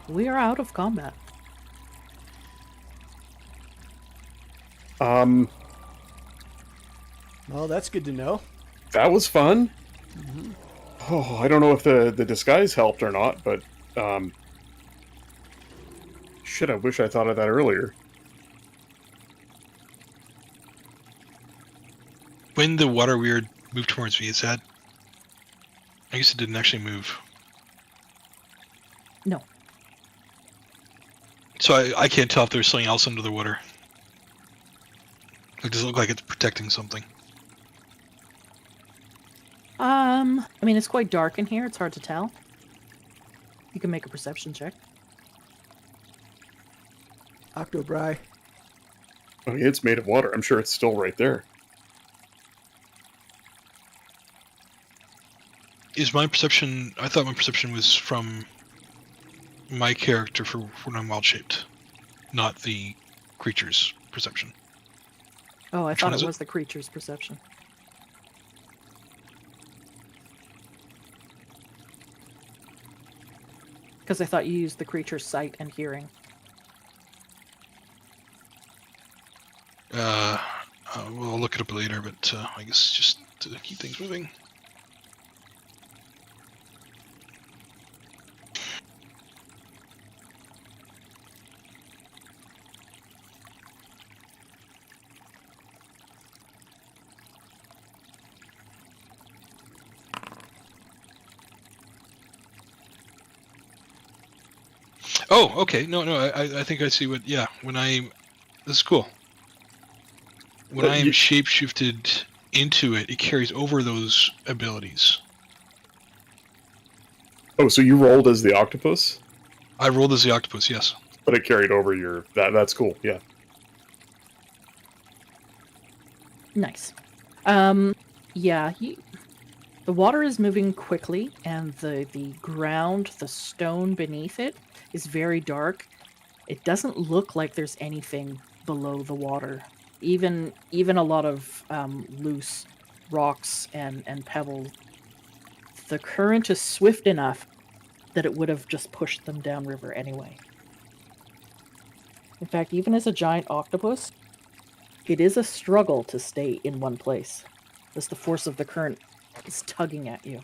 We are out of combat. Well, that's good to know. That was fun. Oh, I don't know if the disguise helped or not, but shit, I wish I thought of that earlier. When the water weird moved towards me, is that... I guess it didn't actually move. No. So I can't tell if there's something else under the water. It doesn't look like it's protecting something. I mean, it's quite dark in here. It's hard to tell. You can make a perception check. Octobri. Okay, it's made of water. I'm sure it's still right there. Is my perception? I thought my perception was from my character for when I'm wild shaped, not the creature's perception. Oh, I Which thought one is it it? was the creature's perception. Because I thought you used the creature's sight and hearing. Well, I'll look it up later, but I guess just to keep things moving. Oh, okay. No, I think I see what. Yeah, this is cool. When I am shapeshifted into it, it carries over those abilities. Oh, so you rolled as the octopus, I rolled as the octopus. Yes. but it carried over your. That's cool. Yeah. Nice. Yeah, the water is moving quickly, and the ground, the stone beneath it, is very dark. It doesn't look like there's anything below the water. Even a lot of loose rocks and pebbles. The current is swift enough that it would have just pushed them downriver anyway. In fact, even as a giant octopus, it is a struggle to stay in one place, as the force of the current is tugging at you.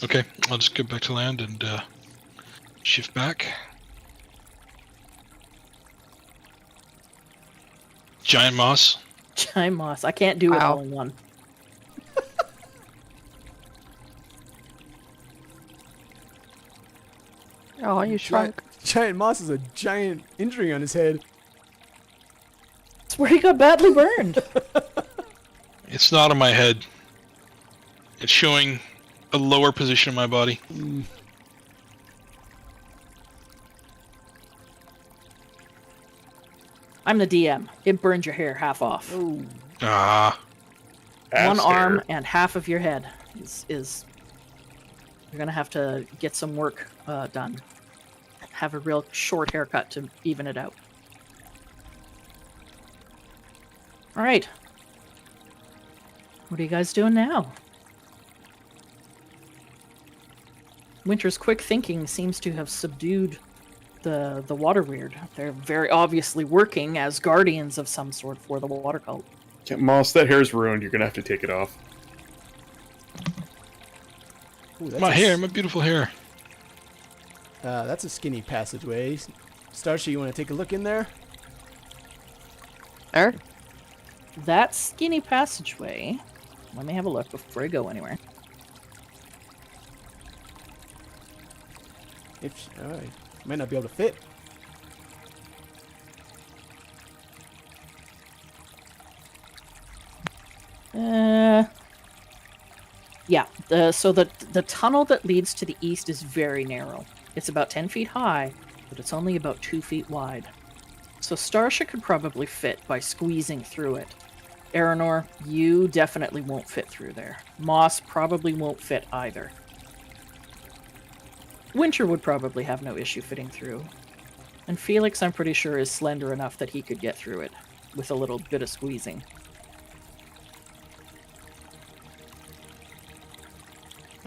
Okay, I'll just get back to land and shift back. Giant moss. Giant moss. I can't do it Wow. all in one. Oh, you shrunk. Giant Moss is a giant injury on his head. That's where he got badly burned. It's not on my head. It's showing a lower position in my body. I'm the DM. It burned your hair half off. Oh, Ah, One Ass arm hair. and half of your head is you're gonna have to get some work done. Have a real short haircut to even it out. All right. What are you guys doing now? Winter's quick thinking seems to have subdued the water weird. They're very obviously working as guardians of some sort for the water cult. Yeah, Moss, that hair's ruined. You're gonna have to take it off. ooh, that's my a hair, s- my beautiful hair. That's a skinny passageway. Starship, you want to take a look in there? Er? That skinny passageway. Let me have a look before I go anywhere. If might not be able to fit. Yeah. So the tunnel that leads to the east is very narrow. It's about 10 feet high, but it's only about 2 feet wide. So Starsha could probably fit by squeezing through it. Aranor, you definitely won't fit through there. Moss probably won't fit either. Winter would probably have no issue fitting through. And Felix, I'm pretty sure, is slender enough that he could get through it with a little bit of squeezing.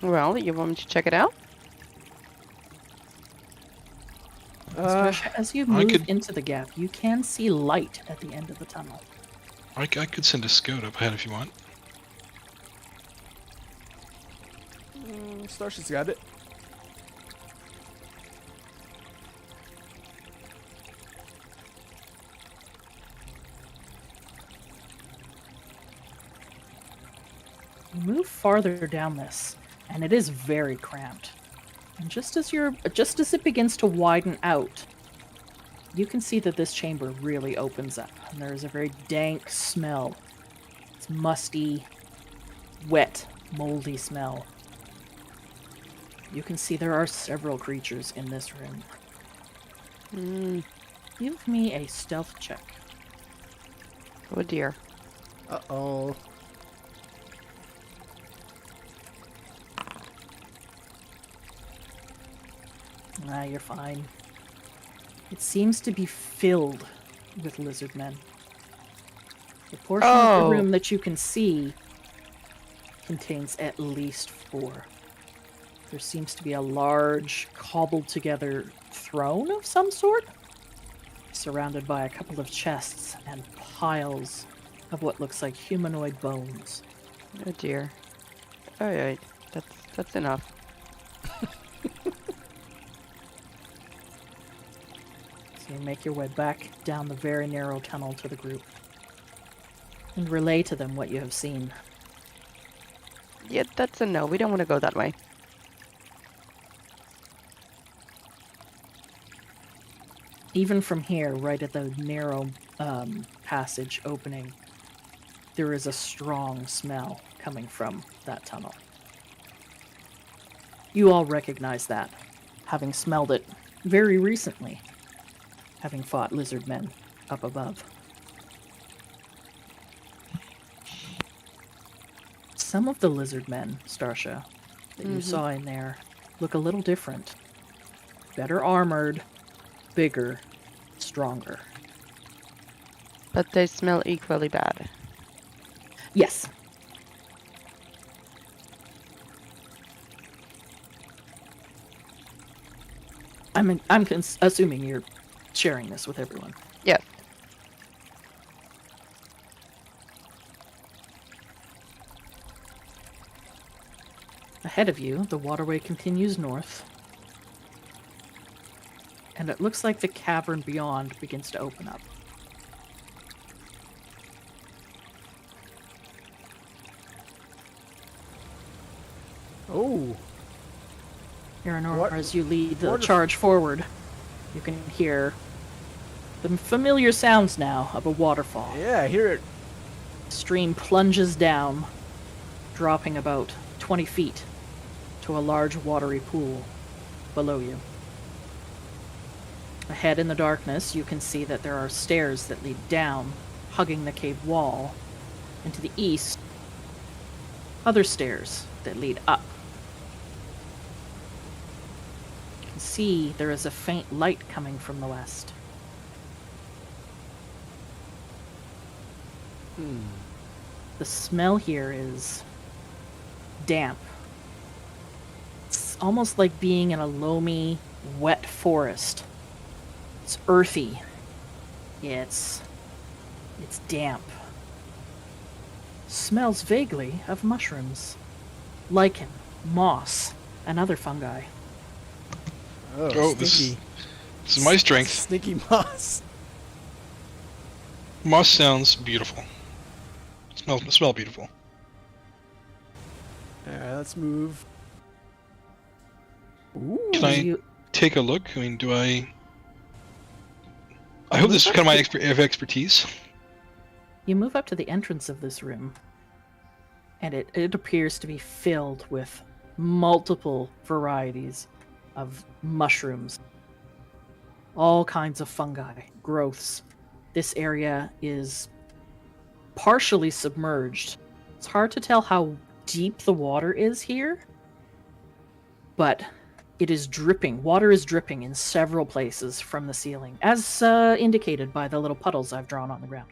Well, you want me to check it out? Starsha, as you I move could- into the gap, you can see light at the end of the tunnel. I could send a scout up ahead if you want. Starship's got it. You move farther down this, and it is very cramped. And just as it begins to widen out, you can see that this chamber really opens up, and there is a very dank smell. It's musty, wet, moldy smell. You can see there are several creatures in this room. Give me a stealth check. Oh dear. Uh-oh. You're fine. It seems to be filled with lizard men. The portion of the room that you can see contains at least 4. There seems to be a large, cobbled together throne of some sort, surrounded by a couple of chests and piles of what looks like humanoid bones. Oh dear. Alright, that's enough. So you make your way back down the very narrow tunnel to the group and relay to them what you have seen. Yeah, that's a no. We don't want to go that way. Even from here, right at the narrow passage opening, there is a strong smell coming from that tunnel. You all recognize that, having smelled it very recently, having fought lizard men up above. Some of the lizard men, Starsha, that you saw in there look a little different. Better armored, bigger, stronger. But they smell equally bad. Yes. I'm assuming you're sharing this with everyone. Yes. Ahead of you, the waterway continues north, and it looks like the cavern beyond begins to open up. Oh. Aranor, What- as you lead the what- charge forward, you can hear the familiar sounds now of a waterfall. Yeah, I hear it. Stream plunges down, dropping about 20 feet to a large watery pool below you. Ahead in the darkness, you can see that there are stairs that lead down, hugging the cave wall, and to the east, other stairs that lead up. You can see there is a faint light coming from the west. The smell here is damp. It's almost like being in a loamy, wet forest. It's earthy. It's damp. Smells vaguely of mushrooms, lichen, moss, and other fungi. Oh, this stinky. is my strength. Sneaky moss. Moss sounds beautiful. Smell beautiful. Alright, let's move. Ooh. Can I You- take a look? I mean, do I hope this is kind of my expertise. You move up to the entrance of this room, and it appears to be filled with multiple varieties of mushrooms, all kinds of fungi, growths. This area is partially submerged. It's hard to tell how deep the water is here, but it is dripping. Water is dripping in several places from the ceiling, as indicated by the little puddles I've drawn on the ground.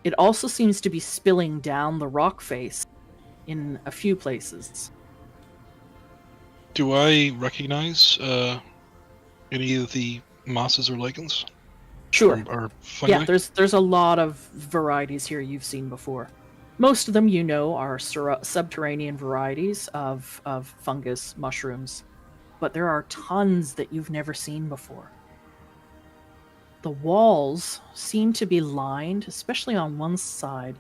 It also seems to be spilling down the rock face in a few places. Do I recognize any of the mosses or lichens? Sure. Or fungi? Yeah, there's a lot of varieties here you've seen before. Most of them, you know, are subterranean varieties of fungus, mushrooms, but there are tons that you've never seen before. The walls seem to be lined, especially on one side,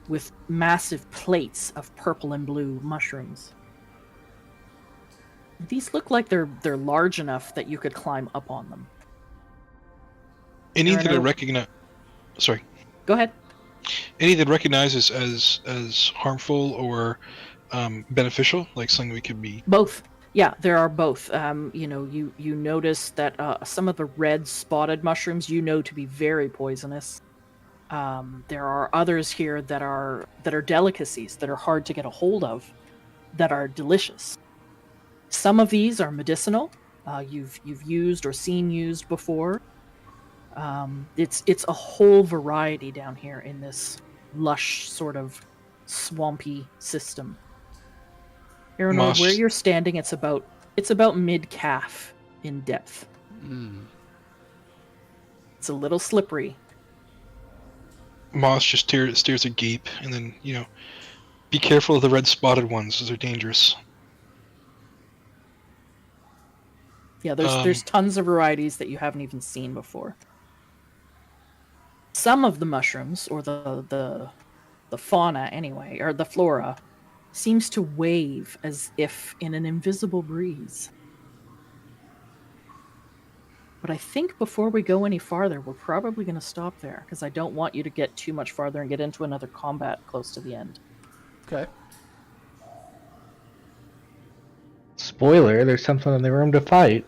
with massive plates of purple and blue mushrooms. These look like they're large enough that you could climb up on them. Any that I Aaron, recognize. Sorry. Go ahead. any that recognize as harmful or beneficial, like something we could be? Both. Yeah, there are both. You notice that some of the red spotted mushrooms to be very poisonous. There are others here that are delicacies that are hard to get a hold of, that are delicious. Some of these are medicinal. You've used or seen used before. It's a whole variety down here in this lush sort of swampy system. Aranoid, where you're standing, it's about mid-calf in depth. It's a little slippery. Moss just stares agape, and then, be careful of the red spotted ones, those are dangerous. Yeah, there's tons of varieties that you haven't even seen before. Some of the mushrooms, or the fauna anyway, or the flora, seems to wave as if in an invisible breeze. But I think before we go any farther, we're probably going to stop there, because I don't want you to get too much farther and get into another combat close to the end. Okay. Spoiler, there's something in the room to fight.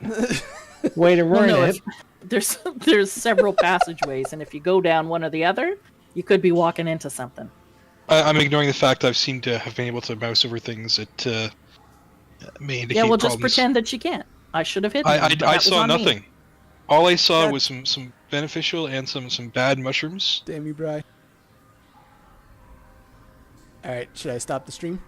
Way to ruin it. There's several passageways, and if you go down one or the other, you could be walking into something. I'm ignoring the fact I've seemed to have been able to mouse over things that may indicate Yeah, well, problems. just pretend that you can't. I should have hit I saw nothing. Me. All I saw Good. was some beneficial and some bad mushrooms. Damn you, Bri. Alright, should I stop the stream?